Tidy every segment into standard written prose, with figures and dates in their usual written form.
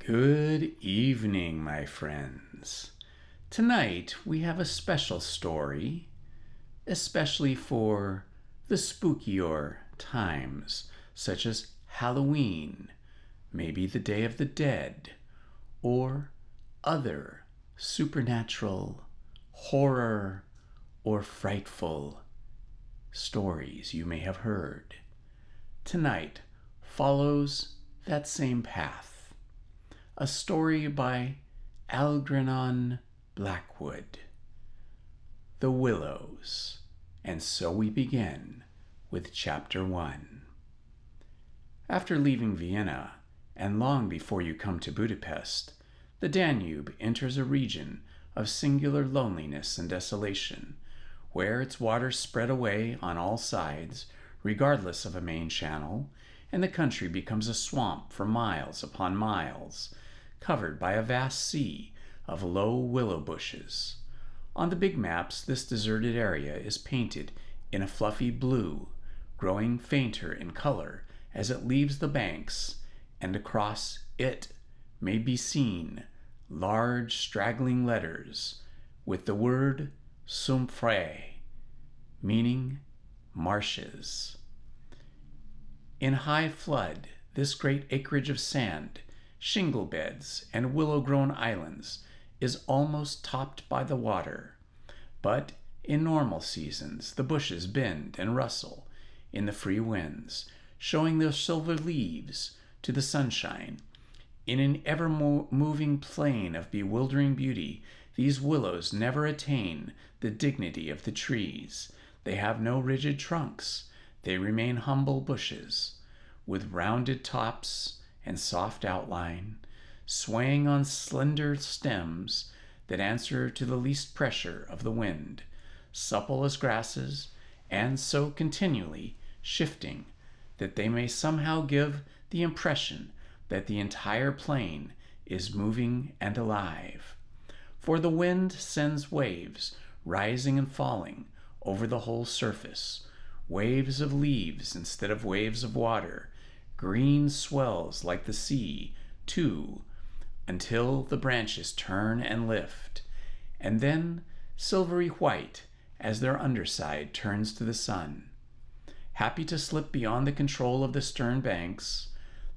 Good evening, my friends. Tonight we have a special story, especially for the spookier times, such as Halloween, maybe the Day of the Dead, or other supernatural, horror, or frightful stories you may have heard. Tonight follows that same path. A story by Algernon Blackwood, The Willows. And so we begin with Chapter 1. After leaving Vienna, and long before you come to Budapest, the Danube enters a region of singular loneliness and desolation, where its waters spread away on all sides, regardless of a main channel, and the country becomes a swamp for miles upon miles, covered by a vast sea of low willow bushes. On the big maps, this deserted area is painted in a fluffy blue, growing fainter in color as it leaves the banks, and across it may be seen large straggling letters with the word Sumpfrey, meaning marshes. In high flood, this great acreage of sand, shingle beds, and willow-grown islands is almost topped by the water. But in normal seasons, the bushes bend and rustle in the free winds, showing their silver leaves to the sunshine. In an ever-moving plain of bewildering beauty, these willows never attain the dignity of the trees. They have no rigid trunks. They remain humble bushes, with rounded tops and soft outline, swaying on slender stems that answer to the least pressure of the wind, supple as grasses, and so continually shifting that they may somehow give the impression that the entire plain is moving and alive. For the wind sends waves rising and falling over the whole surface, waves of leaves instead of waves of water, green swells like the sea, too, until the branches turn and lift, and then silvery white as their underside turns to the sun. Happy to slip beyond the control of the stern banks,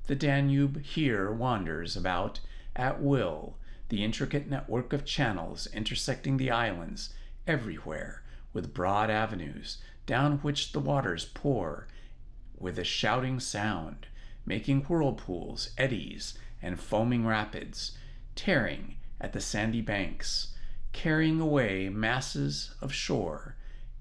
the Danube here wanders about at will, the intricate network of channels intersecting the islands everywhere with broad avenues down which the waters pour with a shouting sound, making whirlpools, eddies, and foaming rapids, tearing at the sandy banks, carrying away masses of shore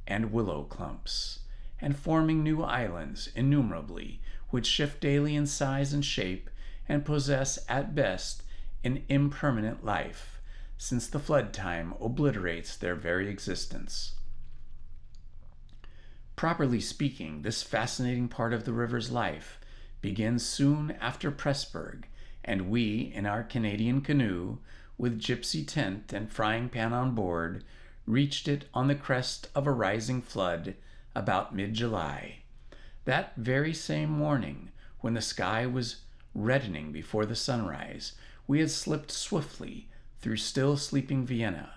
and willow clumps, and forming new islands innumerably, which shift daily in size and shape, and possess at best an impermanent life, since the flood time obliterates their very existence. Properly speaking, this fascinating part of the river's life begins soon after Pressburg, and we, in our Canadian canoe, with gypsy tent and frying pan on board, reached it on the crest of a rising flood about mid-July. That very same morning, when the sky was reddening before the sunrise, we had slipped swiftly through still sleeping Vienna,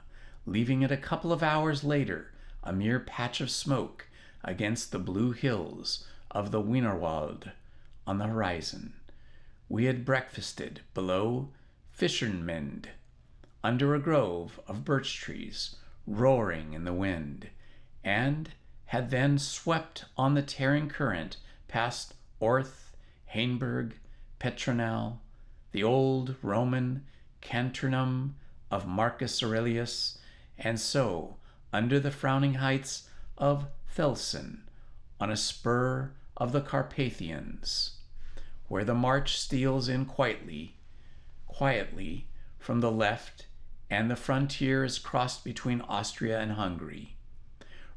leaving it a couple of hours later a mere patch of smoke against the blue hills of the Wienerwald on the horizon. We had breakfasted below Fischermende, under a grove of birch trees roaring in the wind, and had then swept on the tearing current past Orth, Hainburg, Petronell, the old Roman Cantrinum of Marcus Aurelius, and so under the frowning heights of Felsen, on a spur of the Carpathians, where the march steals in quietly from the left, and the frontier is crossed between Austria and Hungary.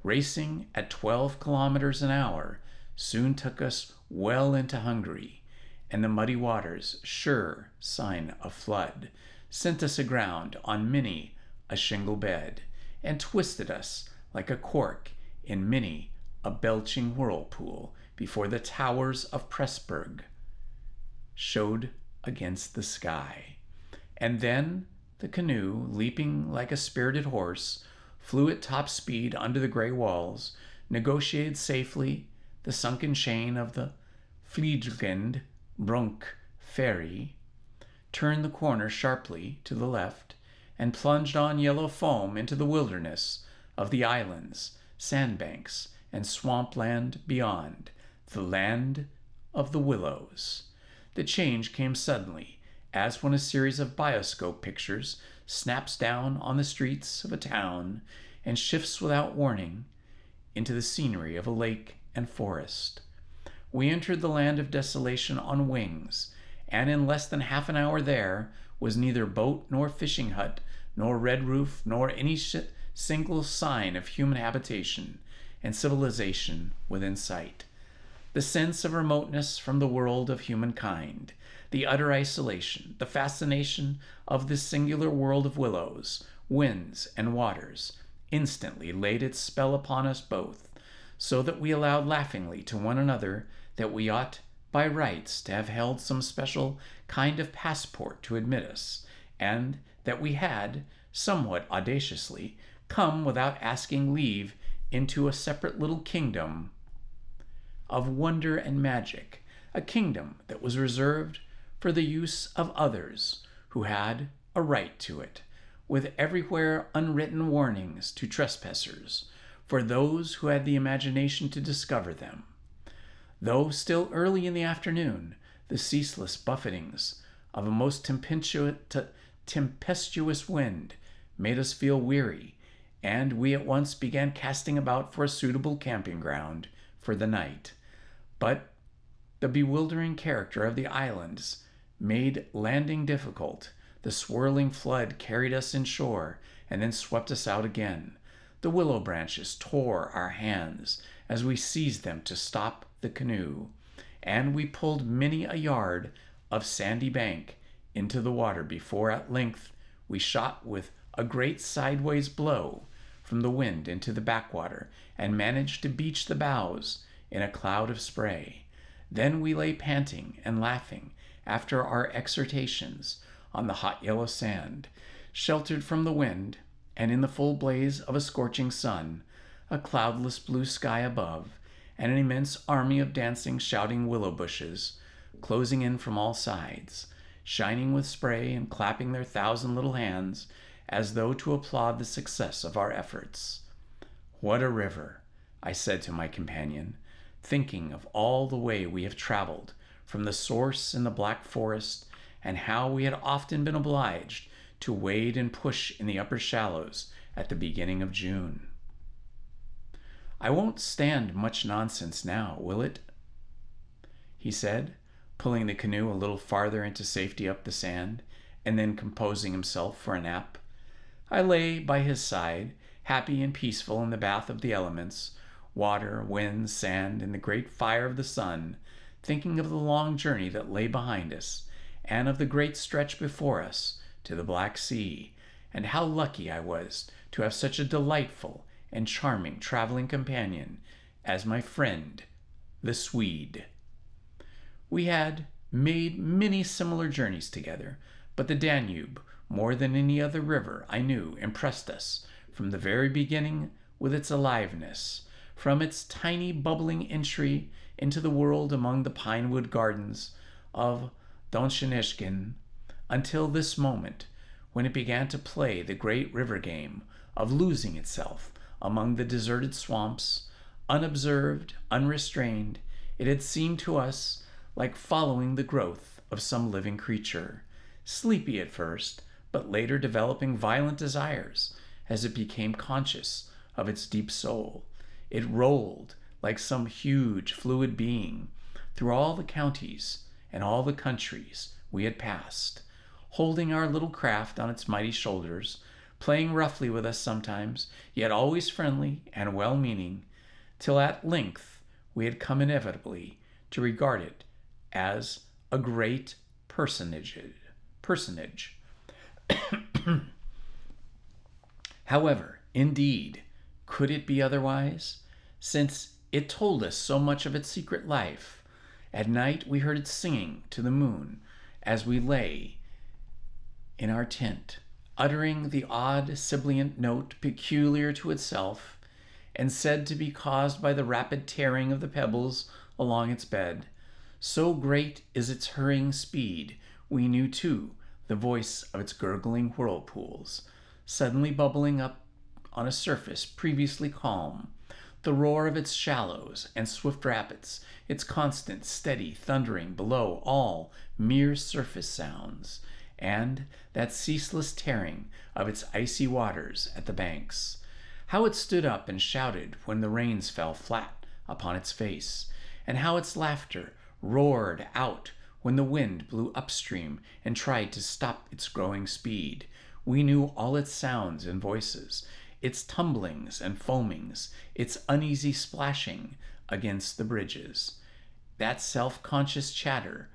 Racing at 12 kilometers an hour soon took us well into Hungary, and the muddy waters, sure sign of flood, sent us aground on many a shingle bed, and twisted us like a cork in many a belching whirlpool before the towers of Pressburg showed against the sky. And then the canoe, leaping like a spirited horse, flew at top speed under the gray walls, negotiated safely the sunken chain of the Fliegende Brunk ferry, turned the corner sharply to the left, and plunged on yellow foam into the wilderness of the islands, sandbanks, and swampland beyond, the land of the Willows. The change came suddenly, as when a series of bioscope pictures snaps down on the streets of a town and shifts without warning into the scenery of a lake and forest. We entered the land of desolation on wings, and in less than half an hour there was neither boat nor fishing hut, nor red roof, nor any single sign of human habitation and civilization within sight. The sense of remoteness from the world of humankind, the utter isolation, the fascination of this singular world of willows, winds, and waters, instantly laid its spell upon us both, so that we allowed laughingly to one another that we ought by rights to have held some special kind of passport to admit us, and that we had, somewhat audaciously, come without asking leave into a separate little kingdom of wonder and magic, a kingdom that was reserved for the use of others who had a right to it, with everywhere unwritten warnings to trespassers, for those who had the imagination to discover them. Though still early in the afternoon, the ceaseless buffetings of a most tempestuous wind made us feel weary, and we at once began casting about for a suitable camping ground for the night. But the bewildering character of the islands made landing difficult. The swirling flood carried us inshore and then swept us out again. The willow branches tore our hands as we seized them to stop the canoe, and we pulled many a yard of sandy bank into the water before at length we shot with a great sideways blow from the wind into the backwater and managed to beach the bows in a cloud of spray. Then we lay panting and laughing after our exertations on the hot yellow sand, sheltered from the wind and in the full blaze of a scorching sun, a cloudless blue sky above, and an immense army of dancing, shouting willow bushes closing in from all sides, shining with spray and clapping their thousand little hands as though to applaud the success of our efforts. "What a river," I said to my companion, thinking of all the way we have traveled from the source in the Black Forest, and how we had often been obliged to wade and push in the upper shallows at the beginning of June. "I won't stand much nonsense now, will it?" he said, pulling the canoe a little farther into safety up the sand, and then composing himself for a nap. I lay by his side, happy and peaceful in the bath of the elements, water, wind, sand, and the great fire of the sun, thinking of the long journey that lay behind us, and of the great stretch before us to the Black Sea, and how lucky I was to have such a delightful and charming traveling companion as my friend, the Swede. We had made many similar journeys together, but the Danube, more than any other river I knew, impressed us from the very beginning with its aliveness, from its tiny bubbling entry into the world among the pinewood gardens of Donschenischen, until this moment, when it began to play the great river game of losing itself among the deserted swamps, unobserved, unrestrained. It had seemed to us like following the growth of some living creature, sleepy at first, but later developing violent desires as it became conscious of its deep soul. It rolled like some huge fluid being through all the counties and all the countries we had passed, holding our little craft on its mighty shoulders, playing roughly with us sometimes, yet always friendly and well-meaning, till at length we had come inevitably to regard it as a great personage. However, indeed, could it be otherwise, since it told us so much of its secret life? At night we heard it singing to the moon as we lay in our tent, uttering the odd sibilant note peculiar to itself, and said to be caused by the rapid tearing of the pebbles along its bed. So great is its hurrying speed, we knew too the voice of its gurgling whirlpools, suddenly bubbling up on a surface previously calm, the roar of its shallows and swift rapids, its constant, steady thundering below, all mere surface sounds, and that ceaseless tearing of its icy waters at the banks. How it stood up and shouted when the rains fell flat upon its face, and how its laughter roared out when the wind blew upstream and tried to stop its growing speed. We knew all its sounds and voices, its tumblings and foamings, its uneasy splashing against the bridges, that self-conscious chatter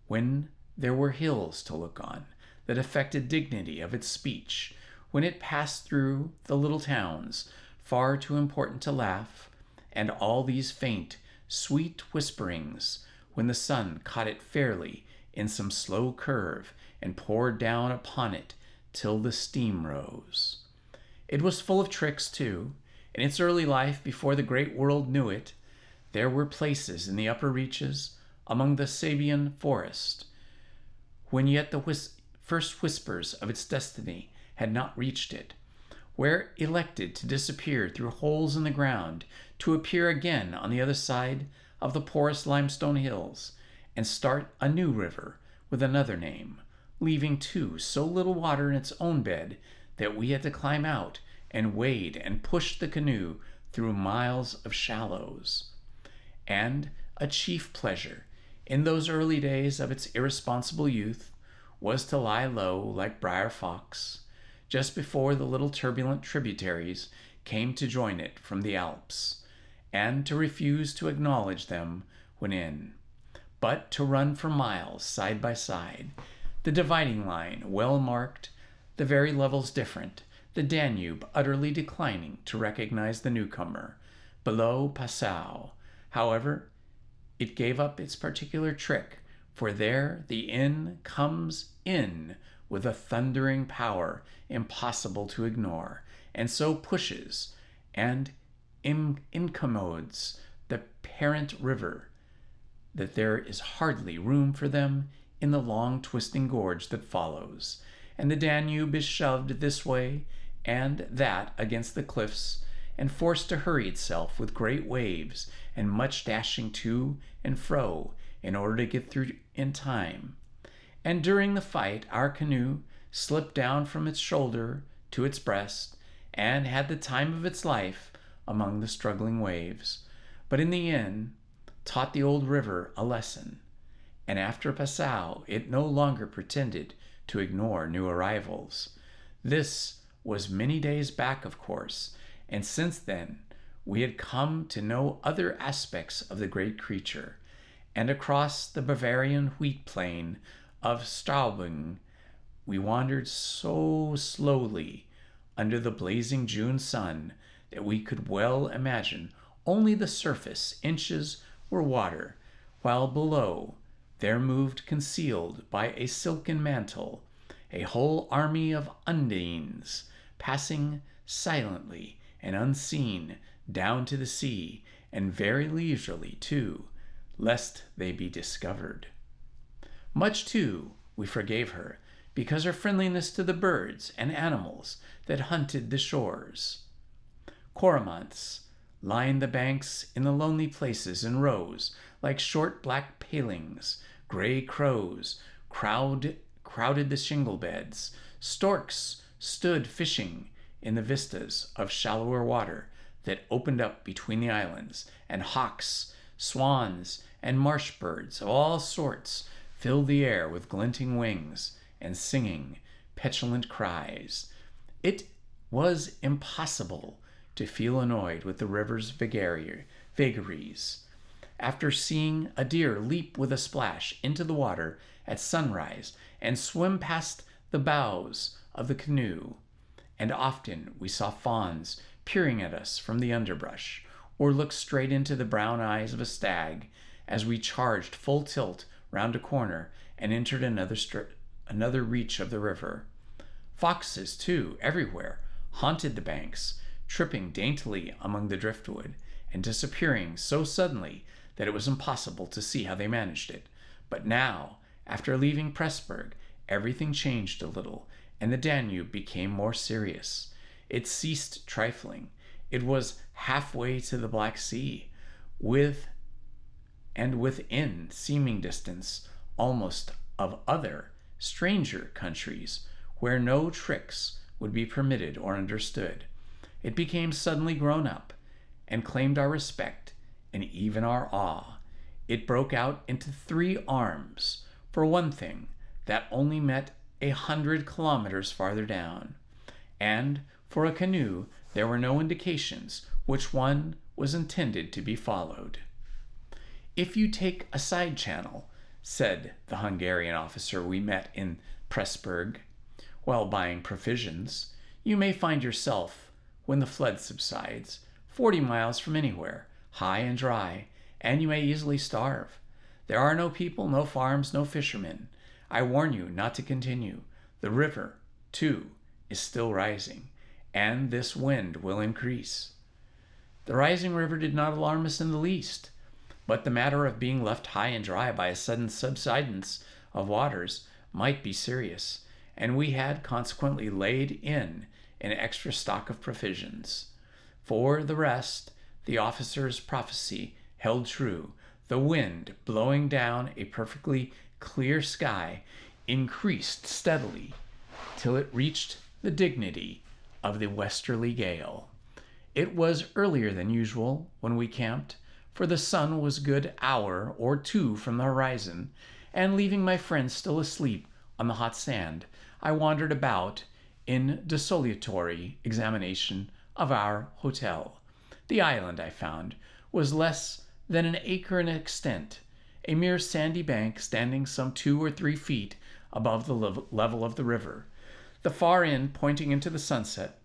when there were hills to look on, that affected dignity of its speech, when it passed through the little towns, far too important to laugh, and all these faint, sweet whisperings, when the sun caught it fairly in some slow curve and poured down upon it till the steam rose. It was full of tricks, too. In its early life, before the great world knew it, there were places in the upper reaches, among the Sabian forest, when yet the first whispers of its destiny had not reached it, where it elected to disappear through holes in the ground, to appear again on the other side of the porous limestone hills, and start a new river with another name, leaving too so little water in its own bed that we had to climb out and wade and push the canoe through miles of shallows. And a chief pleasure in those early days of its irresponsible youth was to lie low like Briar Fox, just before the little turbulent tributaries came to join it from the Alps, and to refuse to acknowledge them when in, but to run for miles side by side, the dividing line well marked, the very levels different, the Danube utterly declining to recognize the newcomer. Below Passau, however, it gave up its particular trick, for there the inn comes in with a thundering power impossible to ignore, and so pushes and incommodes the parent river that there is hardly room for them in the long twisting gorge that follows, and the Danube is shoved this way and that against the cliffs, and forced to hurry itself with great waves and much dashing to and fro in order to get through in time. And during the fight our canoe slipped down from its shoulder to its breast, and had the time of its life among the struggling waves, but in the end taught the old river a lesson, and after Passau it no longer pretended to ignore new arrivals. This was many days back, of course, and since then we had come to know other aspects of the great creature, and across the Bavarian wheat plain of Straubing we wandered so slowly under the blazing June sun that we could well imagine only the surface inches were water, while below there moved, concealed by a silken mantle, a whole army of undines, passing silently and unseen down to the sea, and very leisurely too, lest they be discovered. Much too we forgave her, because her friendliness to the birds and animals that hunted the shores. Cormorants lined the banks in the lonely places in rows, like short black palings. Gray crows crowded the shingle beds. Storks stood fishing in the vistas of shallower water that opened up between the islands, and hawks, swans, and marsh birds of all sorts filled the air with glinting wings and singing petulant cries. It was impossible to feel annoyed with the river's vagaries. After seeing a deer leap with a splash into the water at sunrise and swim past the bows of the canoe, and often we saw fawns peering at us from the underbrush, or look straight into the brown eyes of a stag as we charged full tilt round a corner and entered another another reach of the river. Foxes, too, everywhere, haunted the banks, tripping daintily among the driftwood, and disappearing so suddenly that it was impossible to see how they managed it. But now, after leaving Pressburg, everything changed a little, and the Danube became more serious. It ceased trifling. It was halfway to the Black Sea, within seeming distance almost of other, stranger countries, where no tricks would be permitted or understood. It became suddenly grown up, and claimed our respect and even our awe. It broke out into 3 arms. For one thing, that only met 100 kilometers farther down, and for a canoe there were no indications which one was intended to be followed. "If you take a side channel," said the Hungarian officer we met in Pressburg, while buying provisions, "you may find yourself, when the flood subsides, 40 miles from anywhere, high and dry, and you may easily starve. There are no people, no farms, no fishermen. I warn you not to continue. The river, too, is still rising, and this wind will increase." The rising river did not alarm us in the least, but the matter of being left high and dry by a sudden subsidence of waters might be serious, and we had consequently laid in an extra stock of provisions. For the rest, the officer's prophecy held true. The wind, blowing down a perfectly clear sky, increased steadily till it reached the dignity of the westerly gale. It was earlier than usual when we camped, for the sun was a good hour or 2 from the horizon, and leaving my friends still asleep on the hot sand, I wandered about in desultory examination of our hotel. The island, I found, was less than an acre in extent, a mere sandy bank standing some 2 or 3 feet above the level of the river. The far end, pointing into the sunset,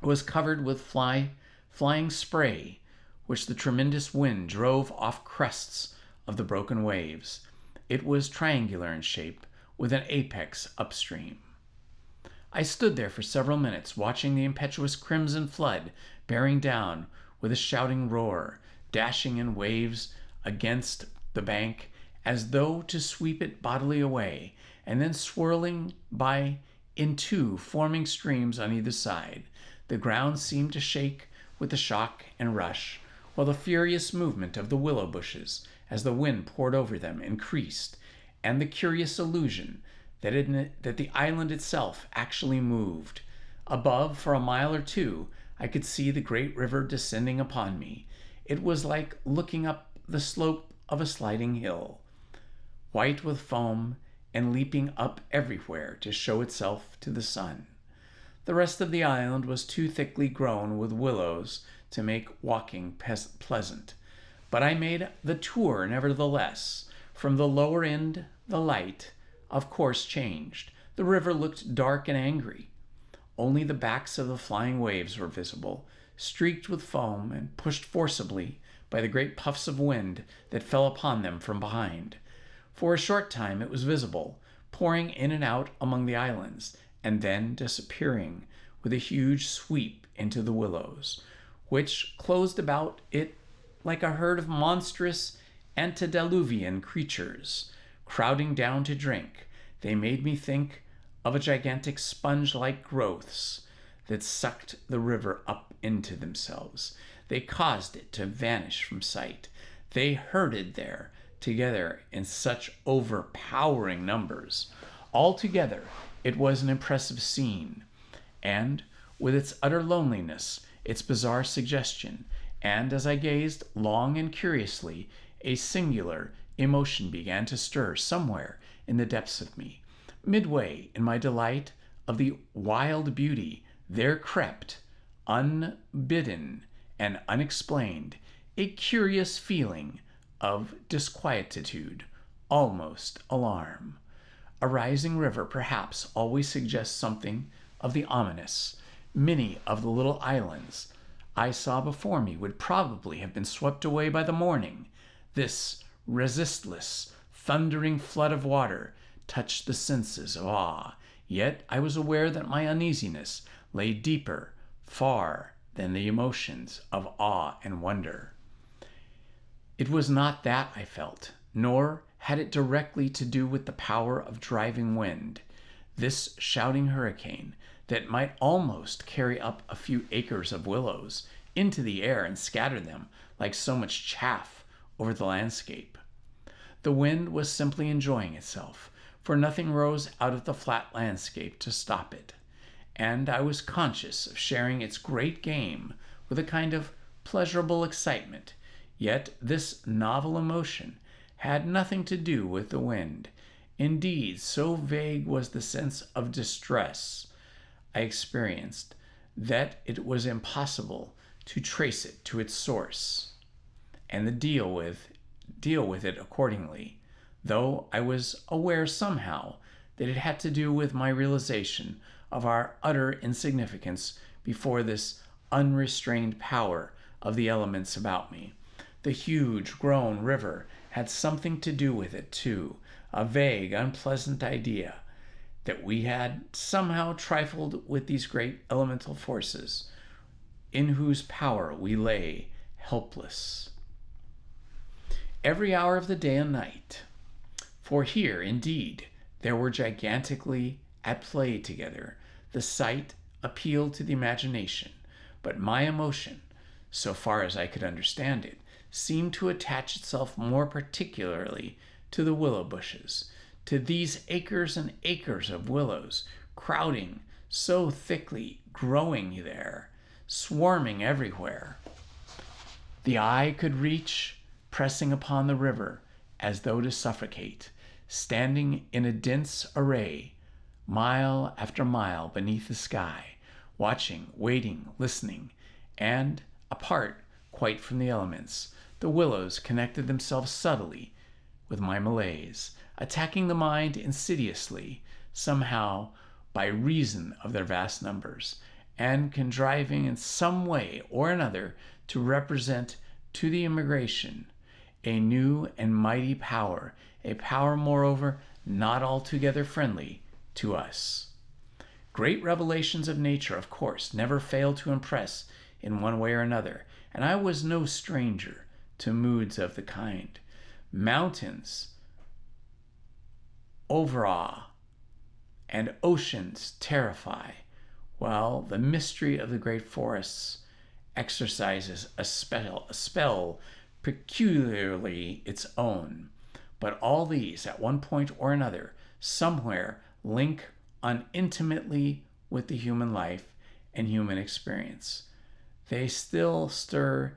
was covered with flying spray, which the tremendous wind drove off crests of the broken waves. It was triangular in shape, with an apex upstream. I stood there for several minutes, watching the impetuous crimson flood bearing down with a shouting roar, dashing in waves against the bank as though to sweep it bodily away, and then swirling by in 2 forming streams on either side. The ground seemed to shake with the shock and rush, while the furious movement of the willow bushes as the wind poured over them increased, and the curious illusion that the island itself actually moved. Above, for a mile or 2, I could see the great river descending upon me. It was like looking up the slope of a sliding hill, white with foam and leaping up everywhere to show itself to the sun. The rest of the island was too thickly grown with willows to make walking pleasant, but I made the tour nevertheless. From the lower end, the light, of course, changed. The river looked dark and angry. Only the backs of the flying waves were visible, streaked with foam and pushed forcibly by the great puffs of wind that fell upon them from behind. For a short time it was visible, pouring in and out among the islands, and then disappearing with a huge sweep into the willows, which closed about it like a herd of monstrous antediluvian creatures crowding down to drink. They made me think of a gigantic sponge-like growths that sucked the river up into themselves. They caused it to vanish from sight. They herded there together in such overpowering numbers. Altogether, it was an impressive scene, and with its utter loneliness, its bizarre suggestion, and as I gazed long and curiously, a singular emotion began to stir somewhere in the depths of me. Midway in my delight of the wild beauty, there crept, unbidden and unexplained, a curious feeling of disquietude, almost alarm. A rising river perhaps always suggests something of the ominous. Many of the little islands I saw before me would probably have been swept away by the morning. This resistless, thundering flood of water touched the senses of awe, yet I was aware that my uneasiness lay deeper, far than the emotions of awe and wonder. It was not that I felt, nor had it directly to do with the power of driving wind. This shouting hurricane that might almost carry up a few acres of willows into the air and scatter them like so much chaff over the landscape. The wind was simply enjoying itself, for nothing rose out of the flat landscape to stop it, and I was conscious of sharing its great game with a kind of pleasurable excitement. Yet this novel emotion had nothing to do with the wind. Indeed, so vague was the sense of distress I experienced that it was impossible to trace it to its source and to deal with it accordingly, though I was aware somehow that it had to do with my realization of our utter insignificance before this unrestrained power of the elements about me. The huge, grown river had something to do with it, too, a vague, unpleasant idea that we had somehow trifled with these great elemental forces in whose power we lay helpless. Every hour of the day and night, for here, indeed, there were gigantically at play together, the sight appealed to the imagination, but my emotion, so far as I could understand it, seemed to attach itself more particularly to the willow bushes, to these acres and acres of willows, crowding so thickly, growing there, swarming everywhere. The eye could reach, pressing upon the river as though to suffocate, standing in a dense array, mile after mile beneath the sky, watching, waiting, listening, and, apart quite from the elements, the willows connected themselves subtly with my malaise, attacking the mind insidiously, somehow by reason of their vast numbers, and contriving in some way or another to represent to the immigration a new and mighty power, a power, moreover, not altogether friendly to us. Great revelations of nature, of course, never fail to impress in one way or another, and I was no stranger to moods of the kind. Mountains overawe and oceans terrify, while the mystery of the great forests exercises a spell peculiarly its own. But all these, at one point or another, somewhere link unintimately with the human life and human experience. They still stir,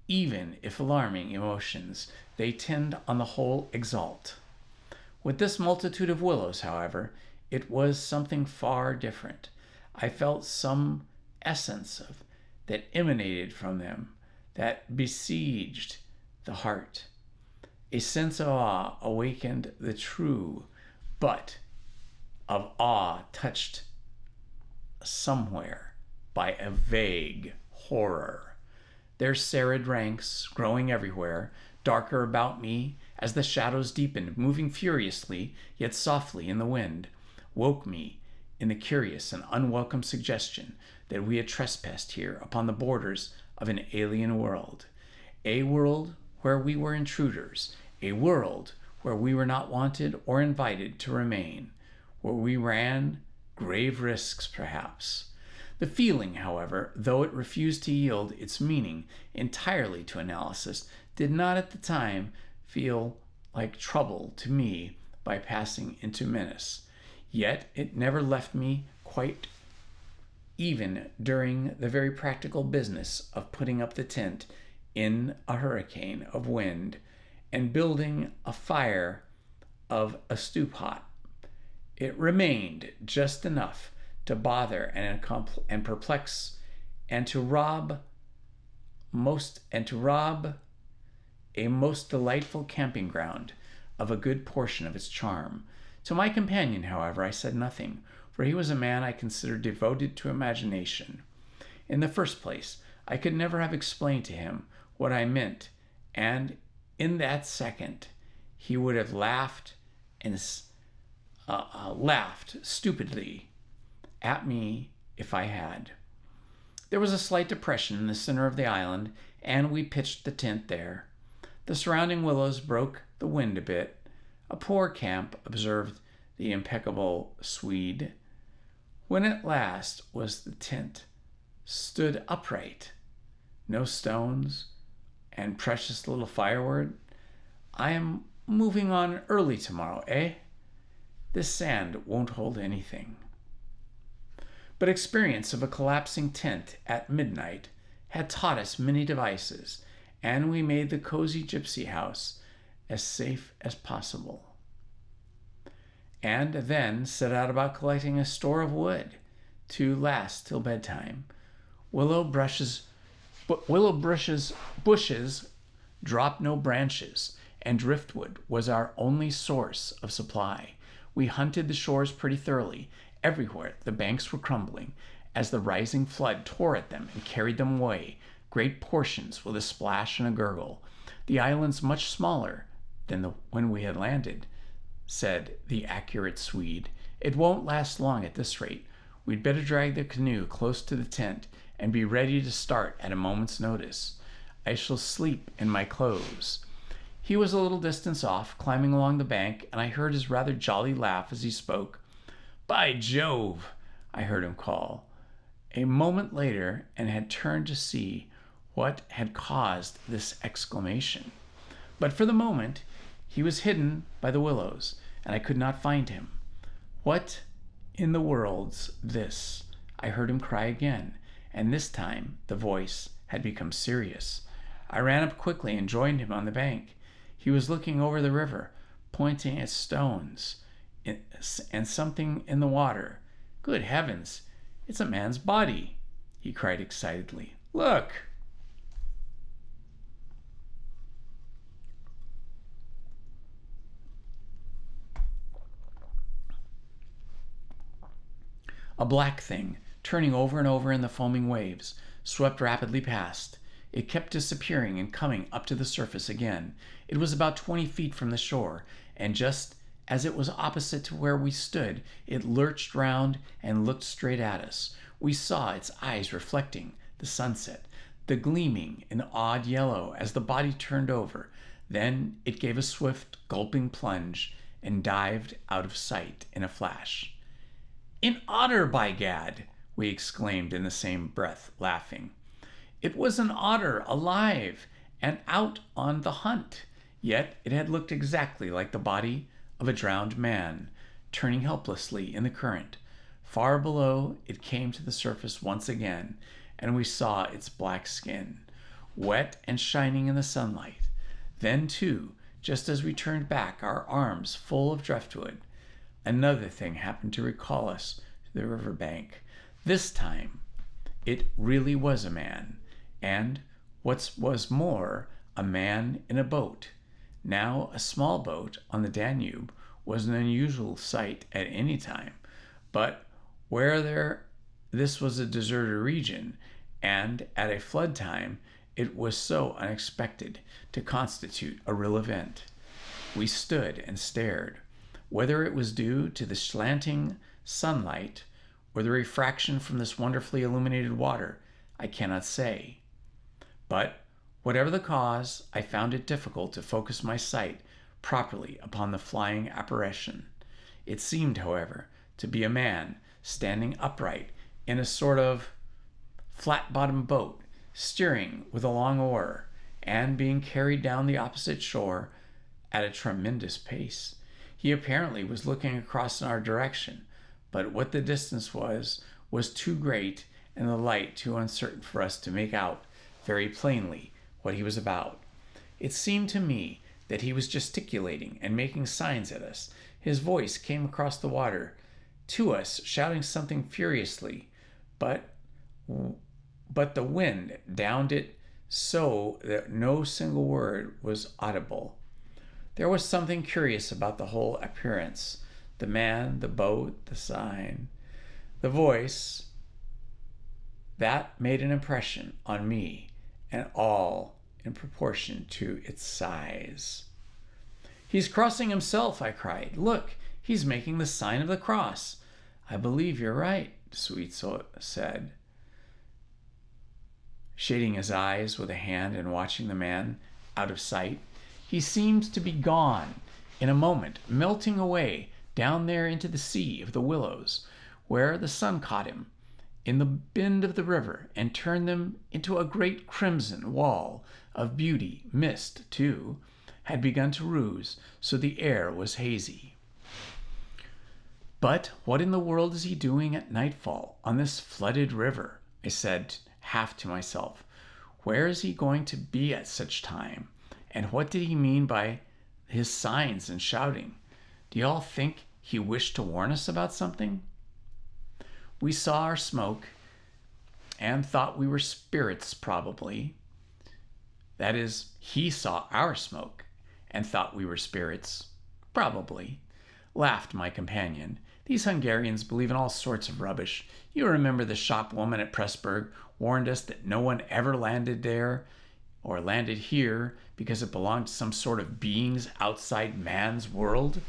even if alarming emotions, they tend on the whole exalt. With this multitude of willows, however, it was something far different. I felt some essence that emanated from them, that besieged the heart. A sense of awe awakened the true, but of awe touched somewhere by a vague horror. Their serried ranks, growing everywhere, darker about me as the shadows deepened, moving furiously yet softly in the wind, woke me in the curious and unwelcome suggestion that we had trespassed here upon the borders of an alien world, a world where we were intruders, a world where we were not wanted or invited to remain, where we ran grave risks, perhaps. The feeling, however, though it refused to yield its meaning entirely to analysis, did not at the time feel like trouble to me by passing into menace. Yet it never left me quite, even during the very practical business of putting up the tent in a hurricane of wind and building a fire of a stew pot. It remained just enough to bother and perplex and to rob a most delightful camping ground of a good portion of its charm. To my companion, however, I said nothing, for he was a man I considered devoted to imagination. In the first place, I could never have explained to him what I meant, and in that second he would have laughed and laughed stupidly at me if I had. There was a slight depression in the center of the island, and we pitched the tent there. The surrounding willows broke the wind a bit. A poor camp, observed the impeccable Swede. When at last was the tent stood upright, no stones, and precious little firewood. I am moving on early tomorrow, eh? This sand won't hold anything. But experience of a collapsing tent at midnight had taught us many devices, and we made the cozy gypsy house as safe as possible. And then set out about collecting a store of wood to last till bedtime. Willow bushes dropped no branches, and driftwood was our only source of supply. We hunted the shores pretty thoroughly. Everywhere the banks were crumbling as the rising flood tore at them and carried them away, great portions with a splash and a gurgle. The island's much smaller than when we had landed, said the accurate Swede. It won't last long at this rate. We'd better drag the canoe close to the tent and be ready to start at a moment's notice. I shall sleep in my clothes. He was a little distance off, climbing along the bank, and I heard his rather jolly laugh as he spoke. By Jove, I heard him call. A moment later, and had turned to see what had caused this exclamation. But for the moment, he was hidden by the willows, and I could not find him. What in the world's this? I heard him cry again, and this time the voice had become serious. I ran up quickly and joined him on the bank. He was looking over the river, pointing at stones and something in the water. Good heavens, it's a man's body, he cried excitedly. Look! A black thing, turning over and over in the foaming waves, swept rapidly past. It kept disappearing and coming up to the surface again. It was about 20 feet from the shore, and just as it was opposite to where we stood, it lurched round and looked straight at us. We saw its eyes reflecting the sunset, the gleaming in odd yellow as the body turned over. Then it gave a swift, gulping plunge and dived out of sight in a flash. An otter, by gad! We exclaimed in the same breath, laughing. It was an otter, alive and out on the hunt, yet it had looked exactly like the body of a drowned man, turning helplessly in the current. Far below, it came to the surface once again, and we saw its black skin, wet and shining in the sunlight. Then, too, just as we turned back, our arms full of driftwood, another thing happened to recall us to the river bank. This time, it really was a man, and what was more, a man in a boat. Now, a small boat on the Danube was an unusual sight at any time, but this was a deserted region, and at a flood time, it was so unexpected to constitute a real event. We stood and stared. Whether it was due to the slanting sunlight or the refraction from this wonderfully illuminated water, I cannot say. But whatever the cause, I found it difficult to focus my sight properly upon the flying apparition. It seemed, however, to be a man standing upright in a sort of flat-bottomed boat, steering with a long oar, and being carried down the opposite shore at a tremendous pace. He apparently was looking across in our direction, but what the distance was too great and the light too uncertain for us to make out very plainly what he was about. It seemed to me that he was gesticulating and making signs at us. His voice came across the water to us, shouting something furiously, but the wind downed it so that no single word was audible. There was something curious about the whole appearance. The man, the boat, the sign, the voice, that made an impression on me, and all in proportion to its size. He's crossing himself, I cried. Look, He's making the sign of the cross." "I believe you're right," Sweet said, shading his eyes with a hand and watching the man out of sight. He seemed to be gone in a moment, melting away down there into the sea of the willows, where the sun caught him in the bend of the river and turned them into a great crimson wall of beauty. Mist, too, had begun to ruse, so the air was hazy. "But what in the world is he doing at nightfall on this flooded river?" I said, half to myself. "Where is he going to be at such time? And what did he mean by his signs and shouting? Do y'all think he wished to warn us about something?" We saw our smoke and thought we were spirits, probably. That is, he saw our smoke and thought we were spirits, probably, laughed my companion. "These Hungarians believe in all sorts of rubbish. You remember the shopwoman at Pressburg warned us that no one ever landed there or landed here because it belonged to some sort of beings outside man's world.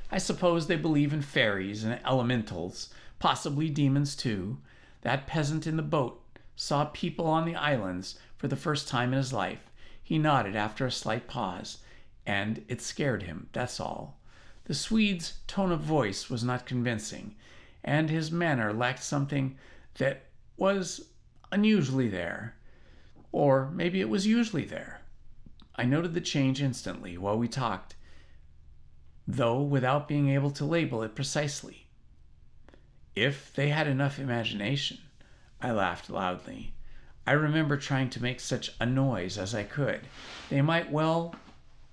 I suppose they believe in fairies and elementals, possibly demons too. That peasant in the boat saw people on the islands for the first time in his life. He nodded after a slight pause, and it scared him, that's all. The Swede's tone of voice was not convincing, and his manner lacked something that was unusually there. Or maybe it was usually there. I noted the change instantly while we talked, though without being able to label it precisely. If they had enough imagination, I laughed loudly. I remember trying to make such a noise as I could. They might well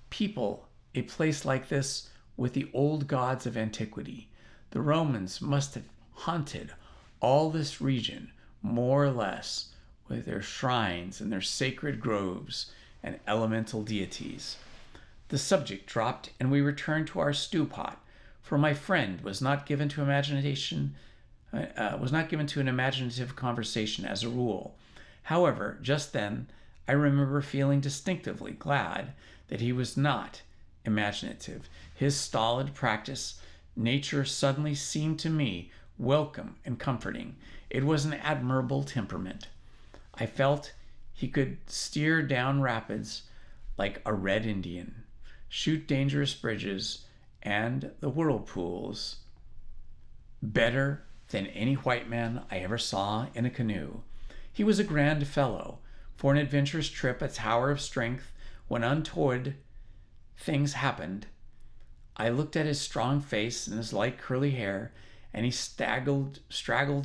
people a place like this with the old gods of antiquity. The Romans must have haunted all this region, more or less, with their shrines and their sacred groves and elemental deities. The subject dropped, and we returned to our stew pot, for my friend was not given to an imaginative conversation as a rule. However, just then, I remember feeling distinctively glad that he was not imaginative. His stolid practice nature suddenly seemed to me welcome and comforting. It was an admirable temperament. I felt he could steer down rapids like a red Indian, shoot dangerous bridges and the whirlpools better than any white man I ever saw in a canoe. He was a grand fellow. For an adventurous trip, a tower of strength, when untoward things happened. I looked at his strong face and his light curly hair, and he straggled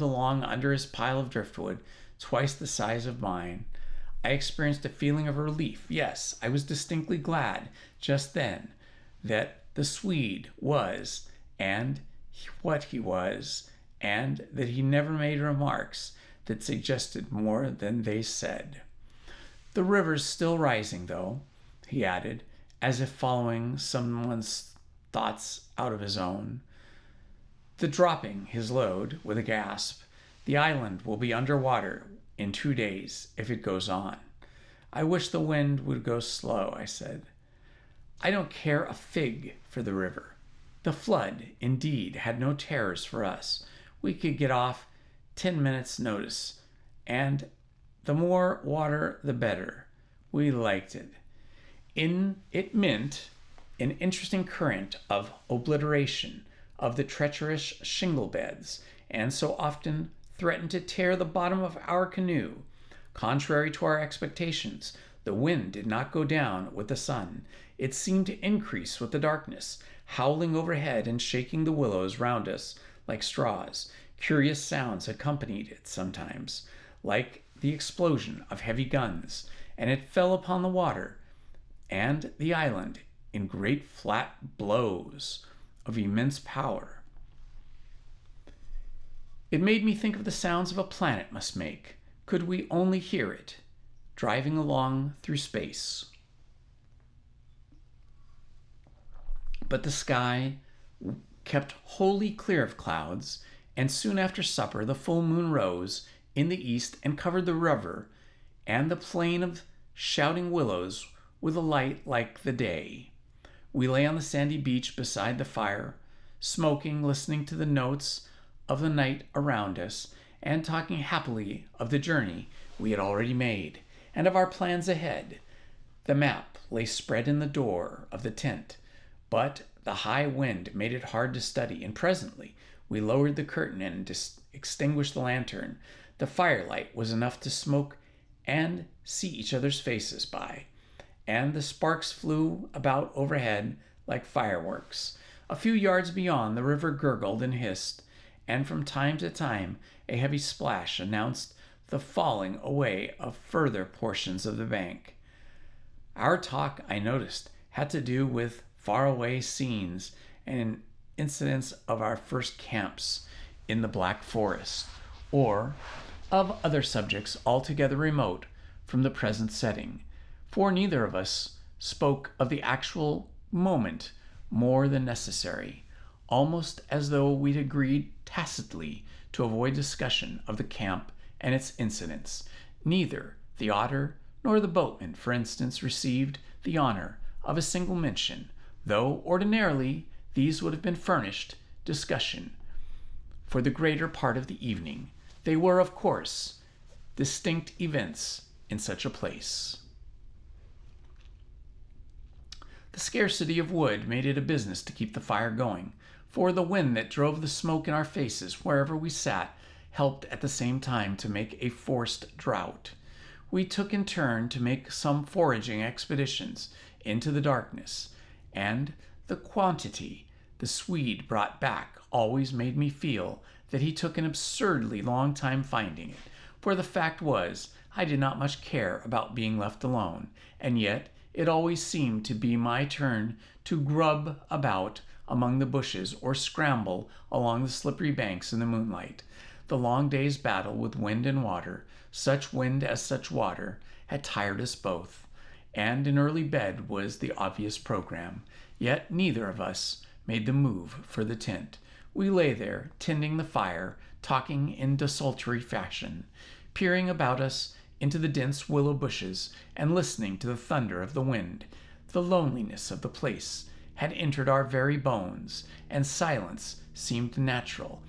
along under his pile of driftwood, twice the size of mine. I experienced a feeling of relief. Yes, I was distinctly glad just then that the Swede was, and what he was, and that he never made remarks that suggested more than they said. "The river's still rising, though," he added, as if following someone's thoughts out of his own. The dropping his load with a gasp. "The island will be under water in 2 days if it goes on." "I wish the wind would go slow," I said. I don't care a fig for the river. The flood, indeed, had no terrors for us. We could get off 10 minutes' notice, and the more water, the better. We liked it. It meant an interesting current of obliteration of the treacherous shingle beds, and so often threatened to tear the bottom of our canoe. Contrary to our expectations, the wind did not go down with the sun. It seemed to increase with the darkness, howling overhead and shaking the willows round us like straws. Curious sounds accompanied it sometimes, like the explosion of heavy guns, and it fell upon the water and the island in great flat blows of immense power. It made me think of the sounds a planet must make, could we only hear it, driving along through space. But the sky kept wholly clear of clouds, and soon after supper the full moon rose in the east and covered the river and the plain of shouting willows with a light like the day. We lay on the sandy beach beside the fire, smoking, listening to the notes of the night around us, and talking happily of the journey we had already made and of our plans ahead. The map lay spread in the door of the tent, but the high wind made it hard to study, and presently we lowered the curtain and extinguished the lantern. The firelight was enough to smoke and see each other's faces by, and the sparks flew about overhead like fireworks. A few yards beyond, the river gurgled and hissed, and from time to time a heavy splash announced the falling away of further portions of the bank. Our talk, I noticed, had to do with faraway scenes and incidents of our first camps in the Black Forest, or of other subjects altogether remote from the present setting, for neither of us spoke of the actual moment more than necessary, almost as though we'd agreed tacitly to avoid discussion of the camp and its incidents. Neither the otter nor the boatman, for instance, received the honor of a single mention, though ordinarily these would have been furnished discussion for the greater part of the evening. They were, of course, distinct events in such a place. The scarcity of wood made it a business to keep the fire going, for the wind that drove the smoke in our faces wherever we sat helped at the same time to make a forced draught. We took in turn to make some foraging expeditions into the darkness, and the quantity the Swede brought back always made me feel that he took an absurdly long time finding it, for the fact was I did not much care about being left alone, and yet it always seemed to be my turn to grub about among the bushes or scramble along the slippery banks in the moonlight. The long day's battle with wind and water, such wind as such water, had tired us both, and an early bed was the obvious program. Yet neither of us made the move for the tent. We lay there, tending the fire, talking in desultory fashion, peering about us into the dense willow bushes and listening to the thunder of the wind. The loneliness of the place had entered our very bones, and silence seemed natural,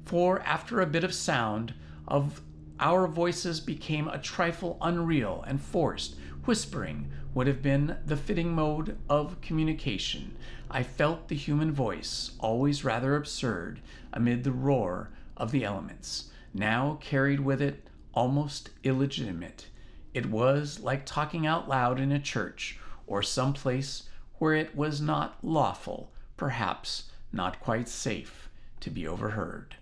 for after a bit of sound of our voices became a trifle unreal and forced. Whispering would have been the fitting mode of communication. I felt the human voice, always rather absurd amid the roar of the elements, now carried with it almost illegitimate. It was like talking out loud in a church or some place where it was not lawful, perhaps not quite safe, to be overheard.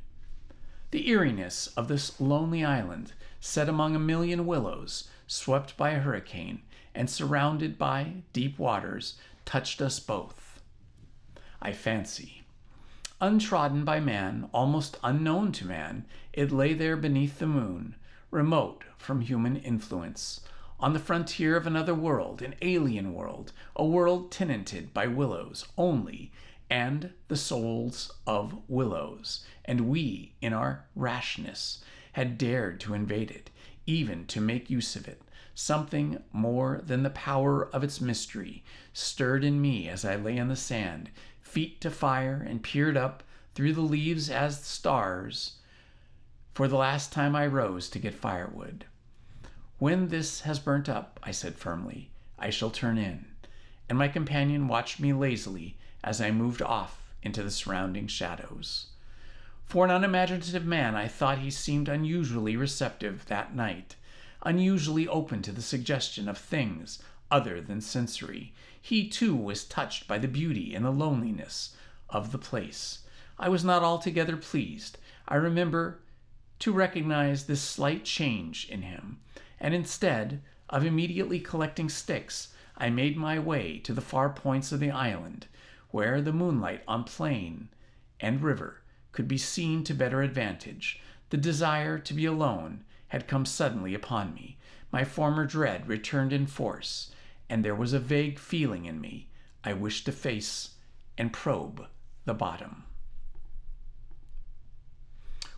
The eeriness of this lonely island, set among a million willows, swept by a hurricane, and surrounded by deep waters, touched us both, I fancy. Untrodden by man, almost unknown to man, it lay there beneath the moon, remote from human influence, on the frontier of another world, an alien world, a world tenanted by willows only, and the souls of willows, and we, in our rashness, had dared to invade it, even to make use of it. Something more than the power of its mystery stirred in me as I lay on the sand, feet to fire, and peered up through the leaves as the stars. For the last time I rose to get firewood. "When this has burnt up," I said firmly, "I shall turn in." And my companion watched me lazily as I moved off into the surrounding shadows. For an unimaginative man, I thought he seemed unusually receptive that night, unusually open to the suggestion of things other than sensory. He, too, was touched by the beauty and the loneliness of the place. I was not altogether pleased. I remember to recognize this slight change in him, and instead of immediately collecting sticks, I made my way to the far points of the island, where the moonlight on plain and river could be seen to better advantage. The desire to be alone had come suddenly upon me. My former dread returned in force, and there was a vague feeling in me. I wished to face and probe the bottom.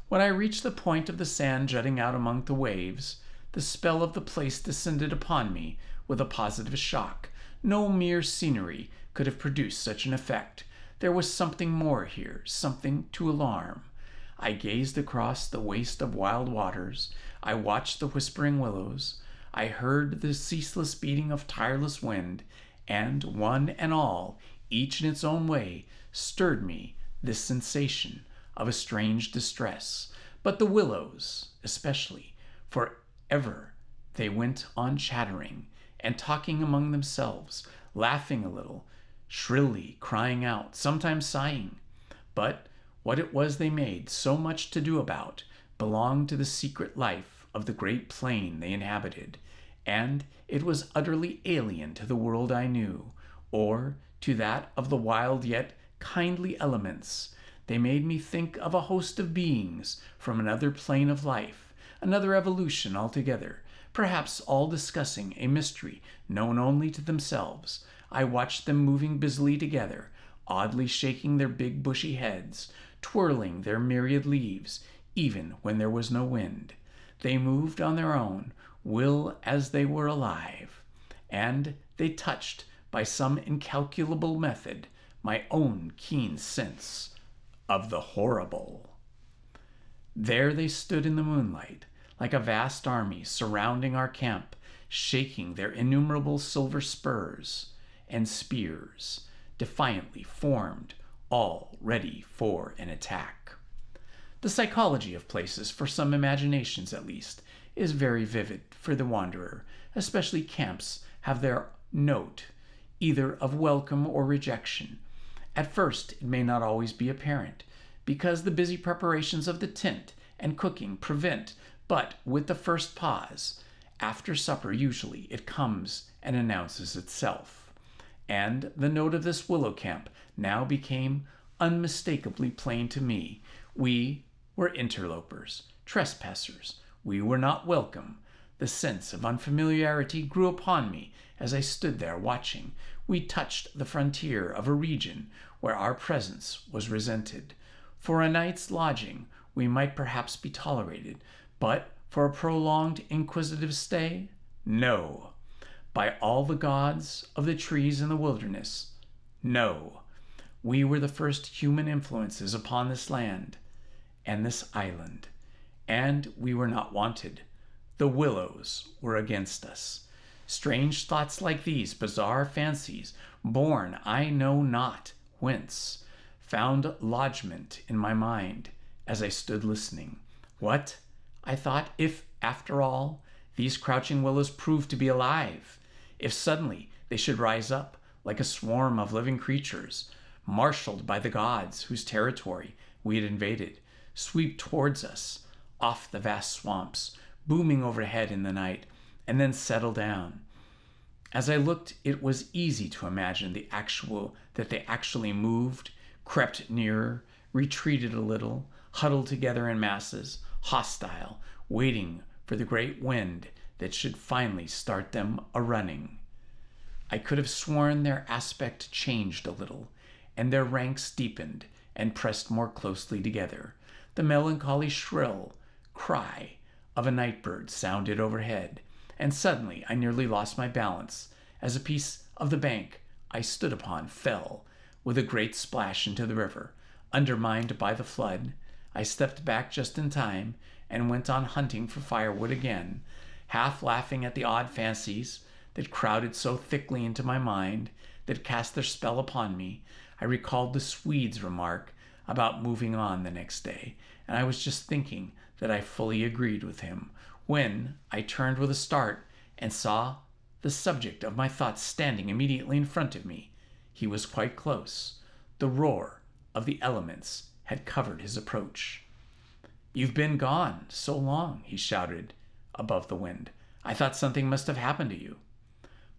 When I reached the point of the sand jutting out among the waves, the spell of the place descended upon me with a positive shock. No mere scenery could have produced such an effect. There was something more here, something to alarm. I gazed across the waste of wild waters. I watched the whispering willows. I heard the ceaseless beating of tireless wind, and one and all, each in its own way, stirred me this sensation of a strange distress. But the willows, especially, for ever they went on chattering and talking among themselves, laughing a little, shrilly crying out, sometimes sighing. But what it was they made so much to do about belonged to the secret life of the great plain they inhabited, and it was utterly alien to the world I knew, or to that of the wild yet kindly elements. They made me think of a host of beings from another plane of life, another evolution altogether, perhaps all discussing a mystery known only to themselves. I watched them moving busily together, oddly shaking their big bushy heads, twirling their myriad leaves, even when there was no wind. They moved on their own will as they were alive, and they touched, by some incalculable method, my own keen sense of the horrible. There they stood in the moonlight, like a vast army surrounding our camp, shaking their innumerable silver spurs and spears, defiantly formed, all ready for an attack. The psychology of places, for some imaginations at least, is very vivid for the wanderer. Especially camps have their note, either of welcome or rejection. At first, it may not always be apparent, because the busy preparations of the tent and cooking prevent, but with the first pause, after supper usually, it comes and announces itself. And the note of this willow camp now became unmistakably plain to me. We were interlopers, trespassers. We were not welcome. The sense of unfamiliarity grew upon me as I stood there watching. We touched the frontier of a region where our presence was resented. For a night's lodging, we might perhaps be tolerated, but for a prolonged inquisitive stay, no. By all the gods of the trees in the wilderness, no. We were the first human influences upon this land and this island, and we were not wanted. The willows were against us. Strange thoughts like these, bizarre fancies, born I know not whence, found lodgment in my mind as I stood listening. What, I thought, if, after all, these crouching willows proved to be alive? If suddenly they should rise up like a swarm of living creatures, marshaled by the gods whose territory we had invaded, sweep towards us off the vast swamps, booming overhead in the night, and then settle down. As I looked, it was easy to imagine that they actually moved, crept nearer, retreated a little, huddled together in masses, hostile, waiting for the great wind that should finally start them a-running. I could have sworn their aspect changed a little, and their ranks deepened and pressed more closely together. The melancholy shrill cry of a night bird sounded overhead, and suddenly I nearly lost my balance as a piece of the bank I stood upon fell with a great splash into the river. Undermined by the flood, I stepped back just in time and went on hunting for firewood again, half laughing at the odd fancies that crowded so thickly into my mind, that cast their spell upon me. I recalled the Swede's remark about moving on the next day, and I was just thinking that I fully agreed with him, when I turned with a start and saw the subject of my thoughts standing immediately in front of me. He was quite close. The roar of the elements had covered his approach. "You've been gone so long," he shouted above the wind. "I thought something must have happened to you."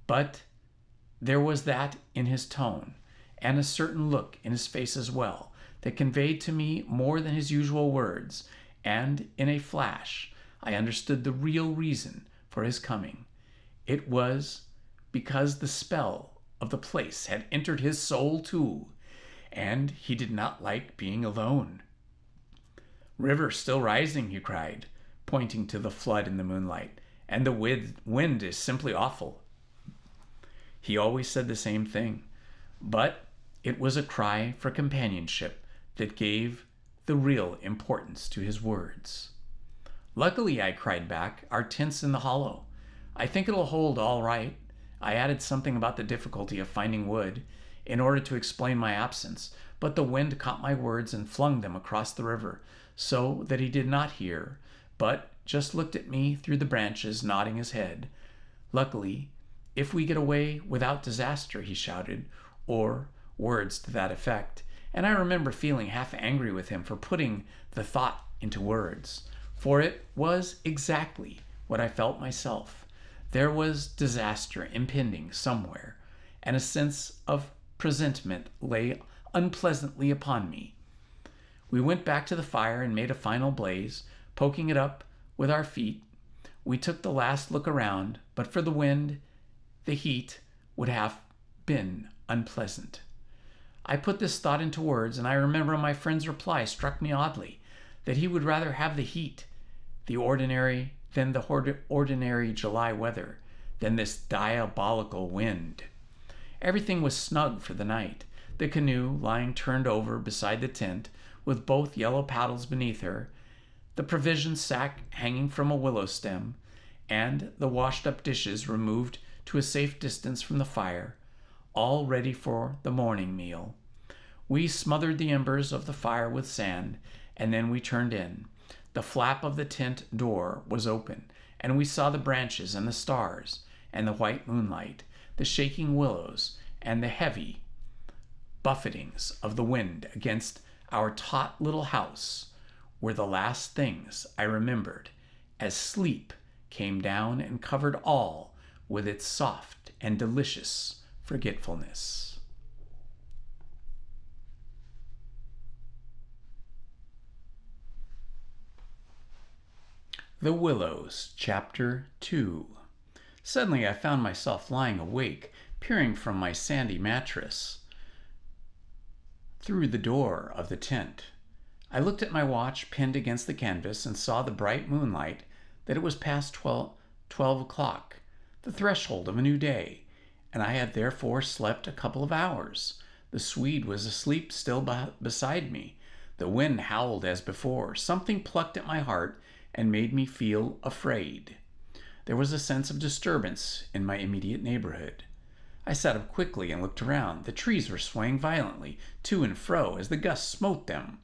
But there was that in his tone, and a certain look in his face as well, that conveyed to me more than his usual words, and in a flash I understood the real reason for his coming. It was because the spell of the place had entered his soul too, and he did not like being alone. "River still rising," he cried, pointing to the flood in the moonlight, "and the wind is simply awful." He always said the same thing, but It was a cry for companionship that gave the real importance to his words. "Luckily," I cried back, "our tent's in the hollow. I think it'll hold all right." I added something about the difficulty of finding wood in order to explain my absence, but the wind caught my words and flung them across the river, so that he did not hear, but just looked at me through the branches, nodding his head. "Luckily, if we get away without disaster," he shouted, or words to that effect, and I remember feeling half angry with him for putting the thought into words, for it was exactly what I felt myself. There was disaster impending somewhere, and a sense of presentiment lay unpleasantly upon me. We went back to the fire and made a final blaze, poking it up with our feet. We took the last look around, but for the wind, the heat would have been unpleasant. I put this thought into words, and I remember my friend's reply struck me oddly, that he would rather have the heat, the ordinary July weather, than this diabolical wind. Everything was snug for the night. The canoe lying turned over beside the tent, with both yellow paddles beneath her, the provision sack hanging from a willow stem, and the washed-up dishes removed to a safe distance from the fire, all ready for the morning meal. We smothered the embers of the fire with sand, and then we turned in. The flap of the tent door was open, and we saw the branches and the stars, and the white moonlight, the shaking willows, and the heavy buffetings of the wind against our taut little house were the last things I remembered, as sleep came down and covered all with its soft and delicious forgetfulness. The Willows, Chapter 2. Suddenly I found myself lying awake, peering from my sandy mattress through the door of the tent. I looked at my watch pinned against the canvas and saw the bright moonlight that it was past 12 o'clock, the threshold of a new day, and I had therefore slept a couple of hours. The Swede was asleep still beside me. The wind howled as before. Something plucked at my heart and made me feel afraid. There was a sense of disturbance in my immediate neighborhood. I sat up quickly and looked around. The trees were swaying violently to and fro as the gusts smote them,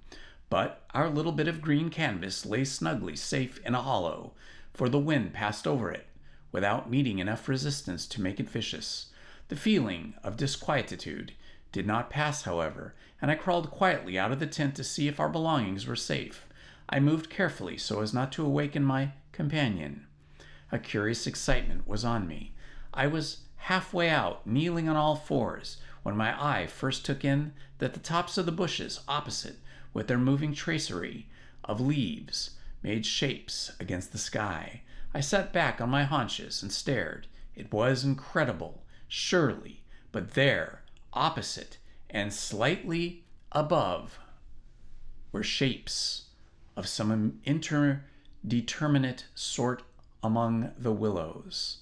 but our little bit of green canvas lay snugly safe in a hollow, for the wind passed over it without meeting enough resistance to make it vicious. The feeling of disquietude did not pass, however, and I crawled quietly out of the tent to see if our belongings were safe. I moved carefully so as not to awaken my companion. A curious excitement was on me. I was halfway out, kneeling on all fours, when my eye first took in that the tops of the bushes opposite, with their moving tracery of leaves, made shapes against the sky. I sat back on my haunches and stared. It was incredible, surely, but there, opposite and slightly above, were shapes of some indeterminate sort among the willows,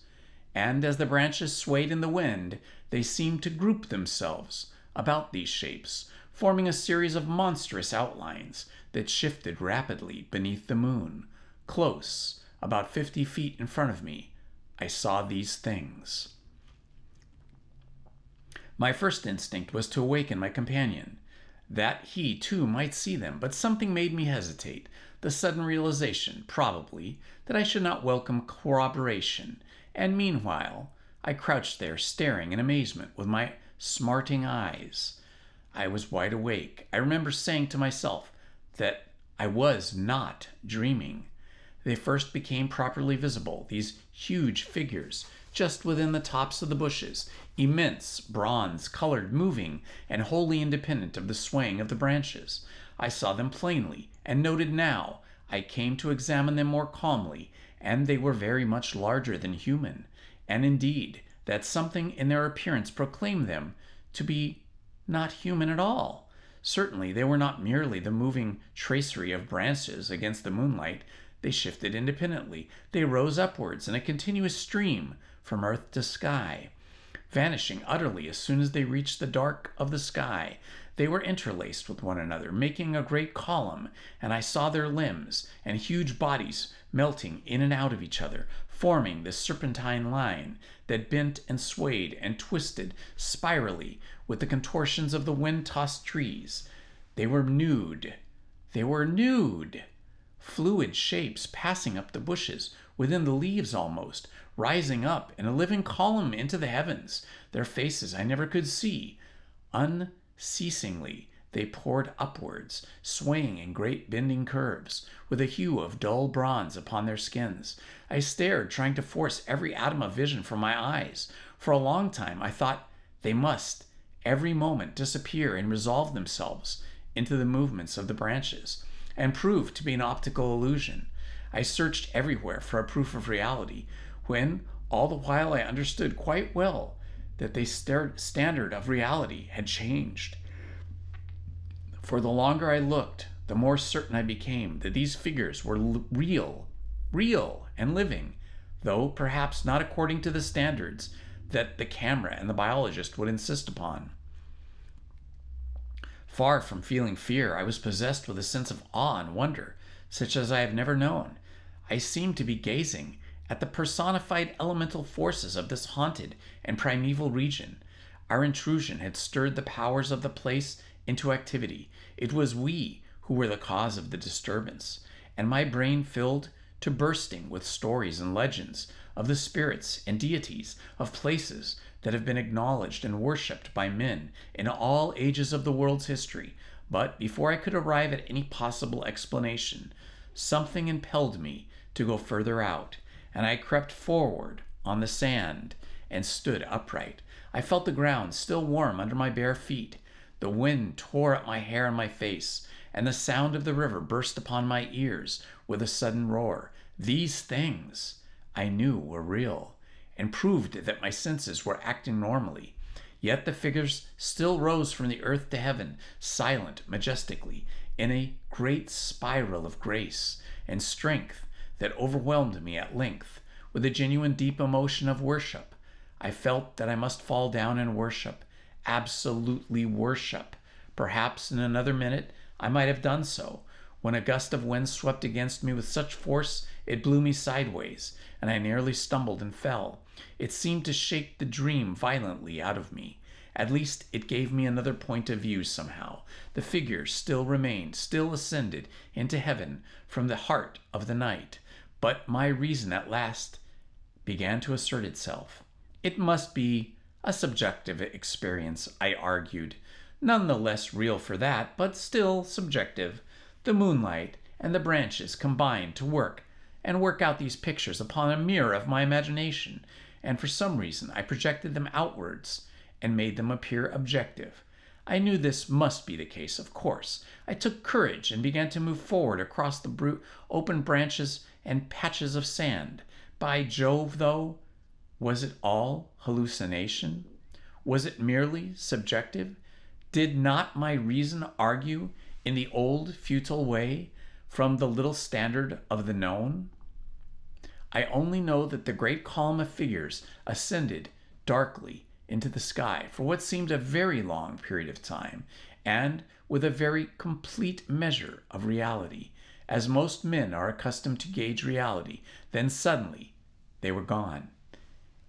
and as the branches swayed in the wind, they seemed to group themselves about these shapes, forming a series of monstrous outlines that shifted rapidly beneath the moon. Close, about 50 feet in front of me, I saw these things. My first instinct was to awaken my companion, that he too might see them, but something made me hesitate. The sudden realization, probably, that I should not welcome corroboration, and meanwhile I crouched there staring in amazement with my smarting eyes. I was wide awake. I remember saying to myself that I was not dreaming. They first became properly visible, these huge figures, just within the tops of the bushes, immense, bronze-colored, moving, and wholly independent of the swaying of the branches. I saw them plainly, and noted now. I came to examine them more calmly, and they were very much larger than human, and indeed that something in their appearance proclaimed them to be not human at all. Certainly they were not merely the moving tracery of branches against the moonlight. They shifted independently. They rose upwards in a continuous stream from earth to sky. vanishing utterly as soon as they reached the dark of the sky. They were interlaced with one another, making a great column, and I saw their limbs and huge bodies melting in and out of each other, forming this serpentine line that bent and swayed and twisted spirally with the contortions of the wind-tossed trees. They were nude. They were nude! Fluid shapes passing up the bushes, within the leaves almost, rising up in a living column into the heavens. Their faces I never could see. Unceasingly they poured upwards, swaying in great bending curves, with a hue of dull bronze upon their skins. I stared, trying to force every atom of vision from my eyes. For a long time I thought they must every moment disappear and resolve themselves into the movements of the branches, and prove to be an optical illusion. I searched everywhere for a proof of reality, when all the while I understood quite well that the standard of reality had changed. For the longer I looked, the more certain I became that these figures were real and living, though perhaps not according to the standards that the camera and the biologist would insist upon. Far from feeling fear, I was possessed with a sense of awe and wonder, such as I have never known. I seemed to be gazing at the personified elemental forces of this haunted and primeval region. Our intrusion had stirred the powers of the place into activity. It was we who were the cause of the disturbance, and my brain filled to bursting with stories and legends of the spirits and deities of places that have been acknowledged and worshipped by men in all ages of the world's history. But before I could arrive at any possible explanation, something impelled me to go further out, and I crept forward on the sand and stood upright. I felt the ground still warm under my bare feet. The wind tore at my hair and my face, and the sound of the river burst upon my ears with a sudden roar. These things I knew were real, and proved that my senses were acting normally. Yet the figures still rose from the earth to heaven, silent, majestically, in a great spiral of grace and strength that overwhelmed me at length with a genuine deep emotion of worship. I felt that I must fall down and worship, absolutely worship. Perhaps in another minute I might have done so, when a gust of wind swept against me with such force it blew me sideways, and I nearly stumbled and fell. It seemed to shake the dream violently out of me. At least it gave me another point of view somehow. The figures still remained, still ascended into heaven from the heart of the night. But my reason at last began to assert itself. It must be a subjective experience, I argued. None the less real for that, but still subjective. The moonlight and the branches combined to work out these pictures upon a mirror of my imagination, and for some reason I projected them outwards and made them appear objective. I knew this must be the case, of course. I took courage and began to move forward across the open branches and patches of sand. By Jove, though, was it all hallucination? Was it merely subjective? Did not my reason argue in the old futile way from the little standard of the known? I only know that the great column of figures ascended darkly into the sky for what seemed a very long period of time, and with a very complete measure of reality, as most men are accustomed to gauge reality. Then suddenly they were gone.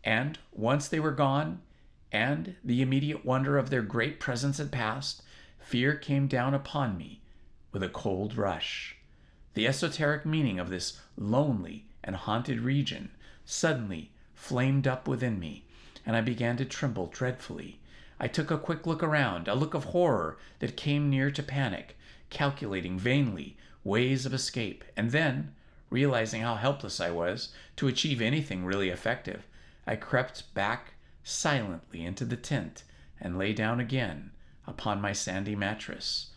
And once they were gone, and the immediate wonder of their great presence had passed, fear came down upon me with a cold rush. The esoteric meaning of this lonely and haunted region suddenly flamed up within me, and I began to tremble dreadfully. I took a quick look around, a look of horror that came near to panic, calculating vainly ways of escape, and then, realizing how helpless I was to achieve anything really effective, I crept back silently into the tent and lay down again upon my sandy mattress,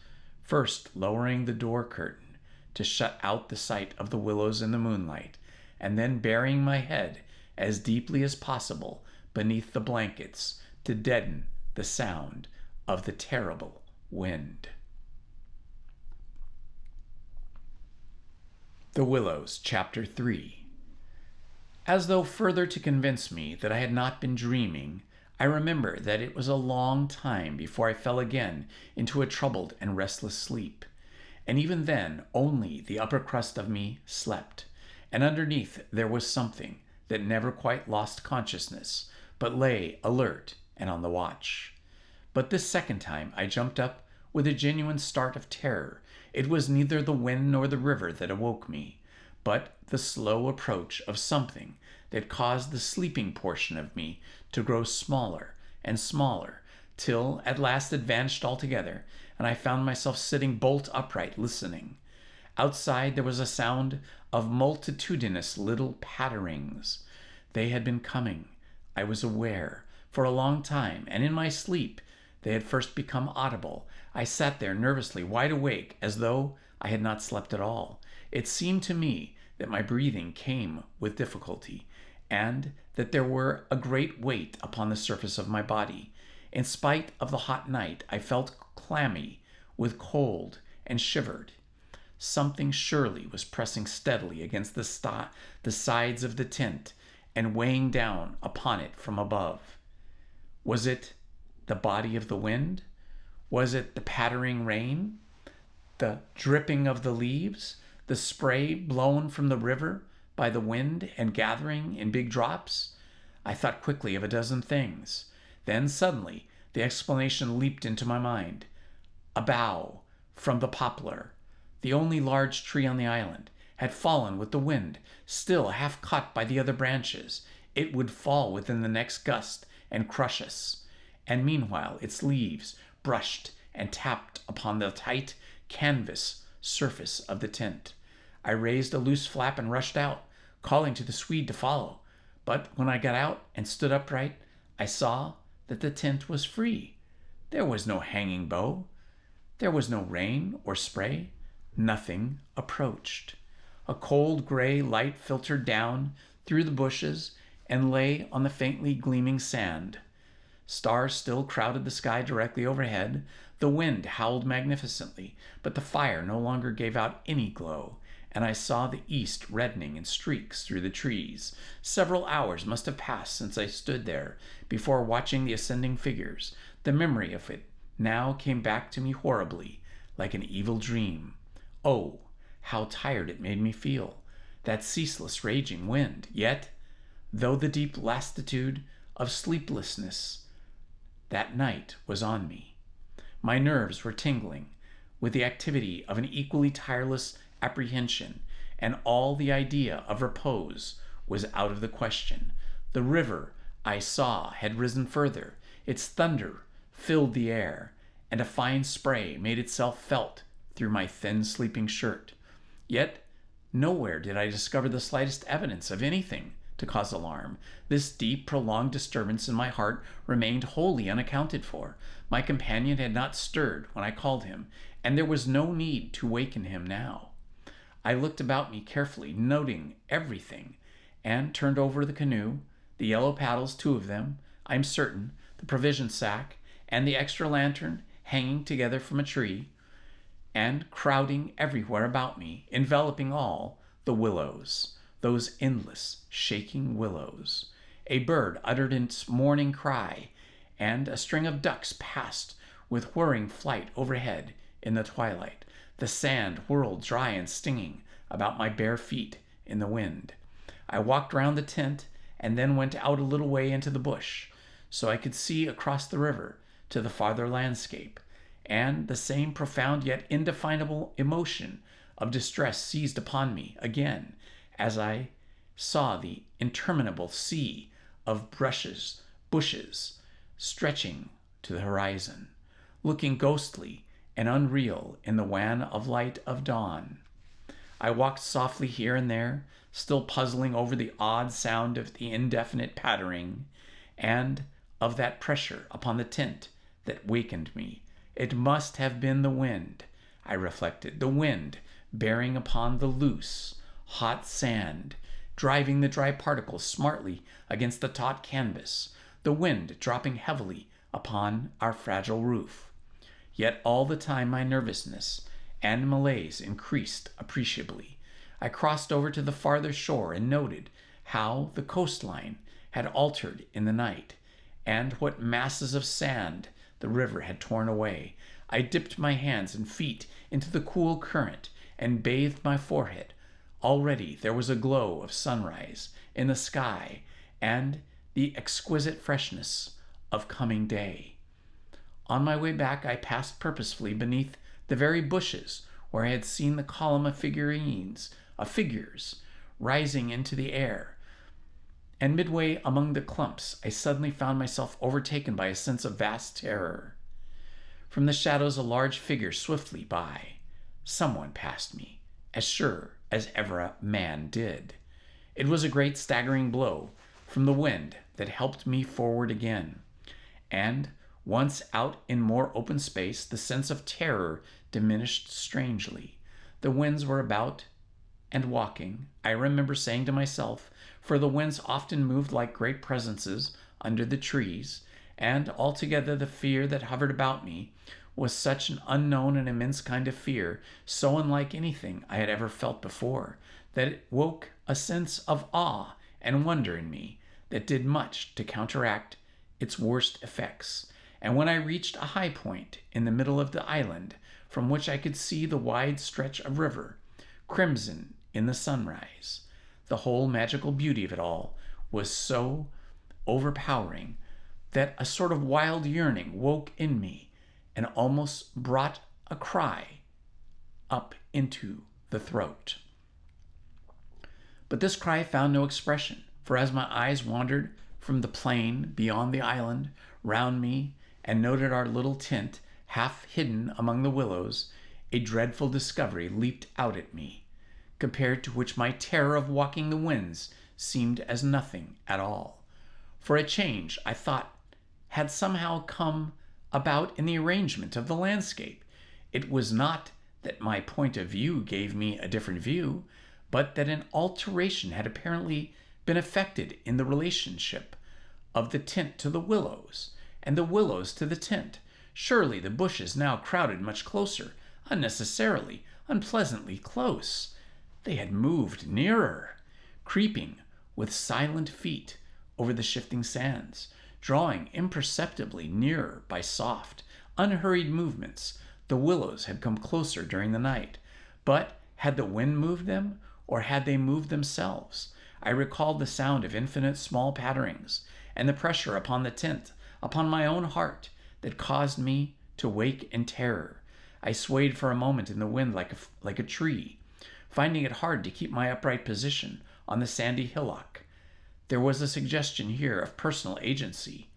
first lowering the door curtain to shut out the sight of the willows in the moonlight, and then burying my head as deeply as possible beneath the blankets to deaden the sound of the terrible wind. The Willows, Chapter 3. As though further to convince me that I had not been dreaming, I remember that it was a long time before I fell again into a troubled and restless sleep. And even then, only the upper crust of me slept, and underneath there was something that never quite lost consciousness, but lay alert and on the watch. But this second time I jumped up with a genuine start of terror. It was neither the wind nor the river that awoke me, but the slow approach of something that caused the sleeping portion of me to grow smaller and smaller, till at last it vanished altogether, and I found myself sitting bolt upright listening. Outside there was a sound of multitudinous little patterings. They had been coming, I was aware, for a long time, and in my sleep they had first become audible. I sat there nervously wide awake, as though I had not slept at all. It seemed to me that my breathing came with difficulty, and that there were a great weight upon the surface of my body. In spite of the hot night, I felt clammy with cold and shivered. Something surely was pressing steadily against the sides of the tent and weighing down upon it from above. Was it the body of the wind? Was it the pattering rain? The dripping of the leaves? The spray blown from the river by the wind and gathering in big drops? I thought quickly of a dozen things. Then suddenly the explanation leaped into my mind. A bough from the poplar, the only large tree on the island, had fallen with the wind, still half caught by the other branches. It would fall within the next gust and crush us. And meanwhile its leaves brushed and tapped upon the tight canvas surface of the tent. I raised a loose flap and rushed out, calling to the Swede to follow. But when I got out and stood upright, I saw that the tent was free. There was no hanging bough. There was no rain or spray. Nothing approached. A cold gray light filtered down through the bushes and lay on the faintly gleaming sand. Stars still crowded the sky directly overhead. The wind howled magnificently, but the fire no longer gave out any glow, and I saw the east reddening in streaks through the trees. Several hours must have passed since I stood there before watching the ascending figures. The memory of it now came back to me horribly, like an evil dream. Oh, how tired it made me feel, that ceaseless raging wind. Yet, though the deep lassitude of sleeplessness that night was on me, my nerves were tingling with the activity of an equally tireless apprehension, and all the idea of repose was out of the question. The river, I saw, had risen further. Its thunder filled the air, and a fine spray made itself felt through my thin sleeping shirt. Yet nowhere did I discover the slightest evidence of anything to cause alarm. This deep, prolonged disturbance in my heart remained wholly unaccounted for. My companion had not stirred when I called him, and there was no need to waken him now. I looked about me carefully, noting everything, and turned over the canoe, the yellow paddles, 2 of them, I'm certain, the provision sack, and the extra lantern hanging together from a tree, and crowding everywhere about me, enveloping all, the willows, those endless, shaking willows. A bird uttered its morning cry, and a string of ducks passed with whirring flight overhead in the twilight. The sand whirled dry and stinging about my bare feet in the wind. I walked round the tent and then went out a little way into the bush, so I could see across the river to the farther landscape, and the same profound yet indefinable emotion of distress seized upon me again as I saw the interminable sea of bushes stretching to the horizon, looking ghostly and unreal in the wan of light of dawn. I walked softly here and there, still puzzling over the odd sound of the indefinite pattering, and of that pressure upon the tent that wakened me. It must have been the wind, I reflected, the wind bearing upon the loose, hot sand, driving the dry particles smartly against the taut canvas, the wind dropping heavily upon our fragile roof. Yet all the time my nervousness and malaise increased appreciably. I crossed over to the farther shore and noted how the coastline had altered in the night, and what masses of sand the river had torn away. I dipped my hands and feet into the cool current and bathed my forehead. Already there was a glow of sunrise in the sky and the exquisite freshness of coming day. On my way back, I passed purposefully beneath the very bushes where I had seen the column of figures rising into the air. And midway among the clumps, I suddenly found myself overtaken by a sense of vast terror. From the shadows, a large figure swiftly by. Someone passed me, as sure as ever a man did. It was a great staggering blow from the wind that helped me forward again. And once out in more open space, the sense of terror diminished strangely. The winds were about and walking, I remember saying to myself, for the winds often moved like great presences under the trees, and altogether the fear that hovered about me was such an unknown and immense kind of fear, so unlike anything I had ever felt before, that it woke a sense of awe and wonder in me that did much to counteract its worst effects. And when I reached a high point in the middle of the island, from which I could see the wide stretch of river, crimson in the sunrise, the whole magical beauty of it all was so overpowering that a sort of wild yearning woke in me and almost brought a cry up into the throat. But this cry found no expression, for as my eyes wandered from the plain beyond the island round me and noted our little tent half hidden among the willows, a dreadful discovery leaped out at me, compared to which my terror of walking the winds seemed as nothing at all. For a change, I thought, had somehow come about in the arrangement of the landscape. It was not that my point of view gave me a different view, but that an alteration had apparently been effected in the relationship of the tent to the willows, and the willows to the tent. Surely the bushes now crowded much closer, unnecessarily, unpleasantly close. They had moved nearer, creeping with silent feet over the shifting sands, drawing imperceptibly nearer by soft, unhurried movements. The willows had come closer during the night, but had the wind moved them, or had they moved themselves? I recalled the sound of infinite small patterings, and the pressure upon the tent, upon my own heart, that caused me to wake in terror. I swayed for a moment in the wind like a tree, finding it hard to keep my upright position on the sandy hillock. There was a suggestion here of personal agency,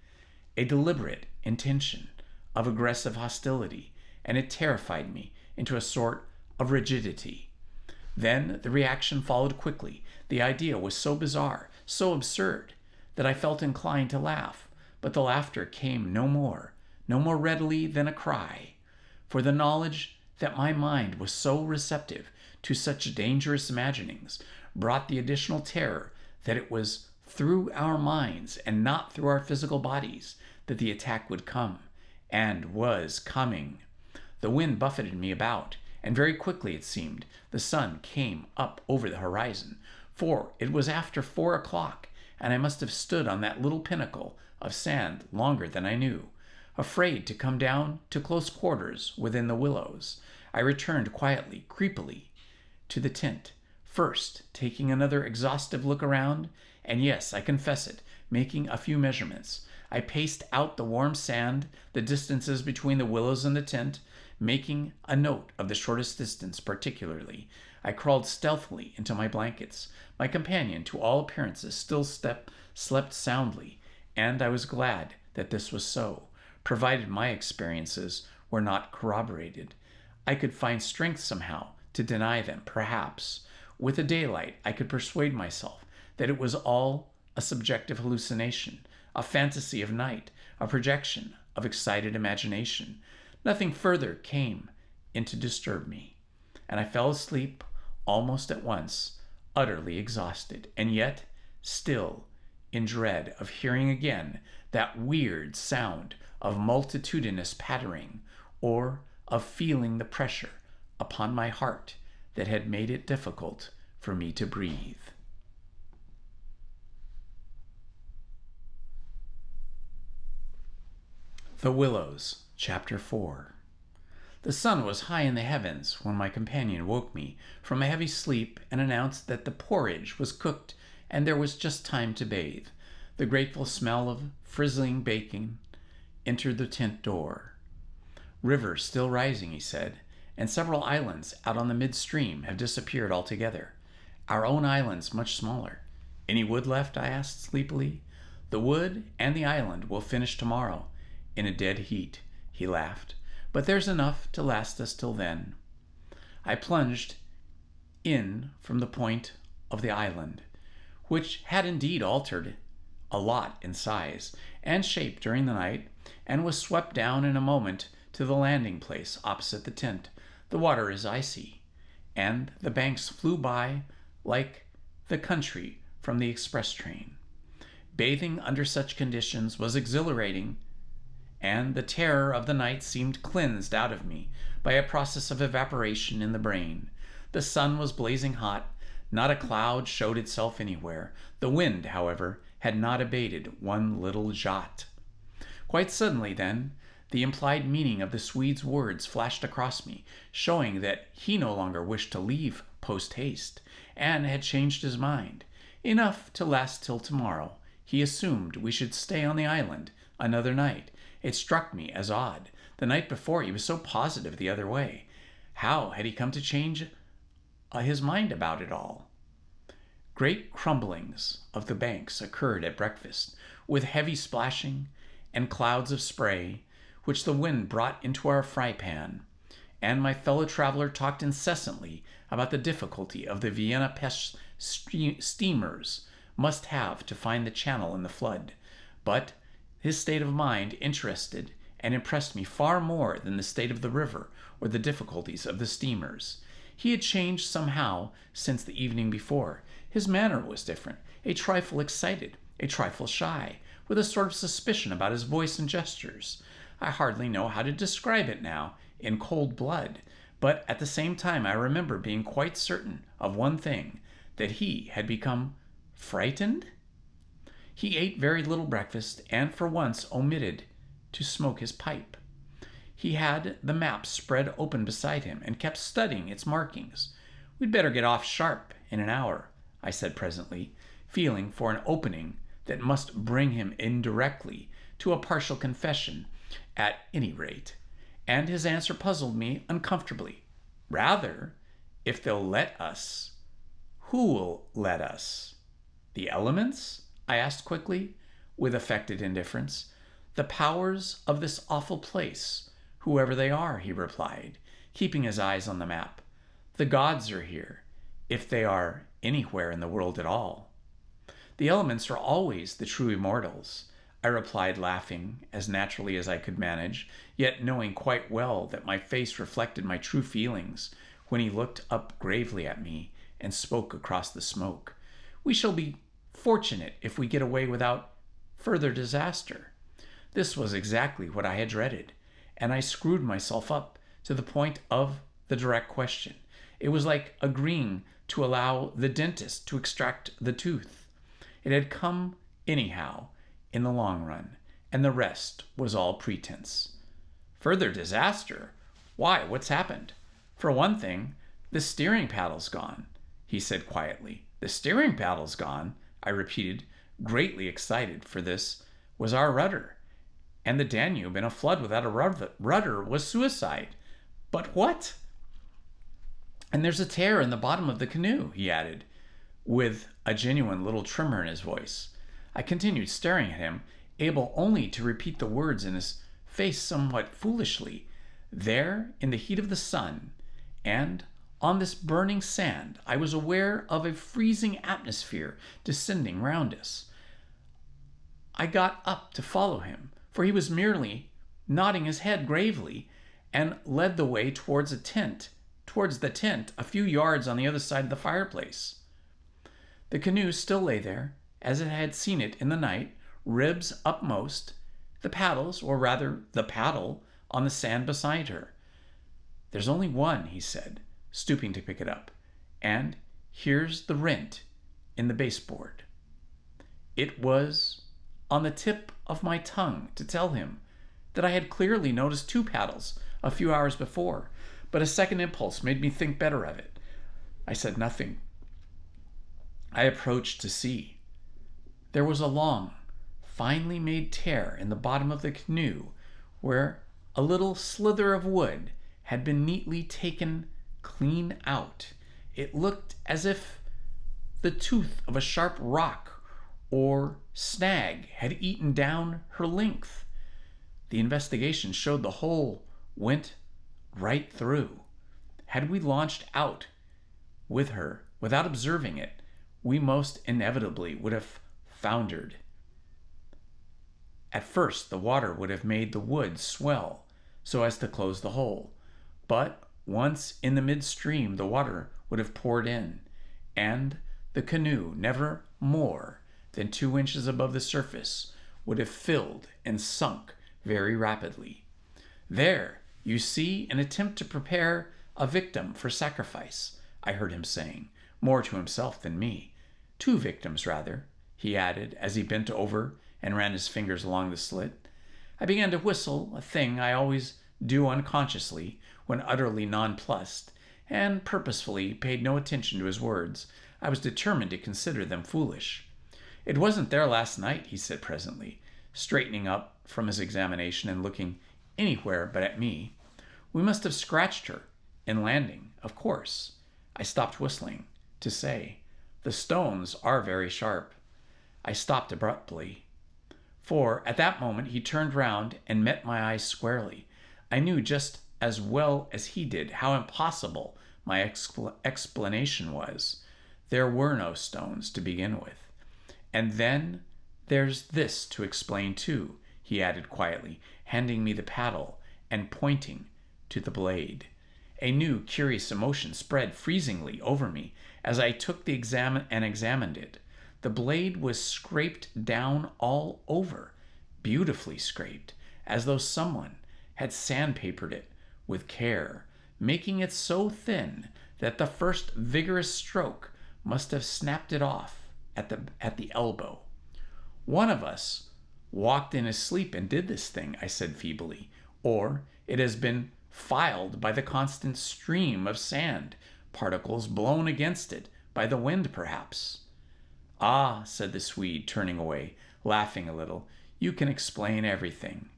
a deliberate intention of aggressive hostility, and it terrified me into a sort of rigidity. Then the reaction followed quickly. The idea was so bizarre, so absurd, that I felt inclined to laugh, but the laughter came no more readily than a cry, for the knowledge that my mind was so receptive to such dangerous imaginings brought the additional terror that it was through our minds and not through our physical bodies that the attack would come, and was coming. The wind buffeted me about, and very quickly, it seemed, the sun came up over the horizon, for it was after 4 o'clock, and I must have stood on that little pinnacle of sand longer than I knew, afraid to come down to close quarters within the willows. I returned quietly, creepily, to the tent, first taking another exhaustive look around, and yes, I confess it, making a few measurements. I paced out the warm sand, the distances between the willows and the tent, making a note of the shortest distance particularly. I crawled stealthily into my blankets. My companion, to all appearances, still slept soundly, and I was glad that this was so, provided my experiences were not corroborated. I could find strength somehow to deny them, perhaps. With the daylight, I could persuade myself that it was all a subjective hallucination, a fantasy of night, a projection of excited imagination. Nothing further came in to disturb me, and I fell asleep almost at once, utterly exhausted, and yet still in dread of hearing again that weird sound of multitudinous pattering, or of feeling the pressure upon my heart that had made it difficult for me to breathe. The Willows, Chapter 4. The sun was high in the heavens when my companion woke me from a heavy sleep and announced that the porridge was cooked and there was just time to bathe. The grateful smell of frizzling bacon entered the tent door. "River still rising," he said, "and several islands out on the midstream have disappeared altogether. Our own island's much smaller. Any wood left?" I asked sleepily. "The wood and the island will finish tomorrow in a dead heat," he laughed, "but there's enough to last us till then." I plunged in from the point of the island, which had indeed altered a lot in size and shape during the night, and was swept down in a moment to the landing place opposite the tent. The water is icy, and the banks flew by like the country from the express train. Bathing under such conditions was exhilarating, and the terror of the night seemed cleansed out of me by a process of evaporation in the brain. The sun was blazing hot. Not a cloud showed itself anywhere. The wind, however, had not abated one little jot. Quite suddenly, then, the implied meaning of the Swede's words flashed across me, showing that he no longer wished to leave post-haste, and had changed his mind. Enough to last till tomorrow. He assumed we should stay on the island another night. It struck me as odd. The night before he was so positive the other way. How had he come to change his mind about it all? Great crumblings of the banks occurred at breakfast, with heavy splashing and clouds of spray, which the wind brought into our fry pan, and my fellow traveler talked incessantly about the difficulty of the Vienna Pest steamers must have to find the channel in the flood. But his state of mind interested and impressed me far more than the state of the river or the difficulties of the steamers. He had changed somehow since the evening before. His manner was different, a trifle excited, a trifle shy, with a sort of suspicion about his voice and gestures. I hardly know how to describe it now, in cold blood, but at the same time I remember being quite certain of one thing, that he had become frightened. He ate very little breakfast, and for once omitted to smoke his pipe. He had the map spread open beside him, and kept studying its markings. "We'd better get off sharp in an hour," I said presently, feeling for an opening that must bring him indirectly to a partial confession, at any rate. And his answer puzzled me uncomfortably. "Rather, if they'll let us." "Who'll let us?" "The elements?" I asked quickly, with affected indifference. "The powers of this awful place, whoever they are," he replied, keeping his eyes on the map. "The gods are here, if they are anywhere in the world at all." "The elements are always the true immortals," I replied, laughing as naturally as I could manage, yet knowing quite well that my face reflected my true feelings when he looked up gravely at me and spoke across the smoke. "We shall be fortunate if we get away without further disaster." This was exactly what I had dreaded, and I screwed myself up to the point of the direct question. It was like agreeing to allow the dentist to extract the tooth. It had come anyhow in the long run, and the rest was all pretense. "Further disaster? Why, what's happened?" "For one thing, the steering paddle's gone," he said quietly. "The steering paddle's gone?" I repeated, greatly excited, for this was our rudder, and the Danube in a flood without a rudder was suicide. "But what?" "And there's a tear in the bottom of the canoe," he added, with a genuine little tremor in his voice. I continued staring at him, able only to repeat the words in his face somewhat foolishly. There, in the heat of the sun, and on this burning sand, I was aware of a freezing atmosphere descending round us. I got up to follow him, for he was merely nodding his head gravely, and led the way towards the tent a few yards on the other side of the fireplace. The canoe still lay there, as I had seen it in the night, ribs upmost, the paddles, or rather the paddle, on the sand beside her. "There's only one," he said, stooping to pick it up, "and here's the rent in the baseboard." It was on the tip of my tongue to tell him that I had clearly noticed 2 paddles a few hours before, but a second impulse made me think better of it. I said nothing. I approached to see. There was a long, finely made tear in the bottom of the canoe where a little slither of wood had been neatly taken clean out. It looked as if the tooth of a sharp rock or snag had eaten down her length. The investigation showed the hole went right through. Had we launched out with her without observing it, we most inevitably would have foundered. At first, the water would have made the wood swell so as to close the hole, but once in the midstream, the water would have poured in, and the canoe, never more than 2 inches above the surface, would have filled and sunk very rapidly. There, you see an attempt to prepare a victim for sacrifice, I heard him saying, more to himself than me. 2 victims, rather, he added as he bent over and ran his fingers along the slit. I began to whistle, a thing I always do unconsciously when utterly nonplussed, and purposefully paid no attention to his words. I was determined to consider them foolish. It wasn't there last night, he said presently, straightening up from his examination and looking anywhere but at me. We must have scratched her in landing, of course. I stopped whistling to say, the stones are very sharp. I stopped abruptly, for at that moment he turned round and met my eyes squarely. I knew just as well as he did how impossible my explanation was. There were no stones to begin with. And then there's this to explain too, he added quietly, handing me the paddle and pointing to the blade. A new, curious emotion spread freezingly over me as I took the examined it. The blade was scraped down all over, beautifully scraped, as though someone had sandpapered it with care, making it so thin that the first vigorous stroke must have snapped it off at the elbow. One of us walked in his sleep and did this thing, I said feebly, or it has been filed by the constant stream of sand particles blown against it by the wind, perhaps. Ah, said the Swede, turning away, laughing a little, you can explain everything.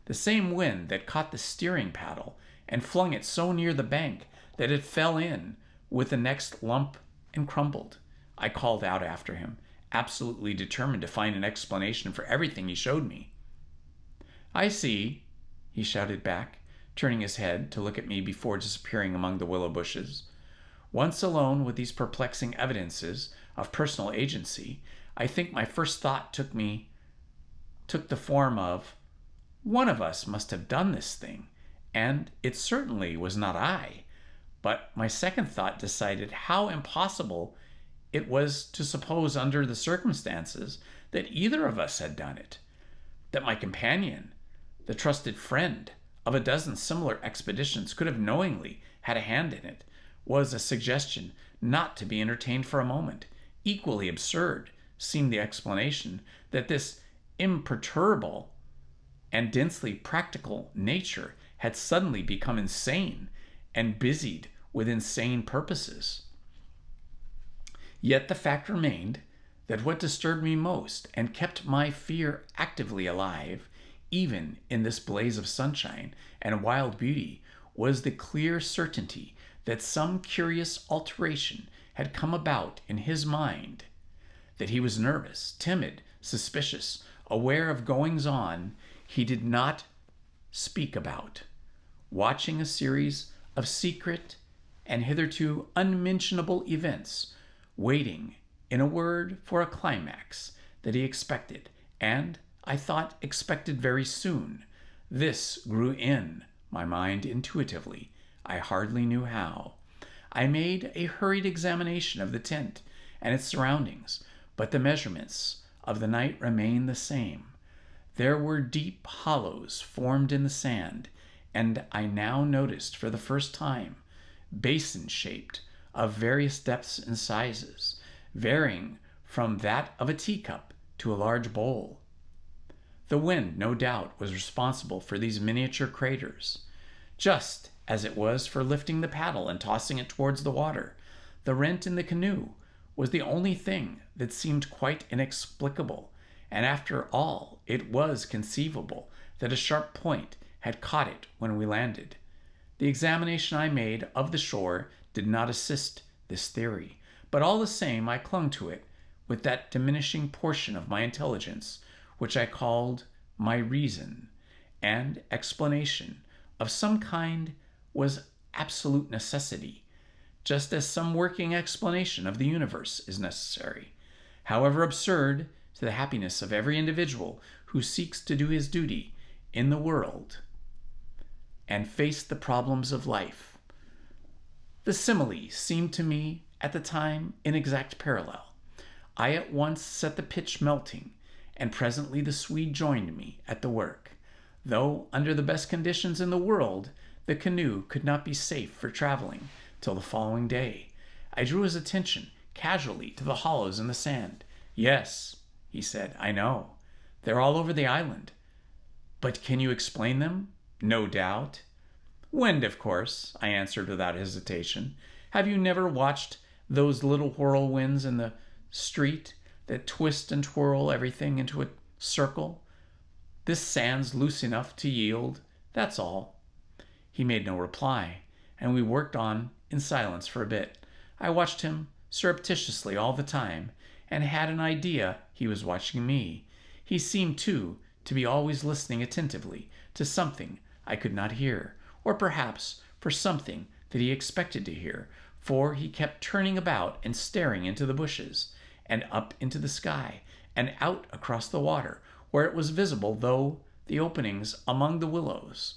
The same wind that caught the steering paddle and flung it so near the bank that it fell in with the next lump and crumbled. I called out after him, absolutely determined to find an explanation for everything he showed me. I see, he shouted back, turning his head to look at me before disappearing among the willow bushes. Once alone with these perplexing evidences of personal agency, I think my first thought took the form of, one of us must have done this thing, and it certainly was not I. But my second thought decided how impossible it was to suppose under the circumstances that either of us had done it, that my companion, the trusted friend of a dozen similar expeditions, could have knowingly had a hand in it, was a suggestion not to be entertained for a moment. Equally absurd seemed the explanation that this imperturbable and densely practical nature had suddenly become insane and busied with insane purposes. Yet the fact remained that what disturbed me most and kept my fear actively alive, even in this blaze of sunshine and wild beauty, was the clear certainty that some curious alteration had come about in his mind, that he was nervous, timid, suspicious, aware of goings-on he did not speak about, watching a series of secret and hitherto unmentionable events, waiting, in a word, for a climax that he expected, and, I thought, expected very soon. This grew in my mind intuitively. I hardly knew how. I made a hurried examination of the tent and its surroundings, but the measurements of the night remained the same. There were deep hollows formed in the sand, and I now noticed for the first time basin-shaped, of various depths and sizes, varying from that of a teacup to a large bowl. The wind, no doubt, was responsible for these miniature craters, just as it was for lifting the paddle and tossing it towards the water. The rent in the canoe was the only thing that seemed quite inexplicable, and after all, it was conceivable that a sharp point had caught it when we landed. The examination I made of the shore did not assist this theory, but all the same I clung to it with that diminishing portion of my intelligence which I called my reason, and explanation of some kind was absolute necessity, just as some working explanation of the universe is necessary, however absurd, to the happiness of every individual who seeks to do his duty in the world and face the problems of life. The simile seemed to me at the time in exact parallel. I at once set the pitch melting, and presently the Swede joined me at the work. Though under the best conditions in the world, the canoe could not be safe for traveling till the following day. I drew his attention casually to the hollows in the sand. "Yes," he said, "I know. They're all over the island. But can you explain them?" "No doubt." "Wind, of course," I answered without hesitation. "Have you never watched those little whirlwinds in the street that twist and twirl everything into a circle? This sand's loose enough to yield, that's all." He made no reply, and we worked on in silence for a bit. I watched him surreptitiously all the time, and had an idea he was watching me. He seemed, too, to be always listening attentively to something I could not hear, or perhaps for something that he expected to hear, for he kept turning about and staring into the bushes, and up into the sky, and out across the water, where it was visible through the openings among the willows.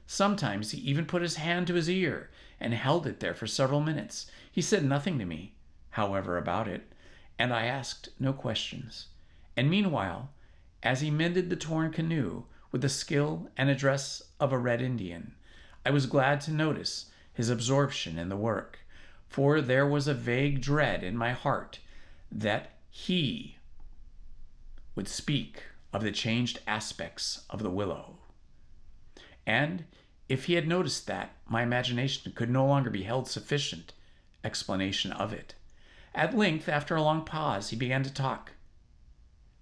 Sometimes he even put his hand to his ear and held it there for several minutes. He said nothing to me, however, about it, and I asked no questions. And meanwhile, as he mended the torn canoe with the skill and address of a Red Indian, I was glad to notice his absorption in the work, for there was a vague dread in my heart that he would speak of the changed aspects of the willow. And if he had noticed that, my imagination could no longer be held sufficient explanation of it. At length, after a long pause, he began to talk.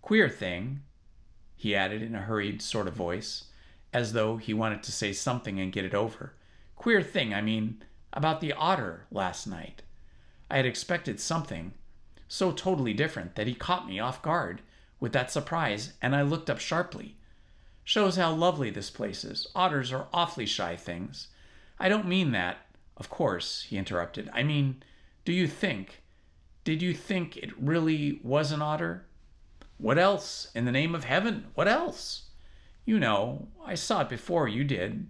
"Queer thing," he added in a hurried sort of voice, as though he wanted to say something and get it over. "Queer thing, I mean, about the otter last night. I had expected something so totally different that he caught me off guard with that surprise, and I looked up sharply. Shows how lovely this place is. Otters are awfully shy things." "I don't mean that, of course," he interrupted. "I mean, did you think it really was an otter?" "What else? In the name of heaven, what else?" "You know, I saw it before you did,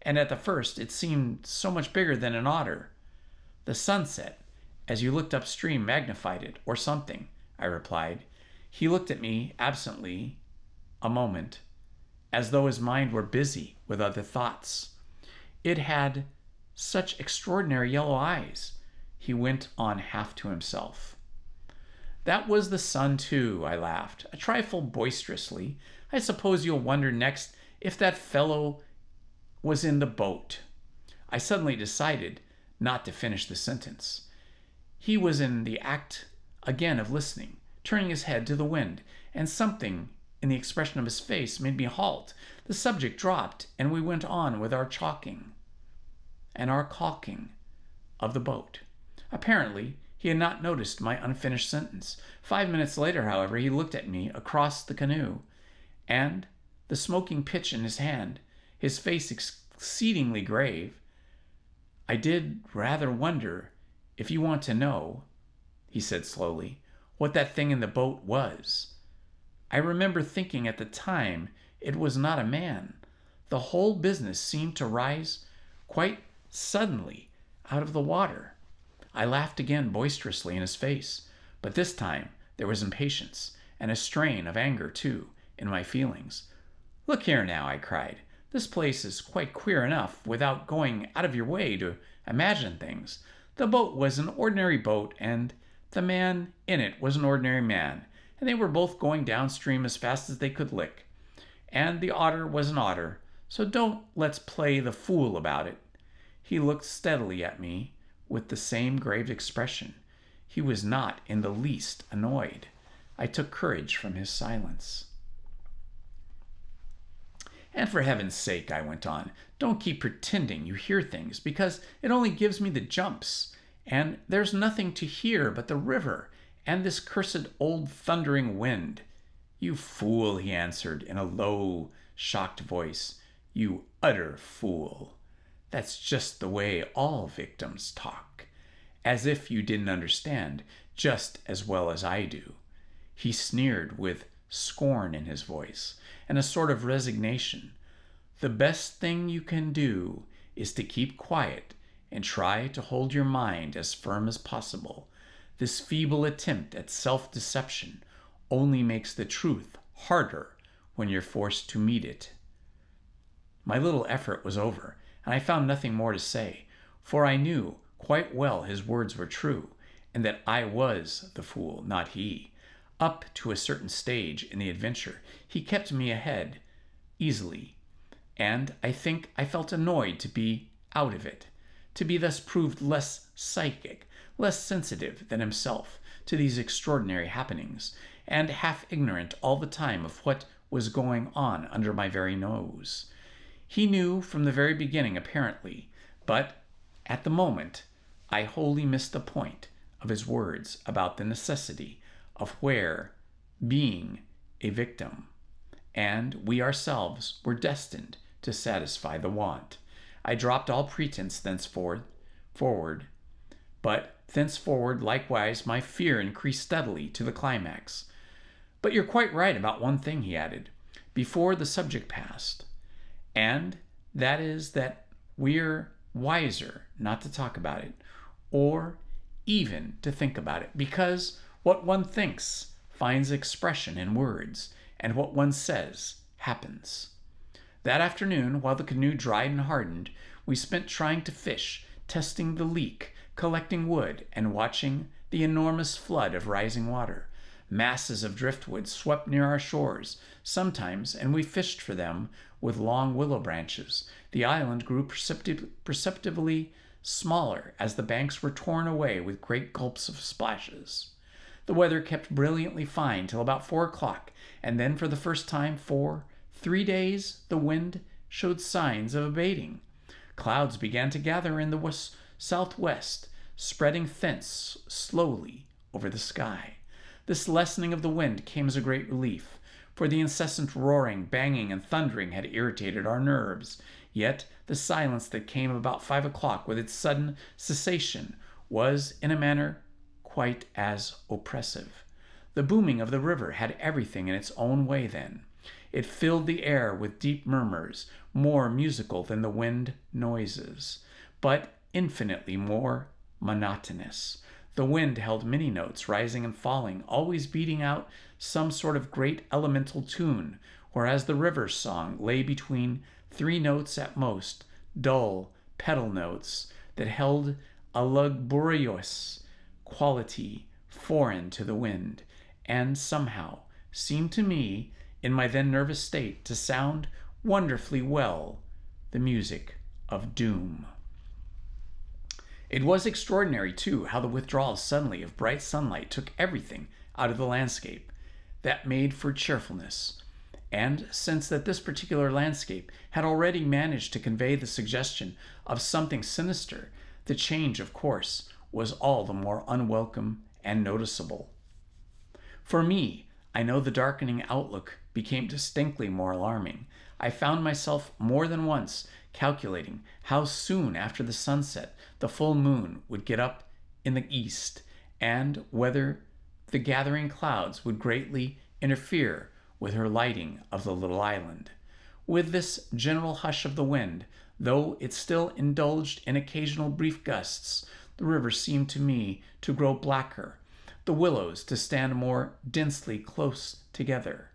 and at the first it seemed so much bigger than an otter." "The sunset, as you looked upstream, magnified it, or something," I replied. He looked at me absently a moment, as though his mind were busy with other thoughts. "It had such extraordinary yellow eyes," he went on half to himself. "That was the sun, too," I laughed, a trifle boisterously. "I suppose you'll wonder next if that fellow was in the boat." I suddenly decided not to finish the sentence. He was in the act again of listening, turning his head to the wind, and something in the expression of his face made me halt. The subject dropped, and we went on with our chalking and our caulking of the boat. Apparently, he had not noticed my unfinished sentence. 5 minutes later, however, he looked at me across the canoe, and, the smoking pitch in his hand, his face exceedingly grave. "I did rather wonder, if you want to know," he said slowly, "what that thing in the boat was. I remember thinking at the time it was not a man. The whole business seemed to rise quite suddenly out of the water." I laughed again boisterously in his face, but this time there was impatience, and a strain of anger, too, in my feelings. "Look here now," I cried. "This place is quite queer enough without going out of your way to imagine things. The boat was an ordinary boat, and the man in it was an ordinary man, and they were both going downstream as fast as they could lick. and the otter was an otter, so don't let's play the fool about it. He looked steadily at me with the same grave expression. He was not in the least annoyed. I took courage from his silence. And for heaven's sake, I went on, don't keep pretending you hear things, because it only gives me the jumps. And there's nothing to hear but the river and this cursed old thundering wind. You fool, he answered in a low, shocked voice. You utter fool. That's just the way all victims talk. As if you didn't understand just as well as I do. He sneered with scorn in his voice and a sort of resignation. The best thing you can do is to keep quiet and try to hold your mind as firm as possible. This feeble attempt at self-deception only makes the truth harder when you're forced to meet it. My little effort was over, and I found nothing more to say, for I knew quite well his words were true, and that I was the fool, not he. Up to a certain stage in the adventure, he kept me ahead easily, and I think I felt annoyed to be out of it, to be thus proved less psychic, less sensitive than himself to these extraordinary happenings, and half ignorant all the time of what was going on under my very nose. He knew from the very beginning, apparently, but at the moment I wholly missed the point of his words about the necessity of being a victim, and we ourselves were destined to satisfy the want. I dropped all pretense thenceforward, but thenceforward likewise my fear increased steadily to the climax. But you're quite right about one thing, he added, before the subject passed, and that is that we're wiser not to talk about it, or even to think about it, because what one thinks finds expression in words, and what one says happens. That afternoon, while the canoe dried and hardened, we spent trying to fish, testing the leak, collecting wood, and watching the enormous flood of rising water. Masses of driftwood swept near our shores sometimes, and we fished for them with long willow branches. The island grew perceptibly smaller as the banks were torn away with great gulps of splashes. The weather kept brilliantly fine till about 4 o'clock, and then for the first time for 3 days the wind showed signs of abating. Clouds began to gather in the southwest, spreading thence slowly over the sky. This lessening of the wind came as a great relief, for the incessant roaring, banging, and thundering had irritated our nerves. Yet the silence that came about 5 o'clock with its sudden cessation was, in a manner, quite as oppressive. The booming of the river had everything in its own way then. It filled the air with deep murmurs, more musical than the wind noises, but infinitely more monotonous. The wind held many notes, rising and falling, always beating out some sort of great elemental tune, whereas the river's song lay between 3 notes at most, dull pedal notes that held a lugubrious quality foreign to the wind, and somehow seemed to me, in my then nervous state, to sound wonderfully well the music of doom. It was extraordinary, too, how the withdrawal suddenly of bright sunlight took everything out of the landscape that made for cheerfulness. And since that this particular landscape had already managed to convey the suggestion of something sinister, the change, of course, was all the more unwelcome and noticeable. For me, I know the darkening outlook became distinctly more alarming. I found myself more than once calculating how soon after the sunset the full moon would get up in the east, and whether the gathering clouds would greatly interfere with her lighting of the little island. With this general hush of the wind, though it still indulged in occasional brief gusts, the river seemed to me to grow blacker, the willows to stand more densely close together.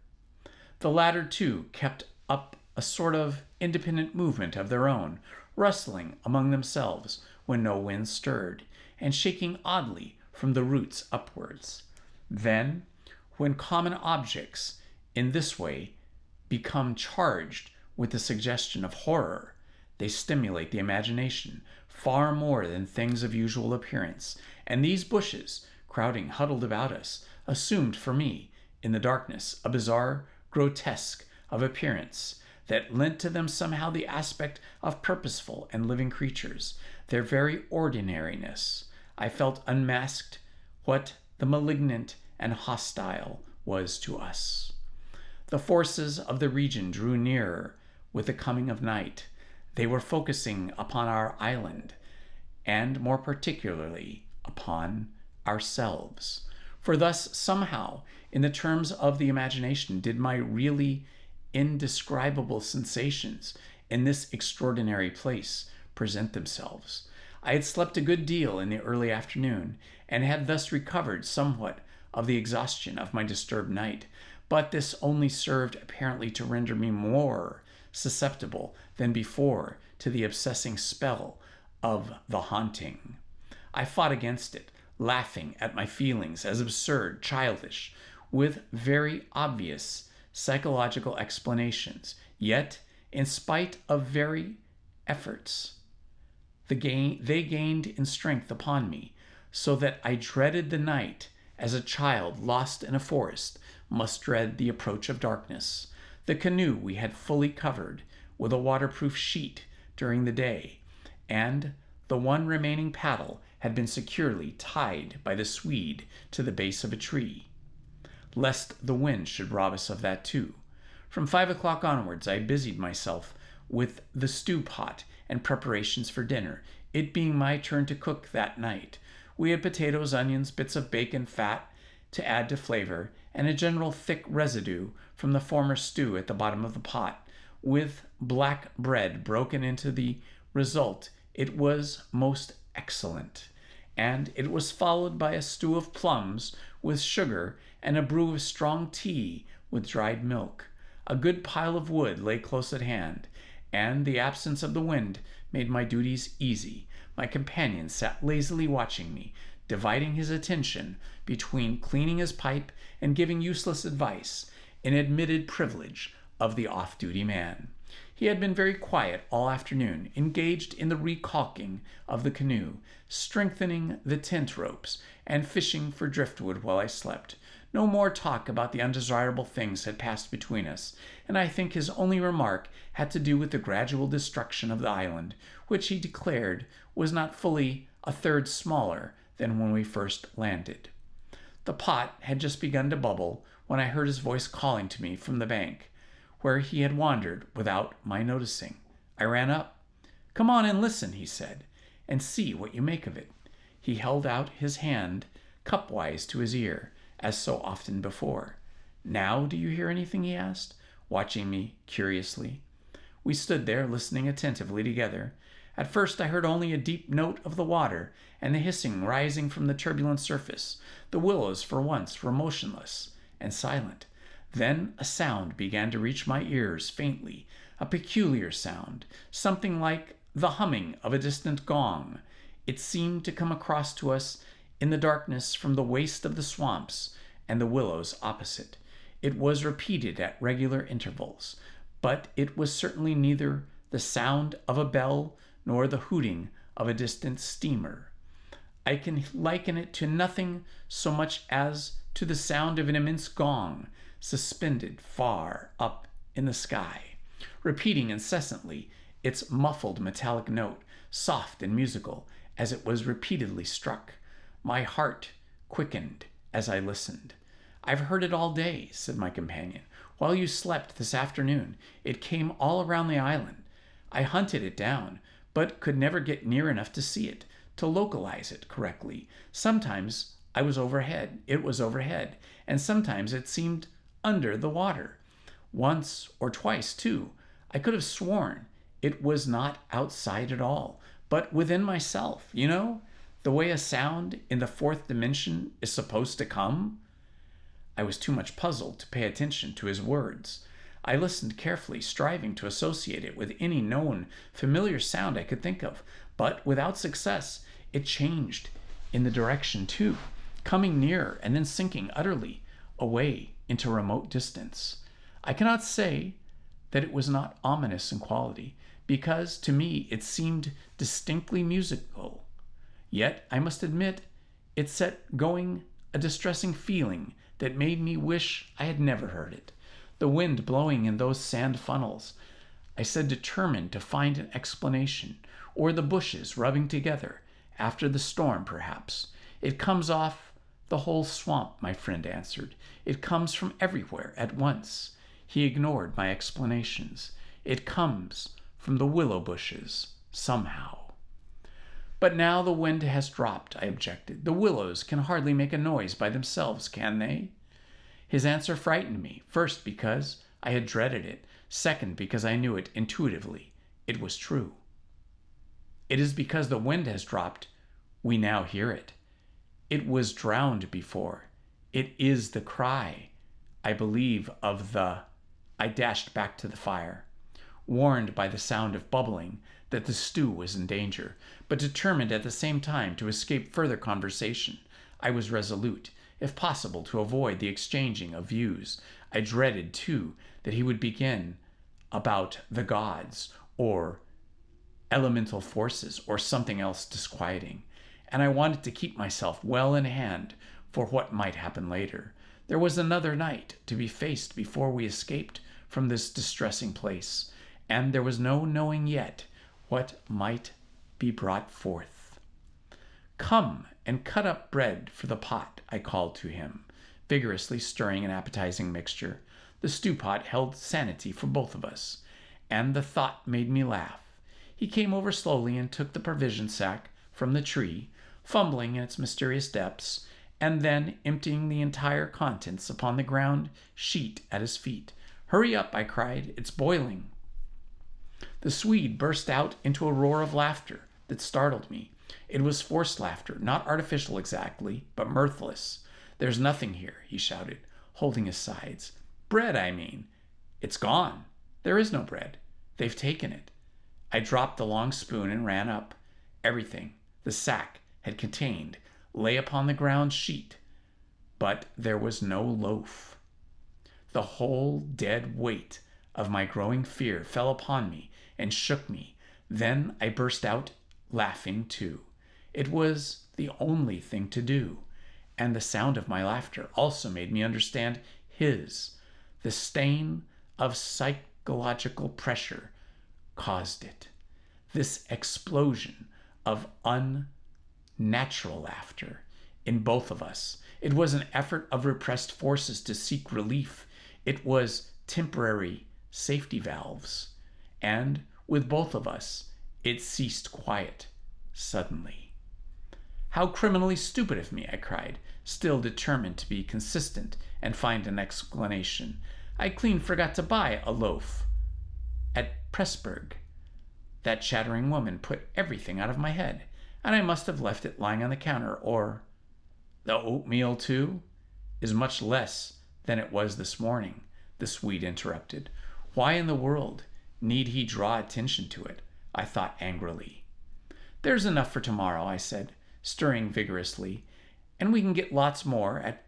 The latter, too, kept up a sort of independent movement of their own, rustling among themselves when no wind stirred, and shaking oddly from the roots upwards. Then, when common objects in this way become charged with the suggestion of horror. They stimulate the imagination far more than things of usual appearance, and these bushes, crowding huddled about us, assumed for me, in the darkness, a bizarre grotesque of appearance that lent to them somehow the aspect of purposeful and living creatures. Their very ordinariness, I felt, unmasked what the malignant and hostile was to us. The forces of the region drew nearer with the coming of night. They were focusing upon our island, and more particularly upon ourselves. For thus, somehow, in the terms of the imagination, did my really indescribable sensations in this extraordinary place present themselves. I had slept a good deal in the early afternoon, and had thus recovered somewhat of the exhaustion of my disturbed night, but this only served apparently to render me more susceptible than before to the obsessing spell of the haunting. I fought against it, laughing at my feelings as absurd, childish, with very obvious psychological explanations. Yet, in spite of very efforts, they gained in strength upon me, so that I dreaded the night as a child lost in a forest must dread the approach of darkness. The canoe we had fully covered with a waterproof sheet during the day, and the one remaining paddle had been securely tied by the Swede to the base of a tree, lest the wind should rob us of that too. From 5 o'clock onwards I busied myself with the stew pot and preparations for dinner, it being my turn to cook that night. We had potatoes, onions, bits of bacon, fat to add to flavor, and a general thick residue from the former stew at the bottom of the pot, with black bread broken into the result. It was most excellent, and it was followed by a stew of plums with sugar and a brew of strong tea with dried milk. A good pile of wood lay close at hand, and the absence of the wind made my duties easy. My companion sat lazily watching me, dividing his attention between cleaning his pipe and giving useless advice, an admitted privilege of the off-duty man. He had been very quiet all afternoon, engaged in the recalking of the canoe, strengthening the tent ropes, and fishing for driftwood while I slept. No more talk about the undesirable things had passed between us, and I think his only remark had to do with the gradual destruction of the island, which he declared was not fully a third smaller than when we first landed. The pot had just begun to bubble when I heard his voice calling to me from the bank, where he had wandered without my noticing. I ran up. "Come on and listen," he said, "and see what you make of it." He held out his hand cupwise to his ear, as so often before. "Now do you hear anything?" he asked, watching me curiously. We stood there listening attentively together. At first I heard only a deep note of the water and the hissing rising from the turbulent surface. The willows for once were motionless and silent. Then a sound began to reach my ears faintly, a peculiar sound, something like the humming of a distant gong. It seemed to come across to us in the darkness from the waste of the swamps and the willows opposite. It was repeated at regular intervals, but it was certainly neither the sound of a bell nor the hooting of a distant steamer. I can liken it to nothing so much as to the sound of an immense gong suspended far up in the sky, repeating incessantly its muffled metallic note, soft and musical, as it was repeatedly struck. My heart quickened as I listened. "I've heard it all day," said my companion. "While you slept this afternoon, it came all around the island. I hunted it down, but could never get near enough to see it, to localize it correctly. Sometimes it was overhead, and sometimes it seemed under the water. Once or twice, too, I could have sworn it was not outside at all, but within myself, you know, the way a sound in the fourth dimension is supposed to come." I was too much puzzled to pay attention to his words. I listened carefully, striving to associate it with any known familiar sound I could think of, but without success. It changed in the direction, too, coming nearer and then sinking utterly away into remote distance. I cannot say that it was not ominous in quality, because to me it seemed distinctly musical. Yet I must admit it set going a distressing feeling that made me wish I had never heard it. The wind blowing in those sand funnels, I said, determined to find an explanation, or the bushes rubbing together after the storm, perhaps. It comes off the whole swamp, my friend answered. It comes from everywhere at once. He ignored my explanations. It comes from the willow bushes, somehow. But now the wind has dropped, I objected. The willows can hardly make a noise by themselves, can they? His answer frightened me, first because I had dreaded it, second because I knew it intuitively. It was true. It is because the wind has dropped we now hear it. It was drowned before. It is the cry, I believe, of the... I dashed back to the fire, warned by the sound of bubbling that the stew was in danger, but determined at the same time to escape further conversation. I was resolute, if possible, to avoid the exchanging of views. I dreaded, too, that he would begin about the gods, or elemental forces, or something else disquieting, and I wanted to keep myself well in hand for what might happen later. There was another night to be faced before we escaped from this distressing place, and there was no knowing yet what might be brought forth. "Come and cut up bread for the pot," I called to him, vigorously stirring an appetizing mixture. The stew pot held sanity for both of us, and the thought made me laugh. He came over slowly and took the provision sack from the tree, fumbling in its mysterious depths, and then emptying the entire contents upon the ground sheet at his feet. "Hurry up," I cried. "It's boiling." The Swede burst out into a roar of laughter that startled me. It was forced laughter, not artificial exactly, but mirthless. "There's nothing here," he shouted, holding his sides. "Bread, I mean. It's gone. There is no bread. They've taken it." I dropped the long spoon and ran up. Everything the sack had contained lay upon the ground sheet, but there was no loaf. The whole dead weight of my growing fear fell upon me and shook me. Then I burst out laughing too. It was the only thing to do, and the sound of my laughter also made me understand his. The stain of psychological pressure caused it. This explosion of unnatural laughter in both of us. It was an effort of repressed forces to seek relief. It was temporary safety valves. And with both of us, it ceased quiet suddenly. "How criminally stupid of me," I cried, still determined to be consistent and find an explanation. "I clean forgot to buy a loaf at Pressburg. That chattering woman put everything out of my head, and I must have left it lying on the counter, or... The oatmeal, too, is much less than it was this morning," the Swede interrupted. Why in the world need he draw attention to it? I thought angrily. "There's enough for tomorrow," I said, stirring vigorously, "and we can get lots more at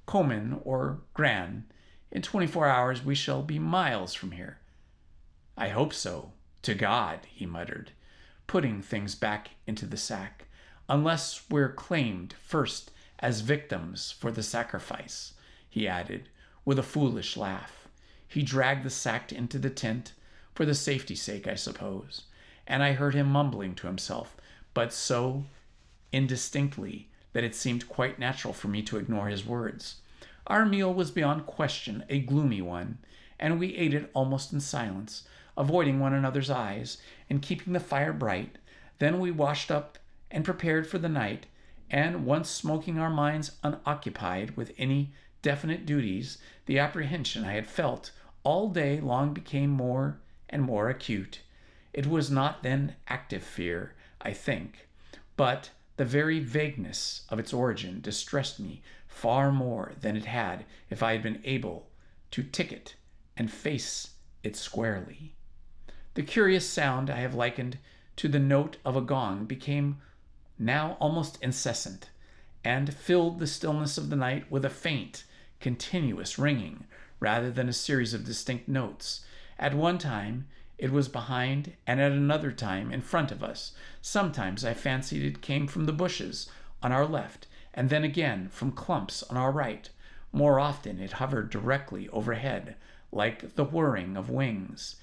Komen or Gran. In 24 hours we shall be miles from here." "I hope so, to God," he muttered, putting things back into the sack, "unless we're claimed first as victims for the sacrifice," he added, with a foolish laugh. He dragged the sack into the tent, for the safety's sake, I suppose, and I heard him mumbling to himself, but so indistinctly that it seemed quite natural for me to ignore his words. Our meal was beyond question a gloomy one, and we ate it almost in silence, avoiding one another's eyes and keeping the fire bright. Then we washed up and prepared for the night, and once smoking, our minds unoccupied with any definite duties, the apprehension I had felt all day long became more and more acute. It was not then active fear, I think, but the very vagueness of its origin distressed me far more than it had if I had been able to ticket and face it squarely. The curious sound I have likened to the note of a gong became now almost incessant, and filled the stillness of the night with a faint, continuous ringing, rather than a series of distinct notes. At one time, it was behind, and at another time in front of us. Sometimes I fancied it came from the bushes on our left, and then again from clumps on our right. More often it hovered directly overhead, like the whirring of wings.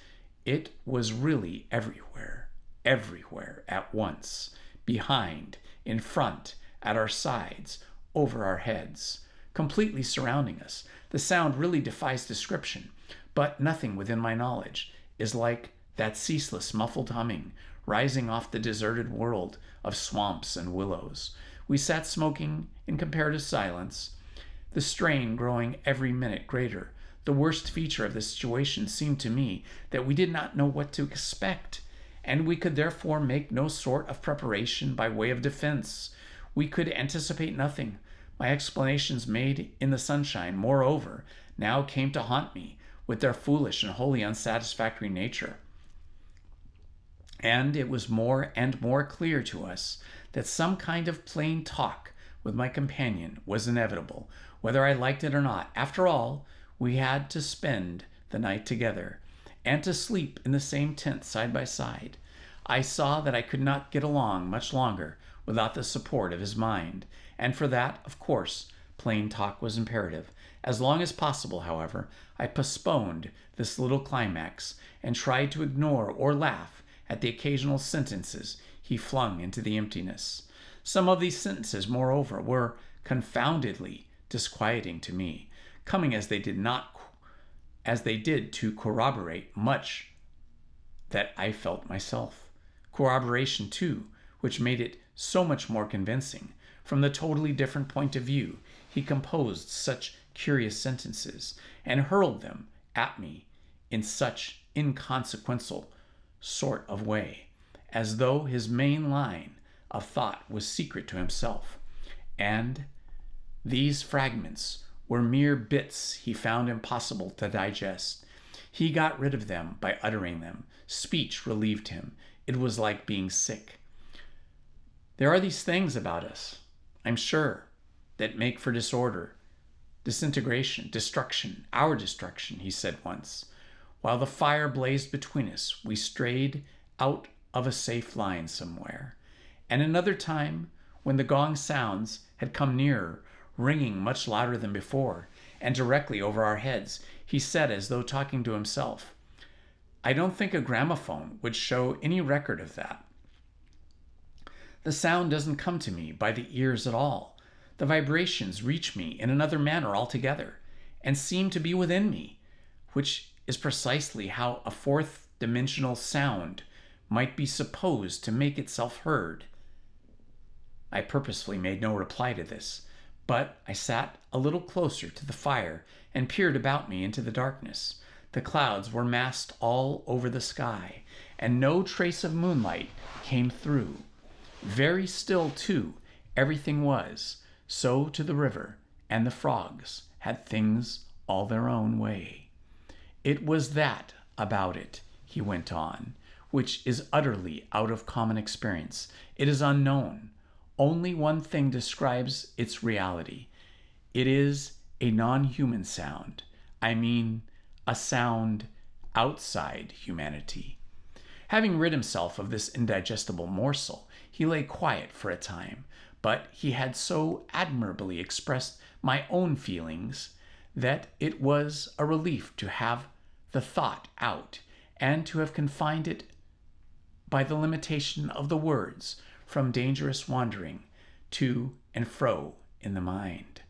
It was really everywhere, everywhere at once, behind, in front, at our sides, over our heads, completely surrounding us. The sound really defies description, but nothing within my knowledge is like that ceaseless muffled humming rising off the deserted world of swamps and willows. We sat smoking in comparative silence, the strain growing every minute greater. The worst feature of the situation seemed to me that we did not know what to expect, and we could therefore make no sort of preparation by way of defense. We could anticipate nothing. My explanations made in the sunshine, moreover, now came to haunt me with their foolish and wholly unsatisfactory nature. And it was more and more clear to us that some kind of plain talk with my companion was inevitable, whether I liked it or not. After all, we had to spend the night together, and to sleep in the same tent side by side. I saw that I could not get along much longer without the support of his mind, and for that, of course, plain talk was imperative. As long as possible, however, I postponed this little climax and tried to ignore or laugh at the occasional sentences he flung into the emptiness. Some of these sentences, moreover, were confoundedly disquieting to me, coming as they did to corroborate much that I felt myself. Corroboration, too, which made it so much more convincing. From the totally different point of view, he composed such curious sentences and hurled them at me in such inconsequential sort of way, as though his main line of thought was secret to himself, and these fragments were mere bits he found impossible to digest. He got rid of them by uttering them. Speech relieved him. It was like being sick. There are these things about us, I'm sure, that make for disorder, disintegration, destruction, our destruction, he said once. While the fire blazed between us, we strayed out of a safe line somewhere. And another time, when the gong sounds had come nearer, ringing much louder than before, and directly over our heads, he said, as though talking to himself, "I don't think a gramophone would show any record of that. The sound doesn't come to me by the ears at all. The vibrations reach me in another manner altogether, and seem to be within me, which is precisely how a fourth-dimensional sound might be supposed to make itself heard." I purposely made no reply to this, but I sat a little closer to the fire and peered about me into the darkness. The clouds were massed all over the sky, and no trace of moonlight came through. Very still, too, everything was. So to the river, and the frogs had things all their own way. It was that about it, he went on, which is utterly out of common experience. It is unknown. Only one thing describes its reality. It is a non-human sound. I mean, a sound outside humanity. Having rid himself of this indigestible morsel, he lay quiet for a time, but he had so admirably expressed my own feelings that it was a relief to have the thought out and to have confined it by the limitation of the words from dangerous wandering to and fro in the mind.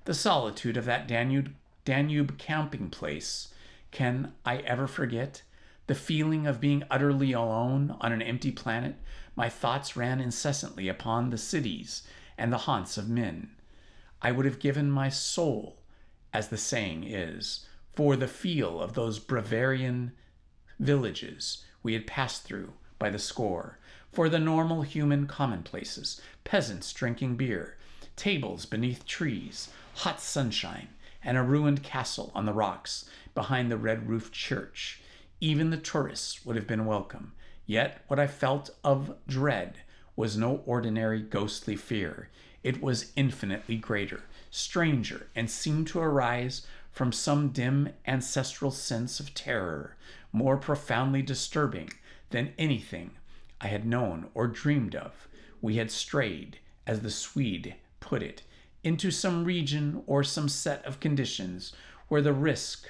The solitude of that Danube camping place, can I ever forget? The feeling of being utterly alone on an empty planet. My thoughts ran incessantly upon the cities and the haunts of men. I would have given my soul, as the saying is, for the feel of those Bavarian villages we had passed through by the score, for the normal human commonplaces, peasants drinking beer, tables beneath trees, hot sunshine, and a ruined castle on the rocks behind the red-roofed church. Even the tourists would have been welcome. Yet what I felt of dread was no ordinary ghostly fear. It was infinitely greater, stranger, and seemed to arise from some dim ancestral sense of terror, more profoundly disturbing than anything I had known or dreamed of. We had strayed, as the Swede put it, into some region or some set of conditions where the risks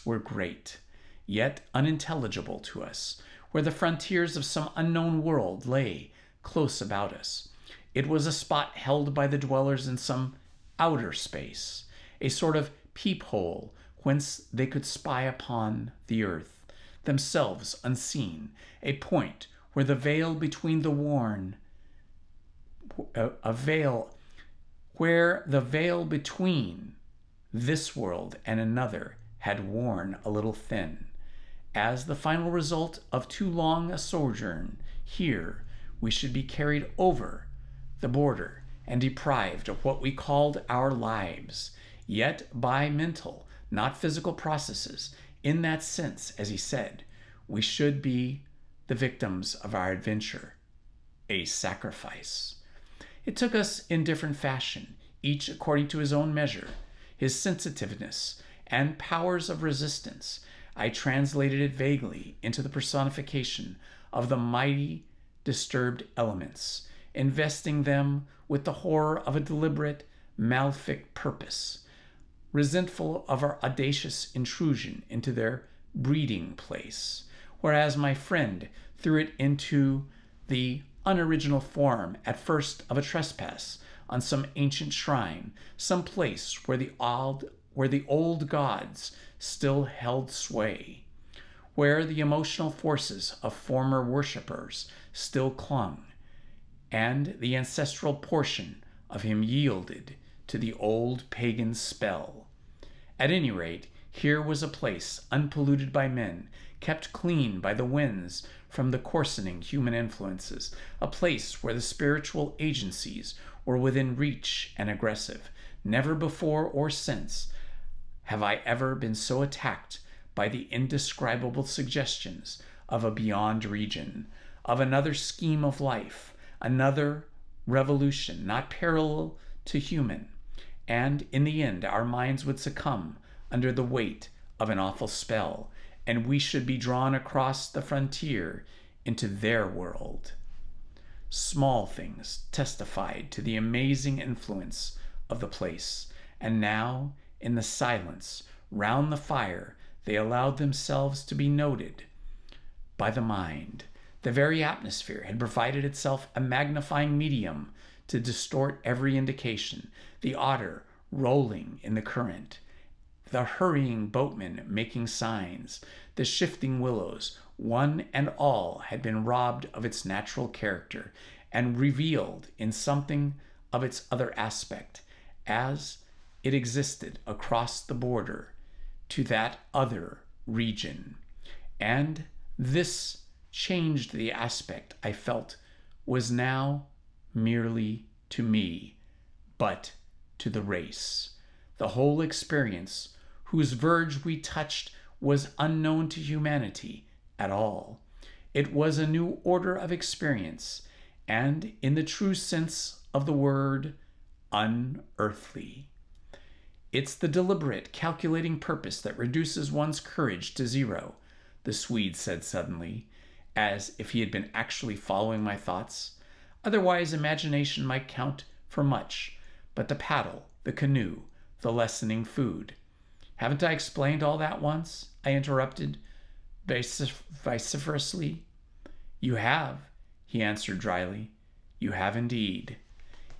were great, yet unintelligible to us, where the frontiers of some unknown world lay close about us. It was a spot held by the dwellers in some outer space, a sort of peephole whence they could spy upon the earth, themselves unseen, a point where the veil between where the veil between this world and another had worn a little thin. As the final result of too long a sojourn here, we should be carried over the border and deprived of what we called our lives, yet by mental, not physical processes. In that sense, as he said, we should be the victims of our adventure, a sacrifice. It took us in different fashion, each according to his own measure, his sensitiveness and powers of resistance. I translated it vaguely into the personification of the mighty disturbed elements, investing them with the horror of a deliberate, malefic purpose, resentful of our audacious intrusion into their breeding place, whereas my friend threw it into the unoriginal form at first of a trespass on some ancient shrine, some place where the old gods still held sway, where the emotional forces of former worshippers still clung, and the ancestral portion of him yielded to the old pagan spell. At any rate, here was a place unpolluted by men, kept clean by the winds from the coarsening human influences, a place where the spiritual agencies were within reach and aggressive. Never before or since have I ever been so attacked by the indescribable suggestions of a beyond region, of another scheme of life, another revolution not parallel to human, and in the end our minds would succumb under the weight of an awful spell, and we should be drawn across the frontier into their world. Small things testified to the amazing influence of the place, and now, in the silence round the fire, they allowed themselves to be noted by the mind. The very atmosphere had provided itself a magnifying medium to distort every indication, the otter rolling in the current, the hurrying boatmen making signs, the shifting willows, one and all had been robbed of its natural character and revealed in something of its other aspect, as it existed across the border to that other region. And this changed the aspect I felt was now merely to me, but to the race. The whole experience, whose verge we touched, was unknown to humanity at all. It was a new order of experience, and in the true sense of the word, unearthly. It's the deliberate, calculating purpose that reduces one's courage to zero, the Swede said suddenly, as if he had been actually following my thoughts. Otherwise, imagination might count for much, but the paddle, the canoe, the lessening food. Haven't I explained all that once? I interrupted vociferously. You have, he answered dryly. You have indeed.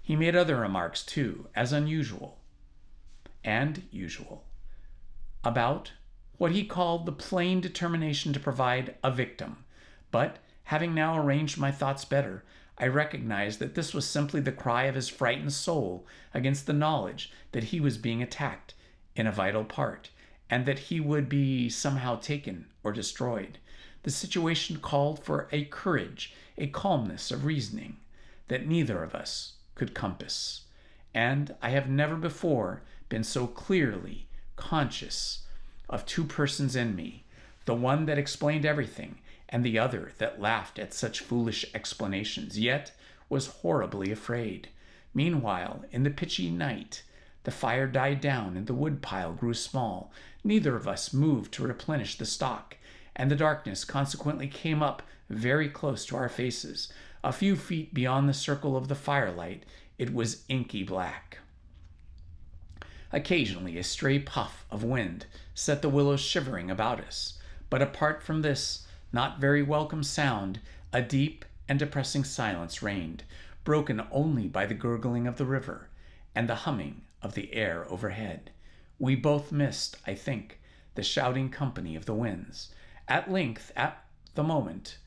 He made other remarks, too, as unusual and usual, about what he called the plain determination to provide a victim. But, having now arranged my thoughts better, I recognized that this was simply the cry of his frightened soul against the knowledge that he was being attacked in a vital part, and that he would be somehow taken or destroyed. The situation called for a courage, a calmness of reasoning that neither of us could compass. And I have never before been so clearly conscious of two persons in me, the one that explained everything, and the other that laughed at such foolish explanations, yet was horribly afraid. Meanwhile, in the pitchy night, The fire died down and the wood pile grew small. Neither of us moved to replenish the stock, and the darkness consequently came up very close to our faces. A few feet beyond the circle of the firelight, it was inky black. Occasionally, a stray puff of wind set the willows shivering about us, but apart from this not very welcome sound, a deep and depressing silence reigned, broken only by the gurgling of the river and the humming of the air overhead. We both missed, I think, the shouting company of the winds. At length, at the moment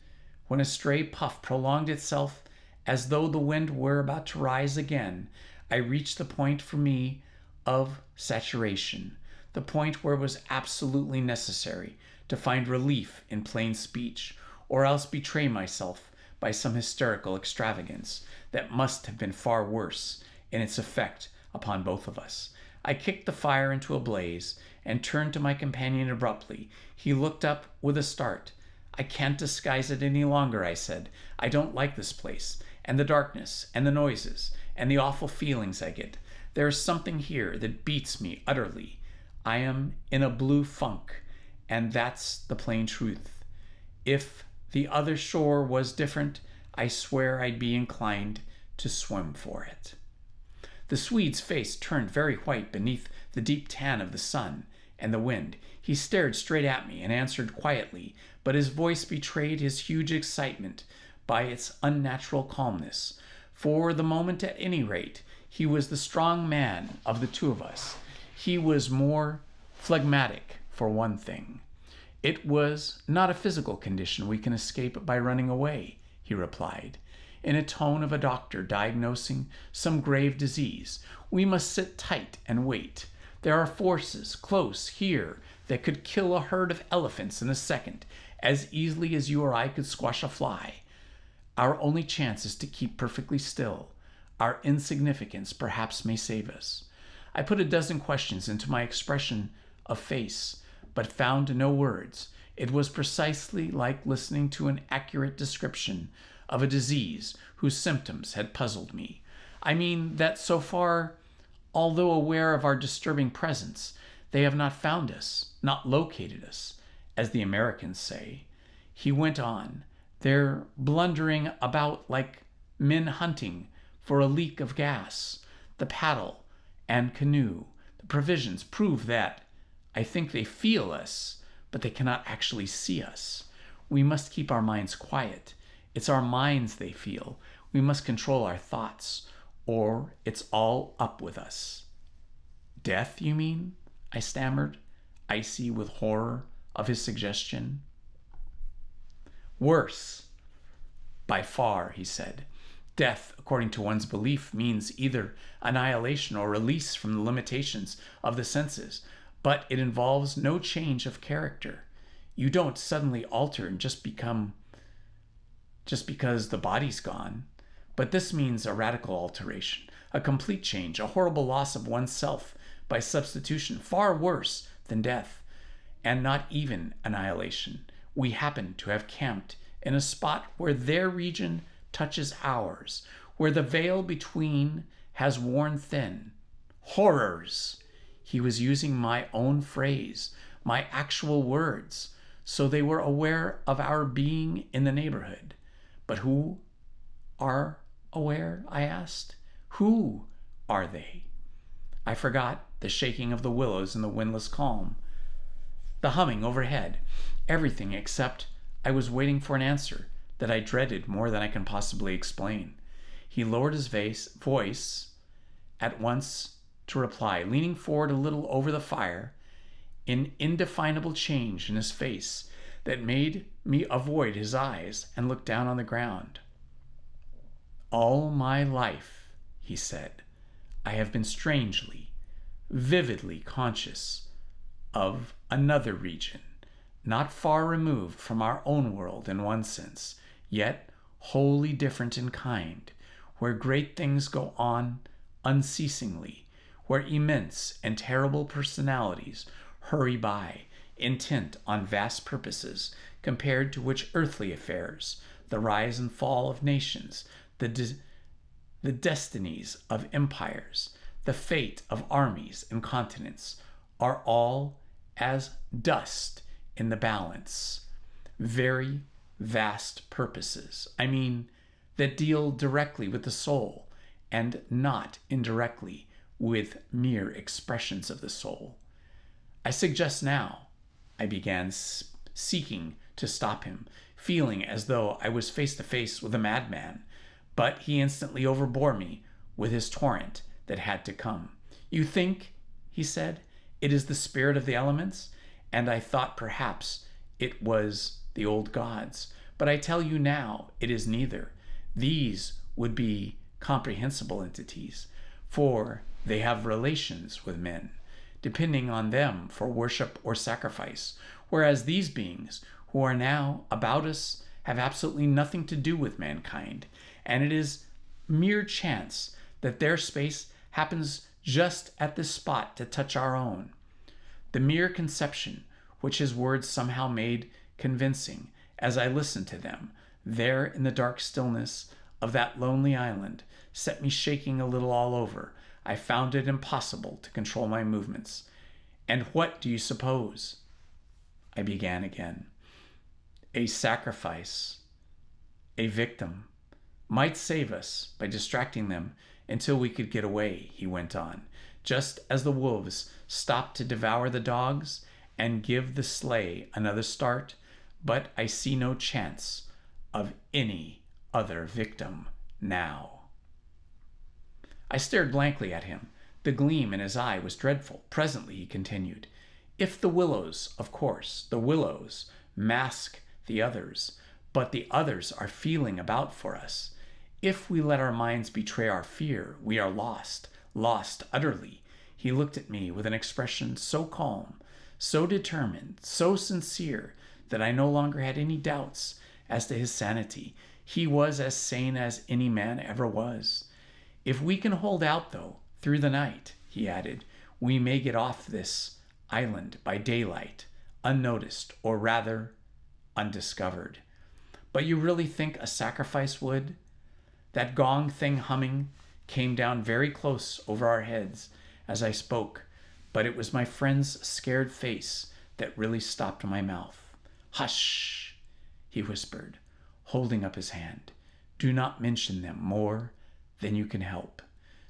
when a stray puff prolonged itself as though the wind were about to rise again, I reached the point for me of saturation, the point where it was absolutely necessary to find relief in plain speech, or else betray myself by some hysterical extravagance that must have been far worse in its effect upon both of us. I kicked the fire into a blaze and turned to my companion abruptly. He looked up with a start. "I can't disguise it any longer," I said. "I don't like this place, and the darkness, and the noises, and the awful feelings I get. There is something here that beats me utterly. I am in a blue funk, and that's the plain truth. If the other shore was different, I swear I'd be inclined to swim for it." The Swede's face turned very white beneath the deep tan of the sun and the wind. He stared straight at me and answered quietly, but his voice betrayed his huge excitement by its unnatural calmness. For the moment, at any rate, he was the strong man of the two of us. He was more phlegmatic, for one thing. "It was not a physical condition we can escape by running away," he replied, in a tone of a doctor diagnosing some grave disease. "We must sit tight and wait. There are forces close here that could kill a herd of elephants in a second, as easily as you or I could squash a fly. Our only chance is to keep perfectly still. Our insignificance perhaps may save us." I put a dozen questions into my expression of face, but found no words. It was precisely like listening to an accurate description of a disease whose symptoms had puzzled me. I mean that so far, although aware of our disturbing presence, they have not found us, not located us, as the Americans say. He went on. "They're blundering about like men hunting for a leak of gas. The paddle and canoe, the provisions prove that. I think they feel us, but they cannot actually see us. We must keep our minds quiet. It's our minds they feel. We must control our thoughts, or it's all up with us." "Death, you mean?" I stammered, icy with horror of his suggestion. "Worse, by far," he said. "Death, according to one's belief, means either annihilation or release from the limitations of the senses, but it involves no change of character. You don't suddenly alter and just because the body's gone. But this means a radical alteration, a complete change, a horrible loss of oneself by substitution, far worse than death, and not even annihilation. We happen to have camped in a spot where their region touches ours, where the veil between has worn thin. Horrors!" He was using my own phrase, my actual words, so they were aware of our being in the neighborhood. "But who are aware?" I asked. "Who are they?" I forgot the shaking of the willows in the windless calm, the humming overhead, everything except I was waiting for an answer that I dreaded more than I can possibly explain. He lowered his voice at once to reply, leaning forward a little over the fire, an indefinable change in his face that made me avoid his eyes and look down on the ground. "All my life," he said, "I have been strangely, vividly conscious of another region, not far removed from our own world in one sense, yet wholly different in kind, where great things go on unceasingly, where immense and terrible personalities hurry by, intent on vast purposes, compared to which earthly affairs, the rise and fall of nations, the destinies of empires, the fate of armies and continents are all as dust in the balance. Very vast purposes. I mean, that deal directly with the soul and not indirectly with mere expressions of the soul. I suggest now, I began, seeking to stop him, feeling as though I was face to face with a madman, but he instantly overbore me with his torrent that had to come. You think, he said, it is the spirit of the elements? And I thought perhaps it was the old gods. But I tell you now, it is neither. These would be comprehensible entities, for they have relations with men, depending on them for worship or sacrifice, whereas these beings who are now about us have absolutely nothing to do with mankind, and it is mere chance that their space happens just at this spot to touch our own. The mere conception, which his words somehow made convincing as I listened to them, there in the dark stillness of that lonely island, set me shaking a little all over. I found it impossible to control my movements. And what do you suppose? I began again. A sacrifice, a victim, might save us by distracting them until we could get away, he went on, just as the wolves stopped to devour the dogs and give the sleigh another start, but I see no chance of any other victim now. I stared blankly at him. The gleam in his eye was dreadful. Presently he continued, if the willows, of course, the willows mask the others, but the others are feeling about for us. If we let our minds betray our fear, we are lost utterly. He looked at me with an expression so calm, so determined, so sincere, that I no longer had any doubts as to his sanity. He was as sane as any man ever was. If we can hold out, though, through the night, he added, we may get off this island by daylight, unnoticed, or rather, undiscovered. But you really think a sacrifice would? That gong thing humming came down very close over our heads as I spoke, but it was my friend's scared face that really stopped my mouth. Hush, he whispered, holding up his hand. Do not mention them more than you can help.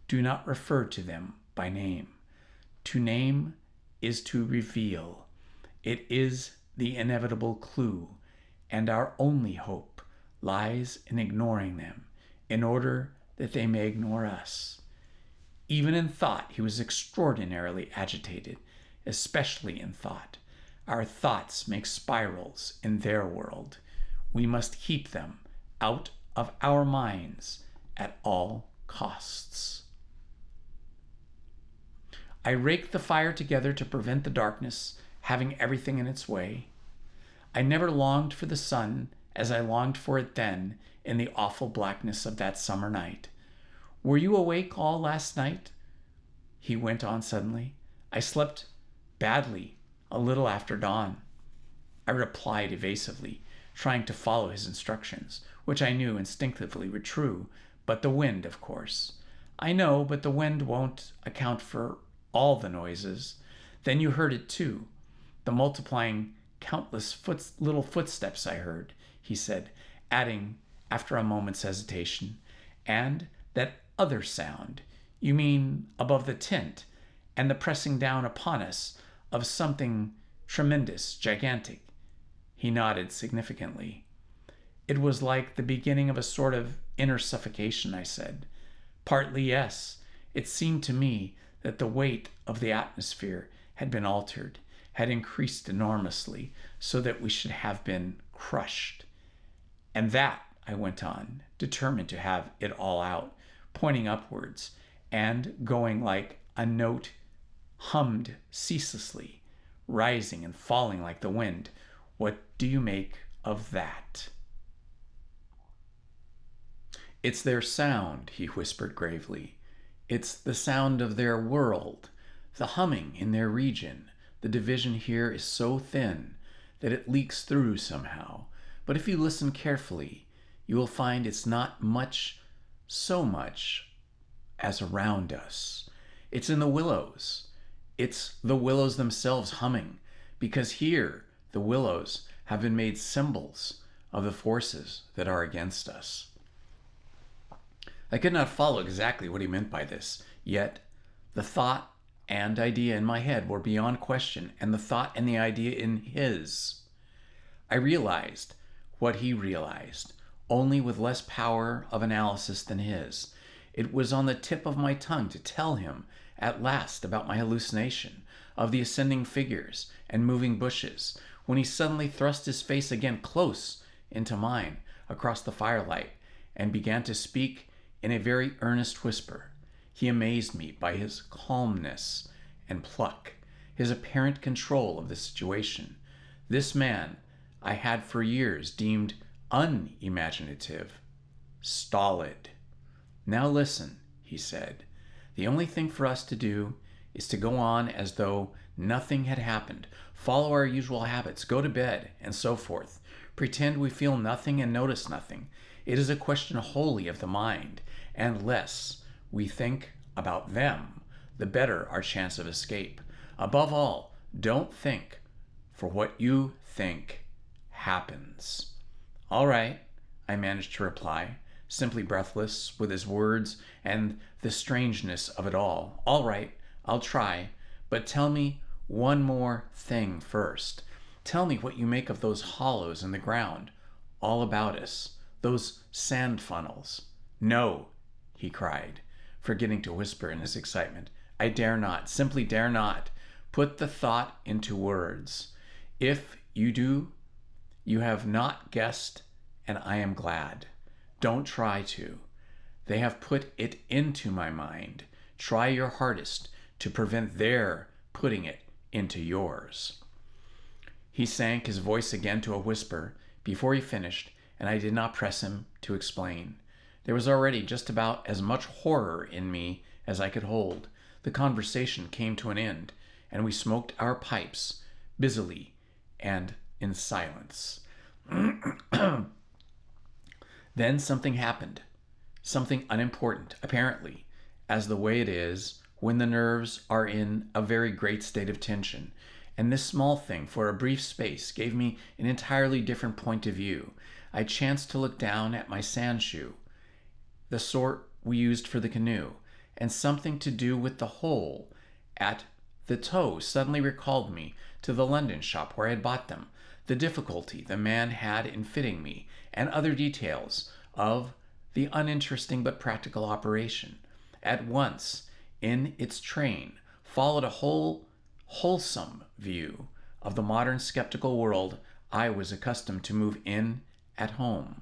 Do not refer to them by name. To name is to reveal. It is the inevitable clue, and our only hope lies in ignoring them in order that they may ignore us. Even in thought, he was extraordinarily agitated, especially in thought. Our thoughts make spirals in their world. We must keep them out of our minds at all costs. I raked the fire together to prevent the darkness having everything in its way. I never longed for the sun as I longed for it then in the awful blackness of that summer night. Were you awake all last night? He went on suddenly. I slept badly a little after dawn. I replied evasively, trying to follow his instructions, which I knew instinctively were true, but the wind, of course. I know, but the wind won't account for all the noises. Then you heard it too, the multiplying countless little footsteps I heard, he said, adding, after a moment's hesitation, and that other sound, you mean above the tent, and the pressing down upon us of something tremendous, gigantic. He nodded significantly. It was like the beginning of a sort of inner suffocation, I said. Partly, yes. It seemed to me that the weight of the atmosphere had been altered, had increased enormously, so that we should have been crushed. And that, I went on, determined to have it all out, pointing upwards, and going like a note hummed ceaselessly, rising and falling like the wind. What do you make of that? It's their sound, he whispered gravely. It's the sound of their world, the humming in their region. The division here is so thin that it leaks through somehow. But if you listen carefully, you will find it's not so much as around us. It's in the willows. It's the willows themselves humming, because here the willows have been made symbols of the forces that are against us. I could not follow exactly what he meant by this, yet the thought and idea in my head were beyond question, and the thought and the idea in his. I realized what he realized, only with less power of analysis than his. It was on the tip of my tongue to tell him at last about my hallucination of the ascending figures and moving bushes, when he suddenly thrust his face again close into mine across the firelight and began to speak in a very earnest whisper. He amazed me by his calmness and pluck, his apparent control of the situation. This man I had for years deemed unimaginative, stolid. Now listen, he said. The only thing for us to do is to go on as though nothing had happened, follow our usual habits, go to bed, and so forth. Pretend we feel nothing and notice nothing. It is a question wholly of the mind, and less we think about them, the better our chance of escape. Above all, don't think, for what you think happens. All right, I managed to reply, simply breathless with his words and the strangeness of it all. All right, I'll try, but tell me one more thing first. Tell me what you make of those hollows in the ground all about us, those sand funnels. No, he cried, forgetting to whisper in his excitement. I dare not, simply dare not, put the thought into words. If you do, you have not guessed, and I am glad. Don't try to. They have put it into my mind. Try your hardest to prevent their putting it into yours. He sank his voice again to a whisper before he finished, and I did not press him to explain. There was already just about as much horror in me as I could hold. The conversation came to an end, and we smoked our pipes busily and in silence. Then something happened. Something unimportant, apparently, as the way it is when the nerves are in a very great state of tension. And this small thing, for a brief space, gave me an entirely different point of view. I chanced to look down at my sand shoe, the sort we used for the canoe, and something to do with the hole at the toe suddenly recalled me to the London shop where I had bought them, the difficulty the man had in fitting me, and other details of the uninteresting but practical operation. At once, in its train, followed a wholesome view of the modern skeptical world I was accustomed to move in at home.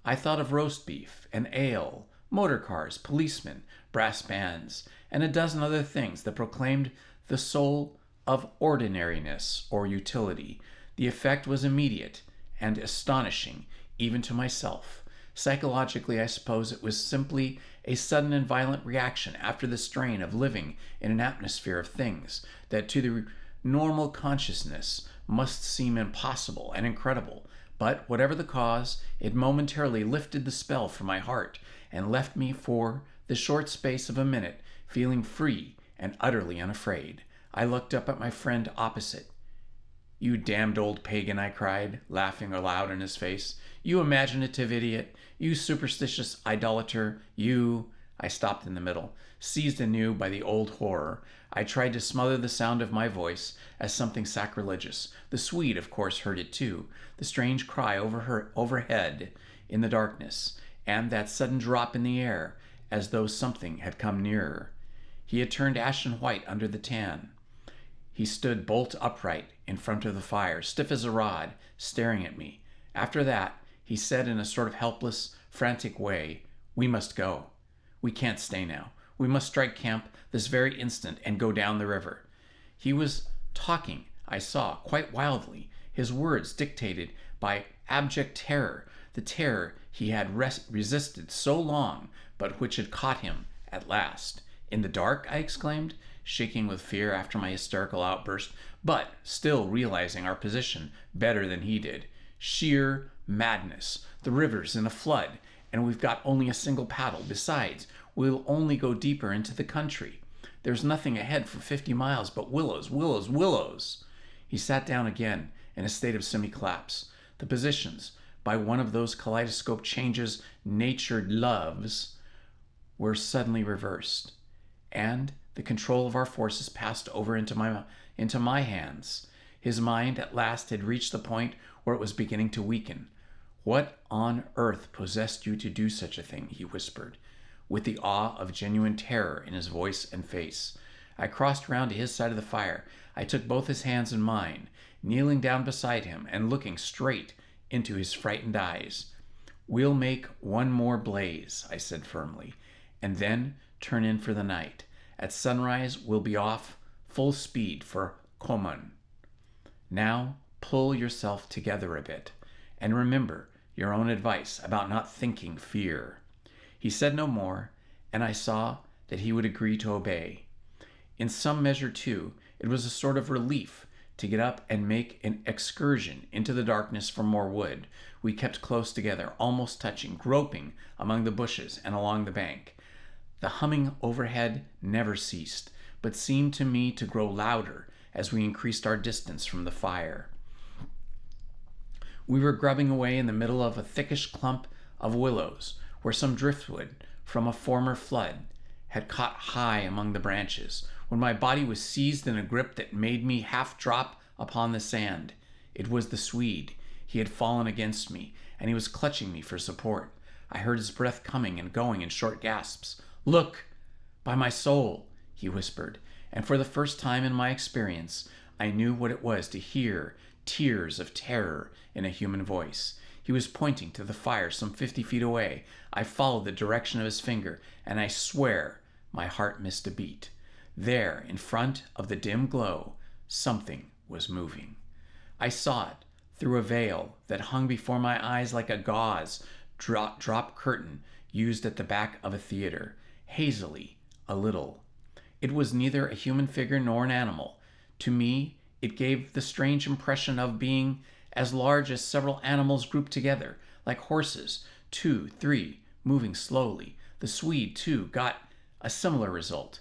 I thought of roast beef and ale, motor cars, policemen, brass bands, and a dozen other things that proclaimed the soul of ordinariness or utility. The effect was immediate and astonishing, even to myself. Psychologically, I suppose it was simply a sudden and violent reaction after the strain of living in an atmosphere of things that to the normal consciousness must seem impossible and incredible. But whatever the cause, it momentarily lifted the spell from my heart and left me for the short space of a minute feeling free and utterly unafraid. I looked up at my friend opposite. You damned old pagan, I cried, laughing aloud in his face. You imaginative idiot. You superstitious idolater. You... I stopped in the middle, seized anew by the old horror. I tried to smother the sound of my voice as something sacrilegious. The Swede, of course, heard it too, the strange cry overhead in the darkness, and that sudden drop in the air, as though something had come nearer. He had turned ashen white under the tan. He stood bolt upright in front of the fire, stiff as a rod, staring at me. After that, he said in a sort of helpless, frantic way, "We must go. We can't stay now. We must strike camp this very instant and go down the river." He was talking, I saw, quite wildly, his words dictated by abject terror, the terror he had resisted so long, but which had caught him at last. "In the dark?" I exclaimed, shaking with fear after my hysterical outburst, but still realizing our position better than he did. "Sheer madness. The river's in a flood, and we've got only a single paddle. Besides, we'll only go deeper into the country. There's nothing ahead for 50 miles but willows, willows, willows. He sat down again in a state of semi-collapse. The positions, by one of those kaleidoscope changes nature loves, were suddenly reversed, and the control of our forces passed over into my hands. His mind at last had reached the point where it was beginning to weaken. "What on earth possessed you to do such a thing?" he whispered, with the awe of genuine terror in his voice and face. I crossed round to his side of the fire. I took both his hands in mine, kneeling down beside him and looking straight into his frightened eyes. "We'll make one more blaze," I said firmly, "and then turn in for the night. At sunrise, we'll be off full speed for Koman. Now, pull yourself together a bit, and remember your own advice about not thinking fear." He said no more, and I saw that he would agree to obey. In some measure, too, it was a sort of relief to get up and make an excursion into the darkness for more wood. We kept close together, almost touching, groping among the bushes and along the bank. The humming overhead never ceased, but seemed to me to grow louder as we increased our distance from the fire. We were grubbing away in the middle of a thickish clump of willows, where some driftwood from a former flood had caught high among the branches, when my body was seized in a grip that made me half drop upon the sand. It was the Swede. He had fallen against me, and he was clutching me for support. I heard his breath coming and going in short gasps. "Look, by my soul," he whispered, and for the first time in my experience, I knew what it was to hear tears of terror in a human voice. He was pointing to the fire some 50 feet away. I followed the direction of his finger, and I swear my heart missed a beat. There, in front of the dim glow, something was moving. I saw it through a veil that hung before my eyes like a gauze drop curtain used at the back of a theater, hazily, a little. It was neither a human figure nor an animal. To me, it gave the strange impression of being as large as several animals grouped together, like horses, 2, 3, moving slowly. The Swede, too, got a similar result,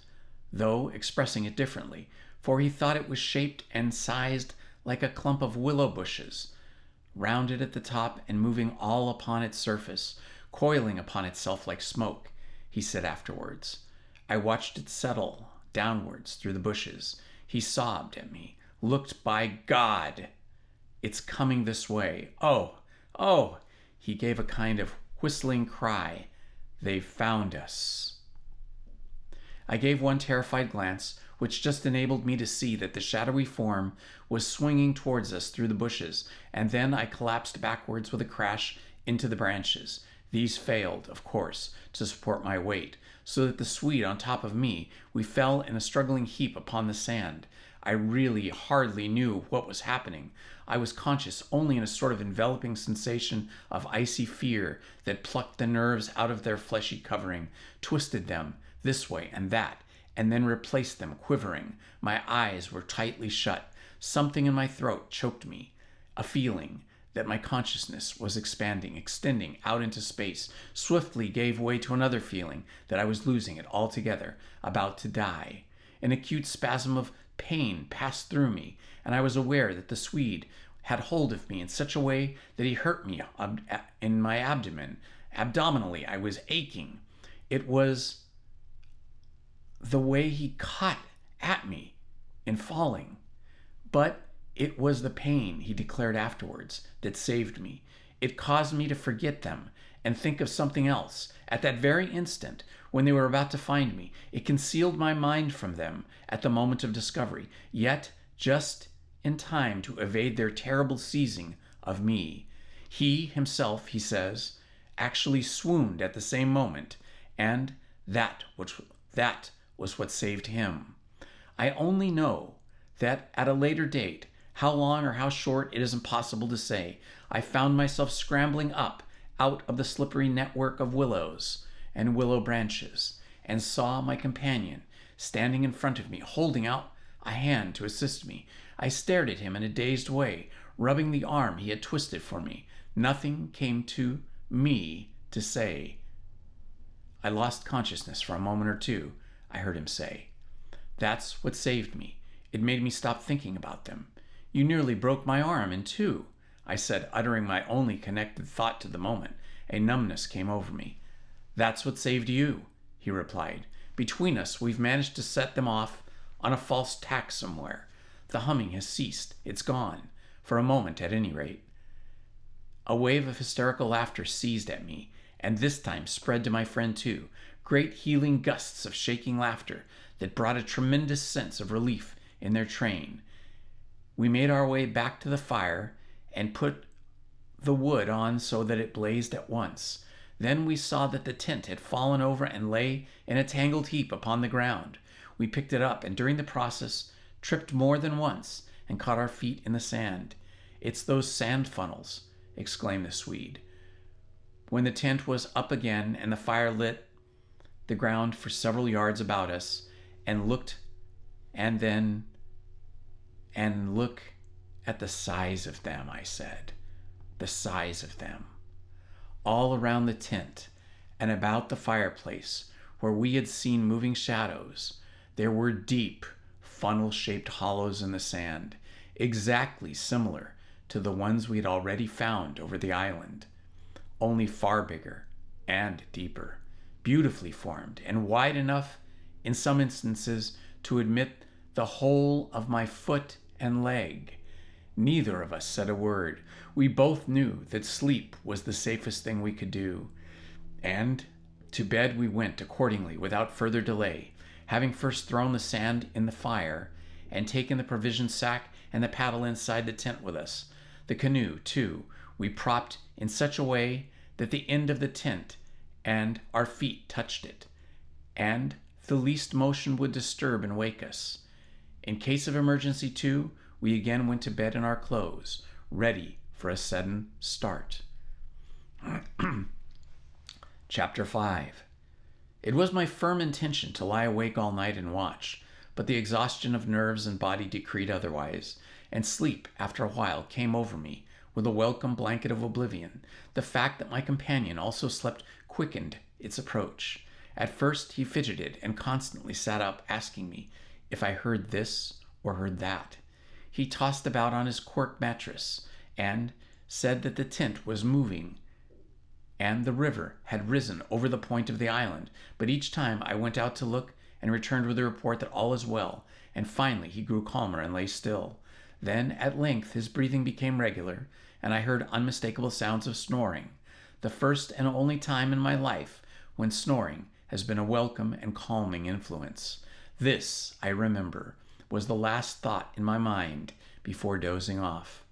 though expressing it differently, for he thought it was shaped and sized like a clump of willow bushes, rounded at the top and moving all upon its surface, coiling upon itself like smoke, he said afterwards. I watched it settle downwards through the bushes. He sobbed at me, looked, "By God, it's coming this way. Oh, oh!" He gave a kind of whistling cry. "They've found us." I gave one terrified glance, which just enabled me to see that the shadowy form was swinging towards us through the bushes, and then I collapsed backwards with a crash into the branches. These failed, of course, to support my weight, so that the Swede on top of me, we fell in a struggling heap upon the sand. I really hardly knew what was happening. I was conscious only in a sort of enveloping sensation of icy fear that plucked the nerves out of their fleshy covering, twisted them this way and that, and then replaced them quivering. My eyes were tightly shut. Something in my throat choked me. A feeling that my consciousness was expanding, extending out into space, swiftly gave way to another feeling that I was losing it altogether, about to die. An acute spasm of pain passed through me, and I was aware that the Swede had hold of me in such a way that he hurt me in my abdomen. Abdominally, I was aching. It was the way he caught at me in falling. But it was the pain, he declared afterwards, that saved me. It caused me to forget them and think of something else. At that very instant, when they were about to find me, it concealed my mind from them at the moment of discovery, yet just in time to evade their terrible seizing of me. He himself, he says, actually swooned at the same moment, and that was what saved him. I only know that at a later date, how long or how short it is impossible to say, I found myself scrambling up out of the slippery network of willows and willow branches, and saw my companion standing in front of me, holding out a hand to assist me. I stared at him in a dazed way, rubbing the arm he had twisted for me. Nothing came to me to say. "I lost consciousness for a moment or two," I heard him say. That's what saved me. It made me stop thinking about them. You nearly broke my arm in two, I said, uttering my only connected thought to the moment. A numbness came over me. That's what saved you, he replied. Between us, we've managed to set them off on a false tack somewhere. The humming has ceased. It's gone. For a moment, at any rate. A wave of hysterical laughter seized at me, and this time spread to my friend too. Great healing gusts of shaking laughter that brought a tremendous sense of relief in their train. We made our way back to the fire and put the wood on so that it blazed at once. Then we saw that the tent had fallen over and lay in a tangled heap upon the ground. We picked it up and during the process tripped more than once and caught our feet in the sand. It's those sand funnels, exclaimed the Swede. When the tent was up again and the fire lit the ground for several yards about us, and look at the size of them, I said. The size of them. All around the tent and about the fireplace, where we had seen moving shadows, there were deep, funnel-shaped hollows in the sand, exactly similar to the ones we had already found over the island, only far bigger and deeper, beautifully formed and wide enough in some instances to admit the whole of my foot and leg. Neither of us said a word. We both knew that sleep was the safest thing we could do, and to bed we went accordingly without further delay, having first thrown the sand in the fire and taken the provision sack and the paddle inside the tent with us. The canoe, too, we propped in such a way that the end of the tent and our feet touched it, and the least motion would disturb and wake us. In case of emergency, too, we again went to bed in our clothes, ready for a sudden start. Chapter 5. It was my firm intention to lie awake all night and watch, but the exhaustion of nerves and body decreed otherwise, and sleep, after a while, came over me with a welcome blanket of oblivion. The fact that my companion also slept quickened its approach. At first he fidgeted and constantly sat up, asking me if I heard this or heard that. He tossed about on his cork mattress and said that the tent was moving and the river had risen over the point of the island, but each time I went out to look and returned with a report that all is well, and finally he grew calmer and lay still. Then, at length, his breathing became regular, and I heard unmistakable sounds of snoring, the first and only time in my life when snoring has been a welcome and calming influence. This, I remember, was the last thought in my mind before dozing off.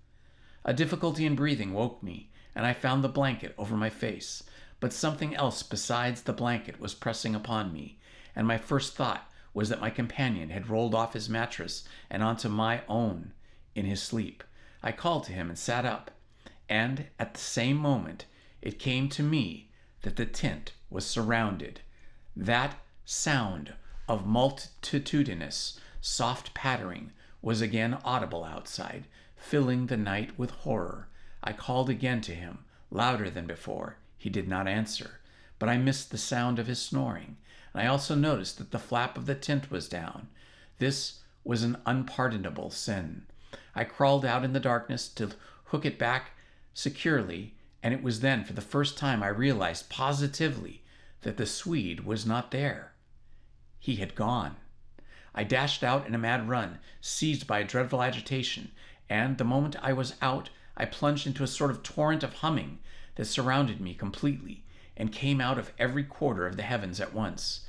A difficulty in breathing woke me, and I found the blanket over my face, but something else besides the blanket was pressing upon me, and my first thought was that my companion had rolled off his mattress and onto my own in his sleep. I called to him and sat up, and at the same moment it came to me that the tent was surrounded. That sound of multitudinous, soft pattering was again audible outside, filling the night with horror. I called again to him, louder than before. He did not answer, but I missed the sound of his snoring, and I also noticed that the flap of the tent was down. This was an unpardonable sin. I crawled out in the darkness to hook it back securely, and it was then for the first time I realized positively that the Swede was not there. He had gone. I dashed out in a mad run, seized by a dreadful agitation, and the moment I was out, I plunged into a sort of torrent of humming that surrounded me completely and came out of every quarter of the heavens at once.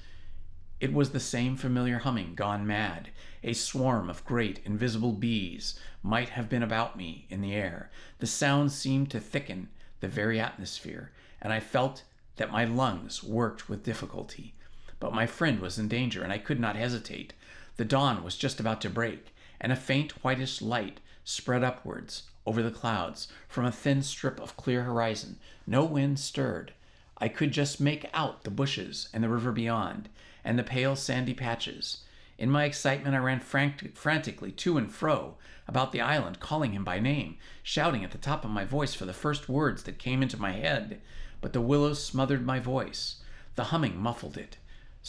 It was the same familiar humming gone mad. A swarm of great invisible bees might have been about me in the air. The sound seemed to thicken the very atmosphere, and I felt that my lungs worked with difficulty. But my friend was in danger, and I could not hesitate. The dawn was just about to break, and a faint whitish light spread upwards over the clouds from a thin strip of clear horizon. No wind stirred. I could just make out the bushes and the river beyond, and the pale sandy patches. In my excitement, I ran frantically to and fro about the island, calling him by name, shouting at the top of my voice for the first words that came into my head. But the willows smothered my voice. The humming muffled it.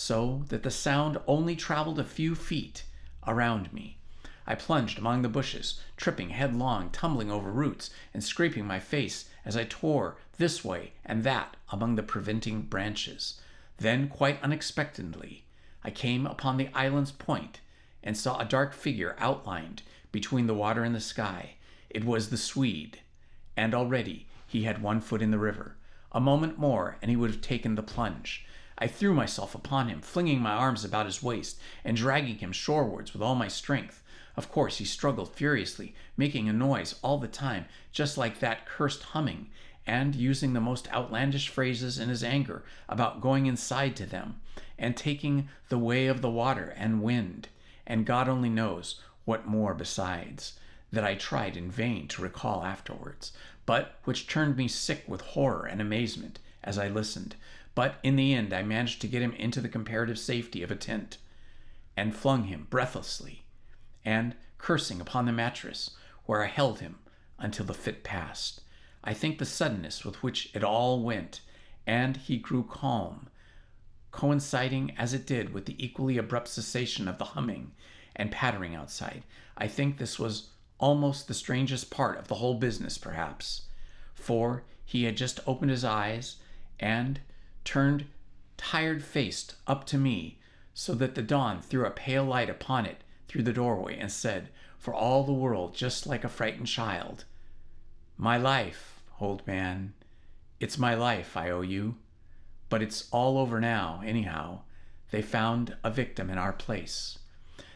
so that the sound only traveled a few feet around me. I plunged among the bushes, tripping headlong, tumbling over roots, and scraping my face as I tore this way and that among the preventing branches. Then, quite unexpectedly, I came upon the island's point and saw a dark figure outlined between the water and the sky. It was the Swede, and already he had one foot in the river. A moment more, and he would have taken the plunge. I threw myself upon him, flinging my arms about his waist and dragging him shorewards with all my strength. Of course, he struggled furiously, making a noise all the time, just like that cursed humming, and using the most outlandish phrases in his anger about going inside to them, and taking the way of the water and wind, and God only knows what more besides, that I tried in vain to recall afterwards, but which turned me sick with horror and amazement as I listened. But in the end I managed to get him into the comparative safety of a tent, and flung him breathlessly and cursing upon the mattress, where I held him until the fit passed. I think the suddenness with which it all went, and he grew calm, coinciding as it did with the equally abrupt cessation of the humming and pattering outside. I think this was almost the strangest part of the whole business, perhaps, for he had just opened his eyes and turned tired-faced up to me, so that the dawn threw a pale light upon it through the doorway, and said, for all the world just like a frightened child, "My life, old man, it's my life I owe you, but it's all over now, anyhow. They found a victim in our place."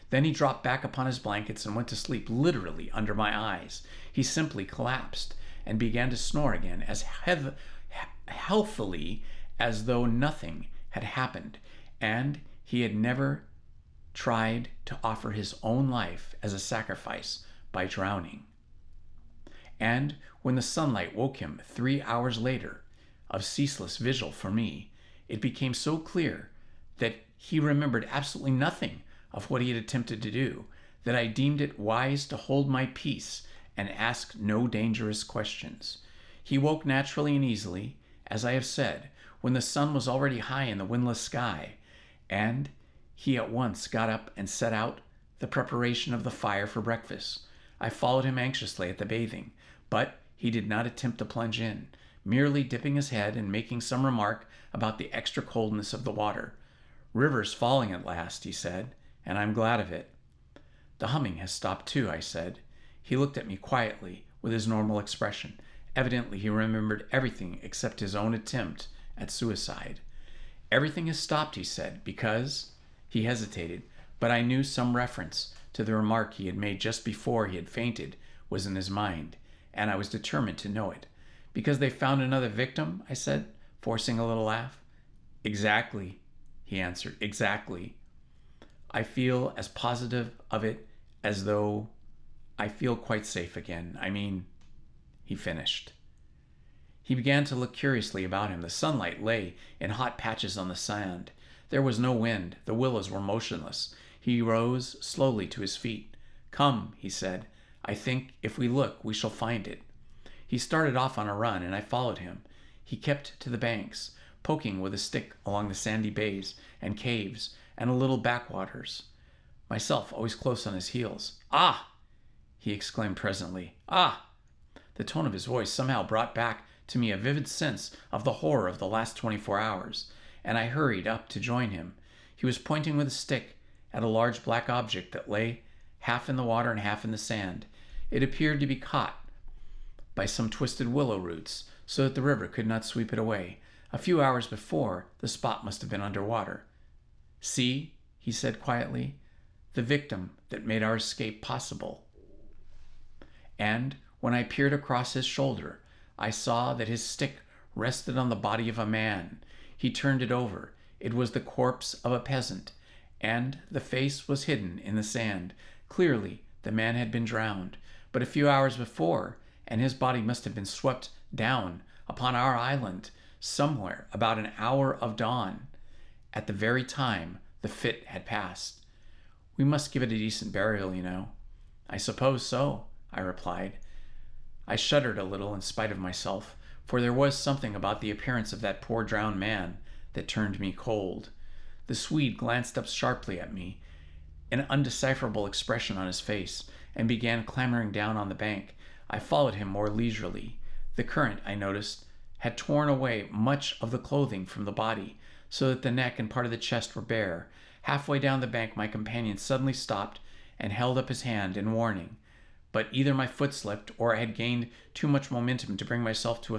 Then he dropped back upon his blankets and went to sleep literally under my eyes. He simply collapsed and began to snore again as healthily as though nothing had happened, and he had never tried to offer his own life as a sacrifice by drowning. And when the sunlight woke him 3 hours later of ceaseless vigil for me, it became so clear that he remembered absolutely nothing of what he had attempted to do, that I deemed it wise to hold my peace and ask no dangerous questions. He woke naturally and easily, as I have said, when the sun was already high in the windless sky, and he at once got up and set out the preparation of the fire for breakfast. I followed him anxiously at the bathing, but he did not attempt to plunge in, merely dipping his head and making some remark about the extra coldness of the water. "River's falling at last," he said, "and I'm glad of it." "The humming has stopped too," I said. He looked at me quietly with his normal expression. Evidently he remembered everything except his own attempt at suicide. "Everything has stopped," he said, "because—" He hesitated, but I knew some reference to the remark he had made just before he had fainted was in his mind, and I was determined to know it. "Because they found another victim," I said, forcing a little laugh. "Exactly," he answered, "exactly. I feel as positive of it as though I feel quite safe again. I mean," he finished. He began to look curiously about him. The sunlight lay in hot patches on the sand. There was no wind. The willows were motionless. He rose slowly to his feet. "Come," he said. "I think if we look, we shall find it." He started off on a run, and I followed him. He kept to the banks, poking with a stick along the sandy bays and caves and a little backwaters, myself always close on his heels. "Ah!" he exclaimed presently. "Ah!" The tone of his voice somehow brought back to me a vivid sense of the horror of the last 24 hours, and I hurried up to join him. He was pointing with a stick at a large black object that lay half in the water and half in the sand. It appeared to be caught by some twisted willow roots, so that the river could not sweep it away. A few hours before, the spot must have been under water. "See," he said quietly, "the victim that made our escape possible." And when I peered across his shoulder, I saw that his stick rested on the body of a man. He turned it over. It was the corpse of a peasant, and the face was hidden in the sand. Clearly, the man had been drowned, but a few hours before, and his body must have been swept down upon our island somewhere about an hour of dawn, at the very time the fit had passed. "We must give it a decent burial, you know." "I suppose so," I replied. I shuddered a little in spite of myself, for there was something about the appearance of that poor drowned man that turned me cold. The Swede glanced up sharply at me, an undecipherable expression on his face, and began clambering down on the bank. I followed him more leisurely. The current, I noticed, had torn away much of the clothing from the body, so that the neck and part of the chest were bare. Halfway down the bank, my companion suddenly stopped and held up his hand in warning. But either my foot slipped, or I had gained too much momentum to bring myself to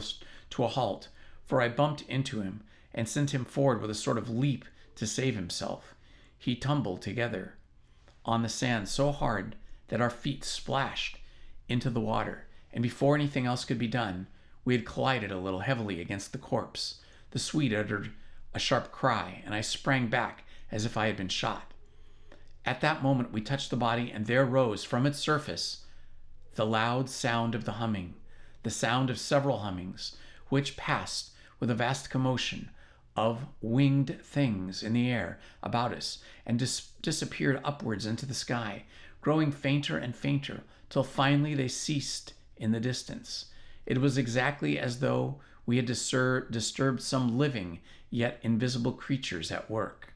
a halt, for I bumped into him and sent him forward with a sort of leap to save himself. He tumbled together on the sand so hard that our feet splashed into the water, and before anything else could be done, we had collided a little heavily against the corpse. The Swede uttered a sharp cry, and I sprang back as if I had been shot. At that moment we touched the body, and there rose from its surface the loud sound of the humming, the sound of several hummings, which passed with a vast commotion of winged things in the air about us, and disappeared upwards into the sky, growing fainter and fainter, till finally they ceased in the distance. It was exactly as though we had disturbed some living yet invisible creatures at work.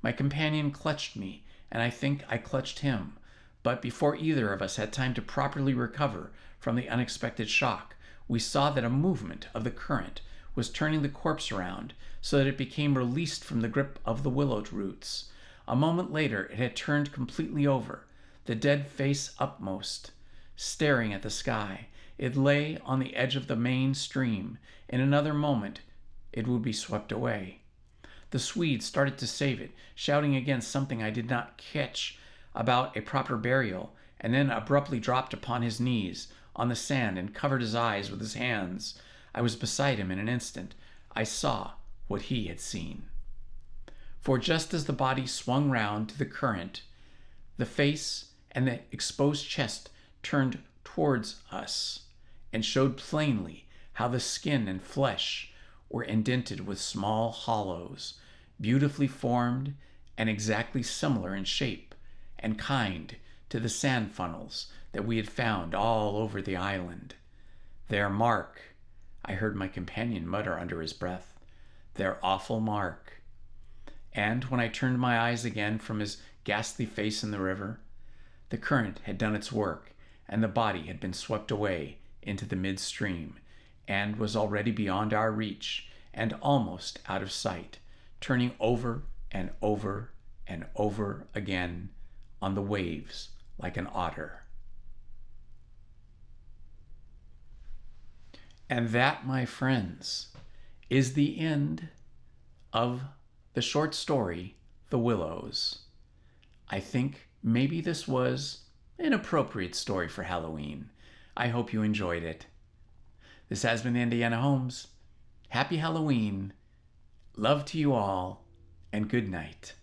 My companion clutched me, and I think I clutched him, but before either of us had time to properly recover from the unexpected shock, we saw that a movement of the current was turning the corpse around so that it became released from the grip of the willow roots. A moment later it had turned completely over, the dead face upmost, staring at the sky. It lay on the edge of the main stream. In another moment it would be swept away. The Swede started to save it, shouting again something I did not catch about a proper burial, and then abruptly dropped upon his knees on the sand and covered his eyes with his hands. I was beside him in an instant. I saw what he had seen. For just as the body swung round to the current, the face and the exposed chest turned towards us and showed plainly how the skin and flesh were indented with small hollows, beautifully formed and exactly similar in shape and kind to the sand funnels that we had found all over the island. Their mark, I heard my companion mutter under his breath, their awful mark. And when I turned my eyes again from his ghastly face in the river, the current had done its work, and the body had been swept away into the midstream, and was already beyond our reach, and almost out of sight, turning over and over and over again on the waves like an otter. And that, my friends, is the end of the short story, The Willows. I think maybe this was an appropriate story for Halloween. I hope you enjoyed it. This has been Indiana Holmes. Happy Halloween. Love to you all, and good night.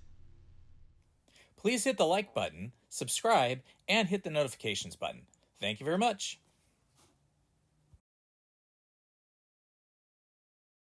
Please hit the like button, subscribe, and hit the notifications button. Thank you very much.